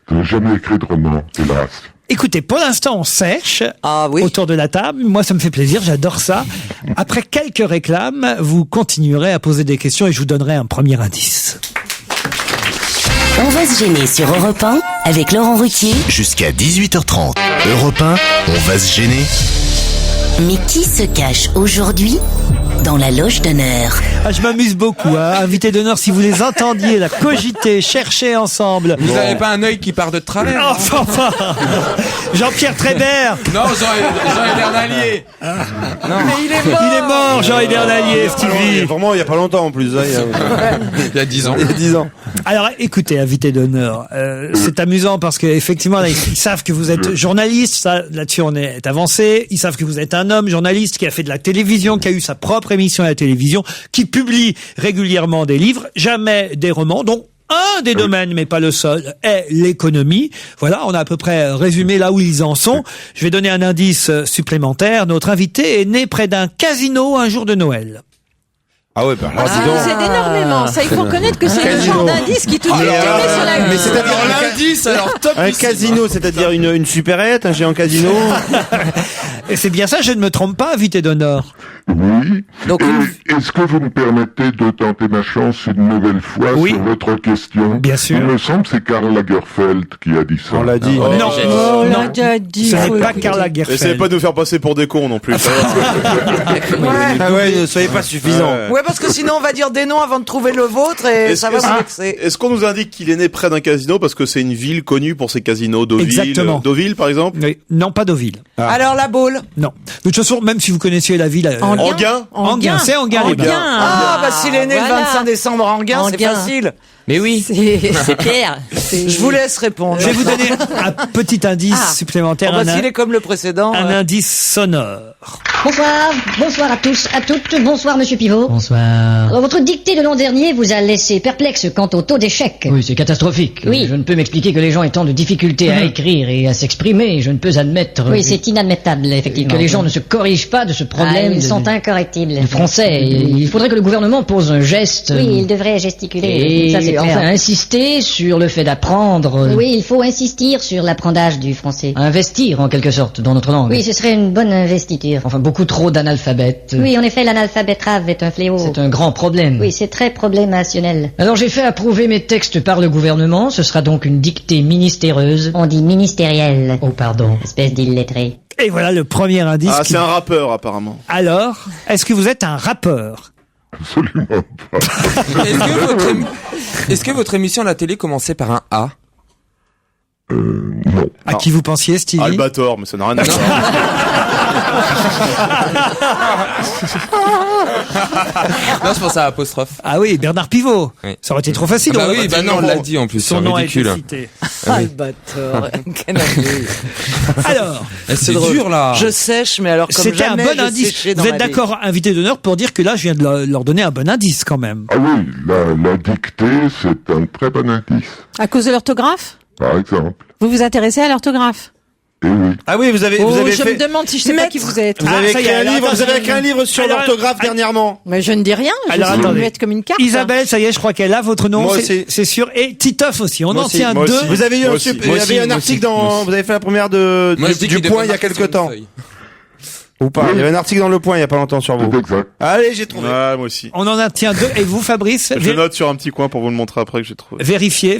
Je n'ai jamais écrit de roman, hélas. Écoutez, pour l'instant, on sèche autour de la table. Moi, ça me fait plaisir, j'adore ça. Après quelques réclames, vous continuerez à poser des questions et je vous donnerai un premier indice. On va se gêner sur Europe 1 avec Laurent Ruquier. Jusqu'à 18h30. Europe 1, on va se gêner. Mais qui se cache aujourd'hui dans la loge d'honneur? Ah, je m'amuse beaucoup, hein. Invité d'honneur, si vous les entendiez, la cogiter, chercher ensemble. Vous n'avez pas un œil qui part de travers? Enfin. Jean-Pierre Trébert. Non, Jean-Hébert Nallier. Non. Mais il est mort, Jean-Hébert Nallier, Stevie. Vraiment, il y a pas longtemps en plus. Il y a 10 ans. Il y a 10 ans. Alors, écoutez, invité d'honneur, c'est amusant parce que effectivement, là, ils savent que vous êtes journaliste. Ça, là-dessus, on est avancé. Ils savent que vous êtes un homme journaliste qui a fait de la télévision, qui a eu sa propre émission à la télévision, qui publie régulièrement des livres, jamais des romans, dont un des domaines, mais pas le seul, est l'économie. Voilà, on a à peu près résumé là où ils en sont. Je vais donner un indice supplémentaire. Notre invité est né près d'un casino un jour de Noël. Ah ouais, bah alors dis donc. Vous aidez énormément. Ça, il faut reconnaître que c'est le genre d'indice qui tout de suite met sur la Mais c'est-à-dire l'indice, alors top. Un casino, c'est-à-dire une supérette, un géant casino. Et c'est bien ça, je ne me trompe pas, invité d'honneur. Oui. Donc, est-ce que vous me permettez de tenter ma chance une nouvelle fois sur votre question? Bien sûr. Il me semble que c'est Karl Lagerfeld qui a dit ça. On l'a dit. Non, on l'a déjà dit. Ce n'est pas Karl Lagerfeld. Essayez pas de nous faire passer pour des cons non plus. Ah ouais, ne soyez pas suffisants. Ouais, parce que sinon on va dire des noms avant de trouver le vôtre et ça va vous vexer. Est-ce qu'on nous indique qu'il est né près d'un casino parce que c'est une ville connue pour ses casinos? Deauville. Exactement. Deauville, par exemple? Oui. Non, pas Deauville. Alors la Baule? Non. De toute façon, même si vous connaissiez la ville... Enghien, c'est Enghien. Ah, bah s'il est né le 25 décembre à Enghien, c'est facile. Mais oui, c'est Pierre. Je vous laisse répondre. Je vais vous donner un petit indice supplémentaire. S'il est comme le précédent. Un indice sonore. Bonsoir à tous, à toutes. Bonsoir, monsieur Pivot. Bonsoir. Votre dictée de l'an dernier vous a laissé perplexe quant au taux d'échec. Oui, c'est catastrophique. Oui. Je ne peux m'expliquer que les gens aient tant de difficultés à écrire et à s'exprimer. Je ne peux admettre... Oui, c'est inadmettable, effectivement. Que les gens ne se corrigent pas de ce problème. Ils sont incorrectibles. Le français. Il faudrait que le gouvernement pose un geste. Oui, il devrait gesticuler. Et ça, c'est clair. Enfin, insister sur le fait d'apprendre. Oui, il faut insister sur l'apprentissage du français. Investir, en quelque sorte, dans notre langue. Oui, ce serait une bonne investiture. Enfin, beaucoup trop d'analphabètes. Oui, en effet, l'analphabétrave est un fléau. C'est un grand problème. Oui, c'est très problémationnel. Alors, j'ai fait approuver mes textes par le gouvernement. Ce sera donc une dictée ministéreuse. On dit ministérielle. Oh, pardon. Espèce d'illettré. Et voilà le premier indice. Ah, c'est un rappeur, apparemment. Alors, est-ce que vous êtes un rappeur? Absolument pas. Est-ce que votre émission à la télé commençait par un A? Non. À qui vous pensiez, Stevie? Albator, mais ça n'a rien à voir. Non, je pensais à apostrophe. Ah oui, Bernard Pivot. Oui. Ça aurait été trop facile. Ah bah oui, bah non, on l'a dit en plus. Son nom a été ridicule. cité. Albator. Alors, c'est dur là. Je sèche, mais alors comme c'était un jamais bon j'ai indice. séché dans Vous ma êtes vie. d'accord, invité d'honneur, pour dire que là, je viens de leur donner un bon indice quand même. Ah oui, la dictée, c'est un très bon indice. À cause de l'orthographe? Par exemple. Vous vous intéressez à l'orthographe? Eh oui. Ah oui, vous avez Je fait. me demande si je sais pas qui vous êtes. Vous avez ça y écrit est, un alors, livre. attends, Vous avez écrit un livre sur alors, l'orthographe dernièrement. Mais je ne dis rien. Je Alors, suis attendez. muette comme une carte. Isabelle, ça y est, je crois qu'elle a votre nom. Moi c'est- aussi. C'est sûr. Et Titoff aussi. On Moi en aussi, tient moi deux. aussi. Vous avez eu Moi un, aussi. il y Moi avait aussi, un moi article aussi. dans. Vous avez fait la première du Point il y a quelque temps. Ou pas? Il y avait un article dans Le Point il y a pas longtemps sur vous. C'est exact. Allez, j'ai trouvé. Ouais, moi aussi. On en tient deux. Et vous, Fabrice? Je note sur un petit coin pour vous le montrer après que j'ai trouvé. Vérifiez.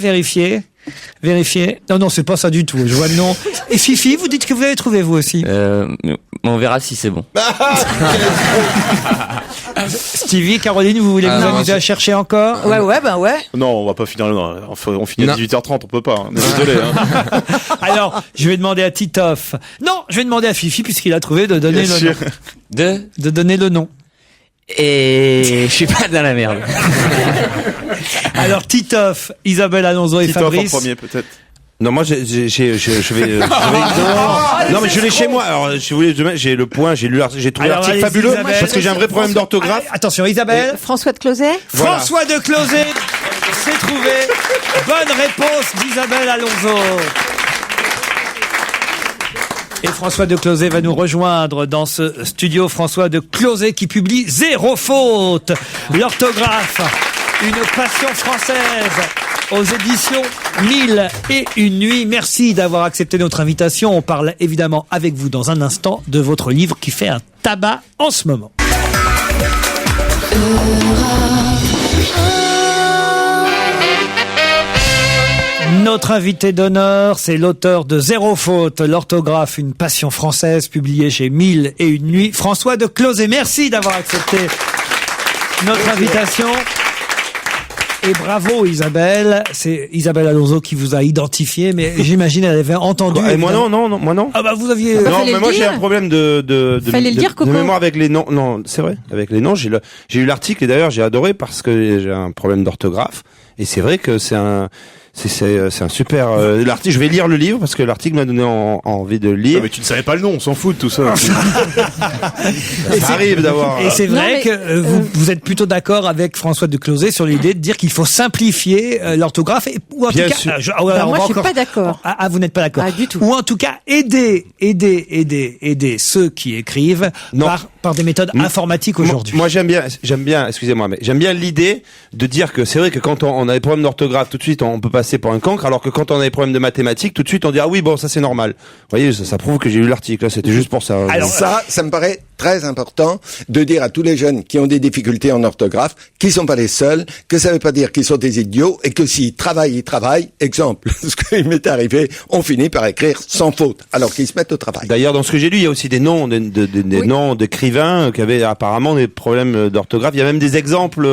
Non, c'est pas ça du tout. Je vois le nom. Et Fifi, vous dites que vous l'avez trouvé vous aussi. On verra si c'est bon. Stevie, Caroline, vous voulez vous amuser à chercher encore? Ouais, ouais. Non, on va pas finir. On finit à 18h30, on peut pas. Hein. Désolé. Hein. Alors, je vais demander à Titoff. Non, je vais demander à Fifi puisqu'il a trouvé de donner Bien le sûr. nom. De donner le nom. Et je suis pas dans la merde. Alors Titoff, Isabelle Alonso et Titoff Fabrice. en premier peut-être. Non, moi, je vais. Non, mais je l'ai chez moi. Alors, si vous voulez, j'ai le point, j'ai trouvé l'article fabuleux parce que j'ai un vrai problème d'orthographe. Attention, Isabelle. François de Closet. Voilà. François de Closet, c'est trouvé. Bonne réponse d'Isabelle Alonso. Et François de Closet va nous rejoindre dans ce studio. François de Closet qui publie Zéro faute. L'orthographe, une passion française. Aux éditions 1001 nuits. Merci d'avoir accepté notre invitation. On parle évidemment avec vous dans un instant de votre livre qui fait un tabac en ce moment. Notre invité d'honneur, c'est l'auteur de Zéro faute, l'orthographe, une passion française, publié chez 1001 nuits. François de Closet, merci d'avoir accepté notre invitation. Et bravo Isabelle, c'est Isabelle Alonso qui vous a identifié, mais j'imagine elle avait entendu. Et moi non, moi non. Ah bah vous aviez. Non, mais moi j'ai un problème de mémoire avec les noms. Non, c'est vrai, avec les noms. J'ai eu l'article et d'ailleurs j'ai adoré parce que j'ai un problème d'orthographe et c'est vrai que c'est un super l'article. Je vais lire le livre parce que l'article m'a donné envie de le lire. Non, mais tu ne savais pas le nom, on s'en fout de tout ça. Ça arrive d'avoir. Et c'est vrai que vous êtes plutôt d'accord avec François de Closet sur l'idée de dire qu'il faut simplifier l'orthographe ou en Bien tout sûr. cas. Moi je suis pas d'accord. Ah, vous n'êtes pas d'accord. Ah, du tout. Ou en tout cas aider ceux qui écrivent par des méthodes informatiques aujourd'hui. Moi j'aime bien, excusez-moi, mais j'aime bien l'idée de dire que c'est vrai que quand on a des problèmes d'orthographe, tout de suite on peut passer pour un cancre, alors que quand on a des problèmes de mathématiques, tout de suite on dit ah oui bon ça c'est normal. Vous voyez, ça prouve que j'ai lu l'article, là, c'était juste pour ça. Alors ça me paraît très important de dire à tous les jeunes qui ont des difficultés en orthographe qu'ils sont pas les seuls, que ça veut pas dire qu'ils sont des idiots et que s'ils travaillent, ils travaillent. Exemple, ce qui m'est arrivé, on finit par écrire sans faute, alors qu'ils se mettent au travail. D'ailleurs, dans ce que j'ai lu, il y a aussi des noms, des noms d'écrivains qui avaient apparemment des problèmes d'orthographe. Il y a même des exemples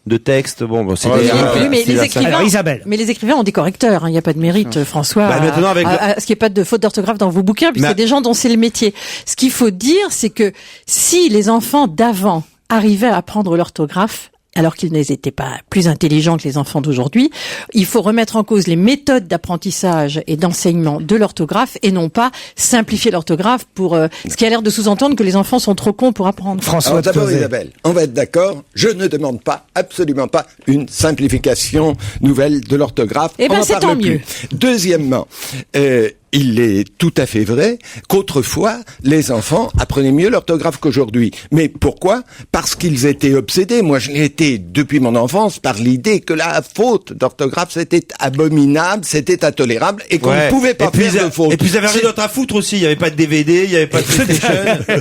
de textes. Bon, c'est mais les écrivains. Alors, Isabelle. Mais les écrivains ont des correcteurs. Il n'y a pas de mérite, François, maintenant, avec à ce qu'il n'y ait pas de faute d'orthographe dans vos bouquins, puisque c'est des gens dont c'est le métier. Ce qu'il faut dire, c'est que si les enfants d'avant arrivaient à apprendre l'orthographe, alors qu'ils n'étaient pas plus intelligents que les enfants d'aujourd'hui, il faut remettre en cause les méthodes d'apprentissage et d'enseignement de l'orthographe et non pas simplifier l'orthographe pour ce qui a l'air de sous-entendre que les enfants sont trop cons pour apprendre. François, d'abord Isabelle, on va être d'accord, je ne demande pas, absolument pas, une simplification nouvelle de l'orthographe. Eh ben c'est tant mieux. Deuxièmement, il est tout à fait vrai qu'autrefois, les enfants apprenaient mieux l'orthographe qu'aujourd'hui. Mais pourquoi ? Parce qu'ils étaient obsédés. Moi, je l'ai été depuis mon enfance par l'idée que la faute d'orthographe, c'était abominable, c'était intolérable et qu'on ne pouvait pas faire de faute. Et puis, ils avaient rien d'autre à foutre aussi. Il n'y avait pas de DVD, il n'y avait pas de PlayStation.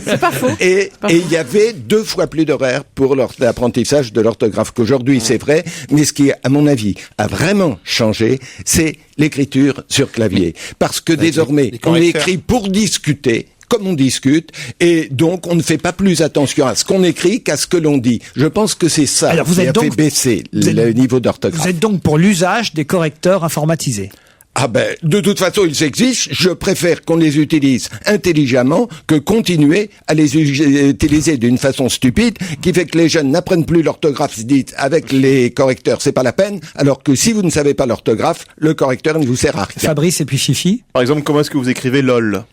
C'est pas faux. Et il y avait 2 fois plus d'horaires pour l'apprentissage de l'orthographe qu'aujourd'hui, c'est vrai. Mais ce qui, à mon avis, a vraiment changé, c'est l'écriture sur clavier. Parce que désormais, on écrit pour discuter, comme on discute, et donc on ne fait pas plus attention à ce qu'on écrit qu'à ce que l'on dit. Je pense que c'est ça qui a fait baisser le niveau d'orthographe. Vous êtes donc pour l'usage des correcteurs informatisés ? Ah ben, de toute façon, ils existent. Je préfère qu'on les utilise intelligemment que continuer à les utiliser d'une façon stupide, qui fait que les jeunes n'apprennent plus l'orthographe, se disent avec les correcteurs, c'est pas la peine, alors que si vous ne savez pas l'orthographe, le correcteur ne vous sert à rien. Fabrice et puis Fifi. Par exemple, comment est-ce que vous écrivez LOL ?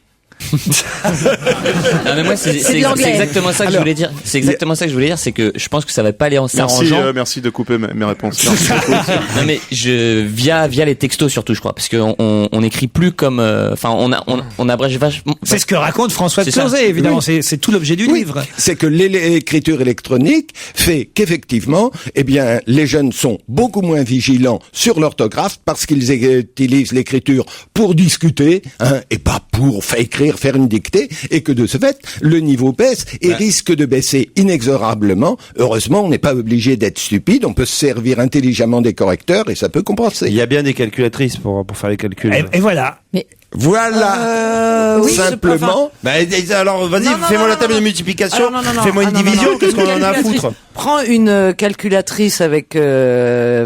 Non mais moi c'est exactement ça que je voulais dire. C'est exactement ça que je voulais dire, c'est que je pense que ça va pas aller en s'arrangeant. Merci de couper mes réponses. Non mais via les textos surtout, je crois, parce que on écrit plus comme enfin on abrège vachement. C'est ce que raconte François de Closet, évidemment. Oui. C'est tout l'objet du livre. C'est que l'écriture électronique fait qu'effectivement, eh bien, les jeunes sont beaucoup moins vigilants sur l'orthographe parce qu'ils utilisent l'écriture pour discuter, et pas pour faire une dictée, et que de ce fait, le niveau baisse et risque de baisser inexorablement. Heureusement, on n'est pas obligé d'être stupide, on peut se servir intelligemment des correcteurs et ça peut compenser. Il y a bien des calculatrices pour faire les calculs. Et voilà. Mais voilà, simplement. Alors, vas-y, fais-moi la table de multiplication. Fais-moi une division. Qu'est-ce qu'on en a à foutre? Prends une calculatrice avec, les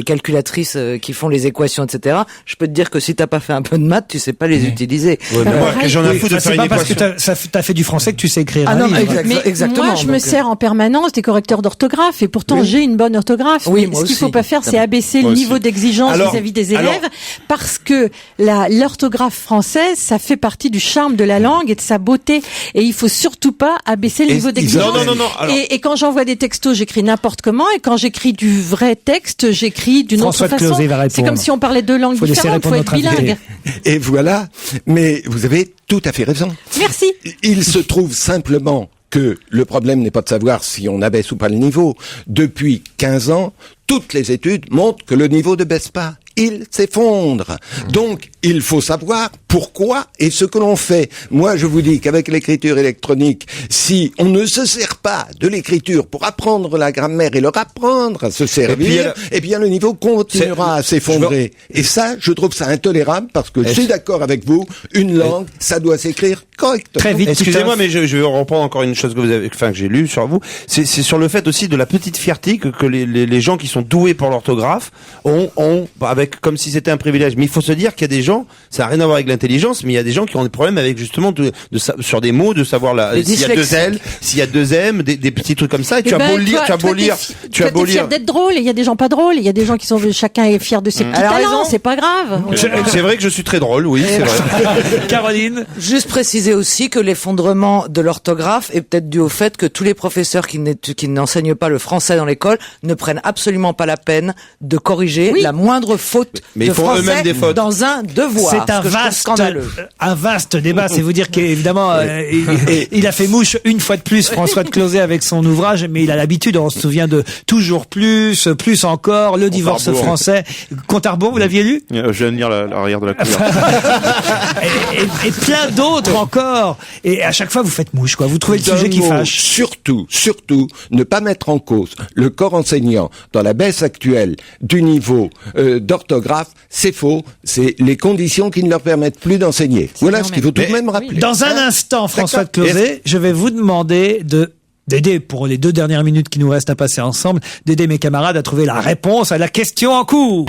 calculatrices qui font les équations, etc. Je peux te dire que si t'as pas fait un peu de maths, tu sais pas les utiliser. Ouais, mais moi, j'en ai foutu de faire une parce que équation. t'as fait du français que tu sais écrire. Ah non, mais exactement. Moi, je me sers en permanence des correcteurs d'orthographe et pourtant j'ai une bonne orthographe. Oui, mais moi ce qu'il aussi. faut pas faire, c'est abaisser le niveau d'exigence vis-à-vis des élèves, parce que l'orthographe française, ça fait partie du charme de la langue et de sa beauté, et il faut surtout pas abaisser le niveau d'exigence. Non. Alors... Et quand j'envoie des textos, j'écris n'importe comment, et quand j'écris du vrai texte, j'écris d'une autre façon. C'est comme si on parlait deux langues différentes, faut être bilingue. Et voilà, mais vous avez tout à fait raison. Merci. Il se trouve simplement que le problème n'est pas de savoir si on abaisse ou pas le niveau. Depuis 15 ans, toutes les études montrent que le niveau ne baisse pas. Il s'effondre. Donc, il faut savoir pourquoi et ce que l'on fait. Moi, je vous dis qu'avec l'écriture électronique, si on ne se sert pas de l'écriture pour apprendre la grammaire et leur apprendre à se servir, eh bien, le niveau continuera à s'effondrer. Et ça, je trouve ça intolérable parce que je suis d'accord avec vous, une langue, ça doit s'écrire correctement. Très vite. Excusez-moi, mais je vais reprendre encore une chose que j'ai lu sur vous. C'est sur le fait aussi de la petite fierté que les gens qui sont doués pour l'orthographe ont avec comme si c'était un privilège. Mais il faut se dire qu'il y a des gens, ça n'a rien à voir avec l'intelligence, mais il y a des gens qui ont des problèmes avec justement sur des mots, de savoir s'il y a deux L, s'il y a deux M, des petits trucs comme ça. Et tu as beau lire, tu as beau lire. Fier d'être drôle, et il y a des gens pas drôles, il y a des gens qui sont, chacun est fier de ses petits talents, c'est pas grave. C'est vrai que je suis très drôle, oui, c'est vrai. Caroline. Juste préciser aussi que l'effondrement de l'orthographe est peut-être dû au fait que tous les professeurs qui n'enseignent pas le français dans l'école ne prennent absolument pas la peine de corriger la moindre faute mais de ils font français eux-mêmes des fautes. dans un devoir. C'est un vaste débat. C'est vous dire qu'évidemment, il a fait mouche une fois de plus, François de Closet, avec son ouvrage, mais il a l'habitude, on se souvient de toujours plus encore, le divorce français. Compte à rebours, vous l'aviez lu? Je viens de lire l'arrière de la couleur. et plein d'autres encore. Et à chaque fois, vous faites mouche, quoi. Vous trouvez le sujet qui fâche. Surtout, ne pas mettre en cause le corps enseignant dans la baisse actuelle du niveau d'orthographe. C'est faux. C'est les conditions qui ne leur permettent plus d'enseigner. Voilà ce qu'il faut tout de même rappeler. Dans un instant, François de Closet, je vais vous demander d'aider, pour les 2 dernières minutes qui nous restent à passer ensemble, d'aider mes camarades à trouver la réponse à la question en cours.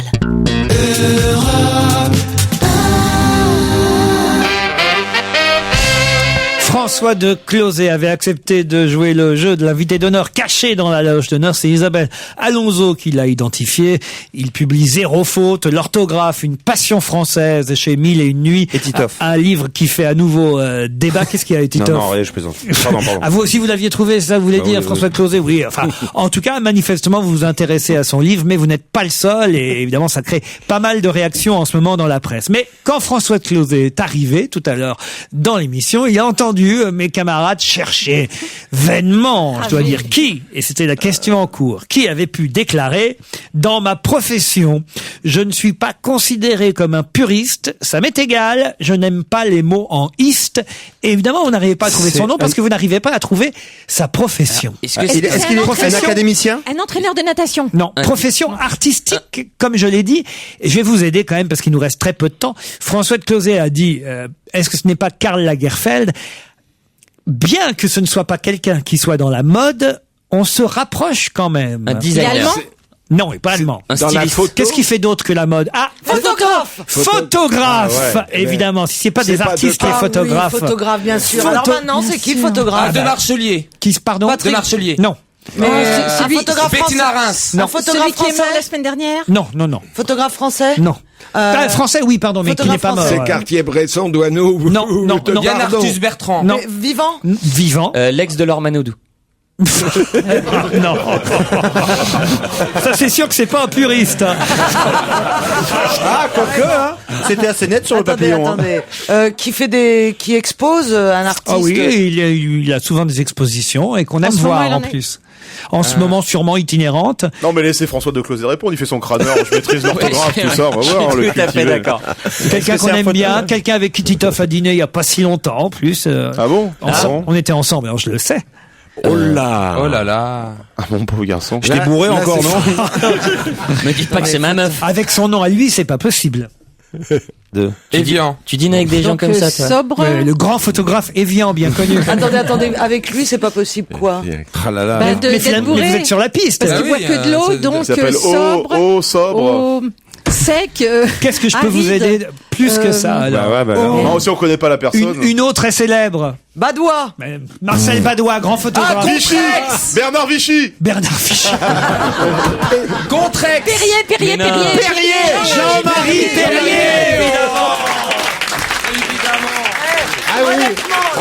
François de Closet avait accepté de jouer le jeu de l'invité d'honneur caché dans la loge d'honneur. C'est Isabelle Alonso qui l'a identifié. Il publie 0 faute, l'orthographe, une passion française chez 1001 nuits. Et Titoff. Un livre qui fait à nouveau débat. Qu'est-ce qu'il y a, Titoff? Non, rien, je plaisante. Pardon. Ah, vous aussi, vous l'aviez trouvé, ça, vous voulez dire, oui, François de Closet? Oui, enfin, en tout cas, manifestement, vous vous intéressez à son livre, mais vous n'êtes pas le seul, et évidemment, ça crée pas mal de réactions en ce moment dans la presse. Mais quand François de Closet est arrivé tout à l'heure dans l'émission, il a entendu mes camarades chercher vainement, je dois dire, qui, et c'était la question en cours, qui avait pu déclarer: dans ma profession, je ne suis pas considéré comme un puriste, ça m'est égal, je n'aime pas les mots en iste. Et évidemment, vous n'arrivez pas à trouver son nom parce que vous n'arrivez pas à trouver sa profession. Est-ce qu'il est un académicien? Un entraîneur de natation? Non, profession artistique, comme je l'ai dit. Et je vais vous aider quand même parce qu'il nous reste très peu de temps. François de Closet a dit, est-ce que ce n'est pas Karl Lagerfeld? Bien que ce ne soit pas quelqu'un qui soit dans la mode, on se rapproche quand même. Un designer. Allemand? Non, il n'est pas allemand. Un styliste. Qu'est-ce qui fait d'autre que la mode? Ah, photographe. Évidemment, si c'est pas des artistes, les photographes. Oui, photographe, bien sûr. Alors maintenant, c'est qui le photographe? De Marchelier. Pardon? De Marchelier. Non. Mais un photographe Bettina français. Reims. Non. Un photographe Celui qui est mort français. la semaine dernière? Non. Photographe français? Non. Français, oui, pardon, mais qui n'est pas mort. C'est Cartier-Bresson, Douaneau. Non. Yann Arthus Bertrand. Non. Vivant? Vivant. L'ex de Laure Manodou. Non. Ça, c'est sûr que c'est pas un puriste. Ah, quoique, hein. C'était assez net sur le papillon. Attendez. Qui expose un artiste. Ah oui, il a souvent des expositions et qu'on aime voir en plus. En ce moment, sûrement itinérante. Non, mais laissez François de Closet répondre. Il fait son crâneur. Je maîtrise l'orthographe, tout ça. On va voir. Tout à fait d'accord. Quelqu'un qu'on aime bien, quelqu'un avec qui Titoff a dîné il y a pas si longtemps en plus. Ah bon? On était ensemble, alors je le sais. Oh là. Oh là là. Ah, mon pauvre garçon. Je t'ai bourré encore, non? Me dites pas que c'est ma meuf. Avec son nom à lui, c'est pas possible. Evian. Tu dînes avec des gens comme ça, toi. Sobre. Le grand photographe Evian, bien connu. Attendez, avec lui, c'est pas possible, quoi. Ah là là. Mais finalement, vous êtes sur la piste. Parce qu'il boit que de l'eau, donc Ça s'appelle sobre. eau sobre. Sec. Qu'est-ce que je peux vous aride. aider plus que ça alors Non, si on connaît pas la personne. Une autre très célèbre. Badois. Marcel Badois, grand photographe. Vichy. Bernard Vichy. Bernard Vichy. Contrex. Perrier. Jean-Marie Perrier. Ah oui.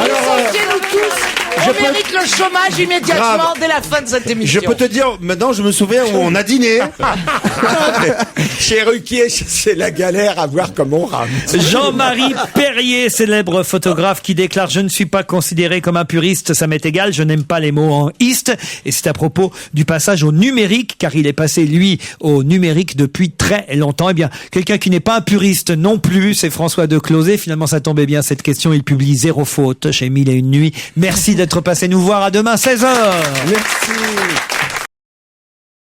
Licenciez-nous tous. On mérite le chômage immédiatement dès la fin de cette émission. Je peux te dire, maintenant je me souviens où on a dîné. Chez Ruquier, c'est la galère à voir comment on rame. Jean-Marie Perrier, célèbre photographe qui déclare « Je ne suis pas considéré comme un puriste, ça m'est égal, je n'aime pas les mots en iste ». Et c'est à propos du passage au numérique, car il est passé, lui, au numérique depuis très longtemps. Eh bien, quelqu'un qui n'est pas un puriste non plus, c'est François de Closet. Finalement, ça tombait bien, cette question. Il publie Zéro faute chez 1001 nuits. Merci d'être passé nous voir. À demain, 16h. Merci.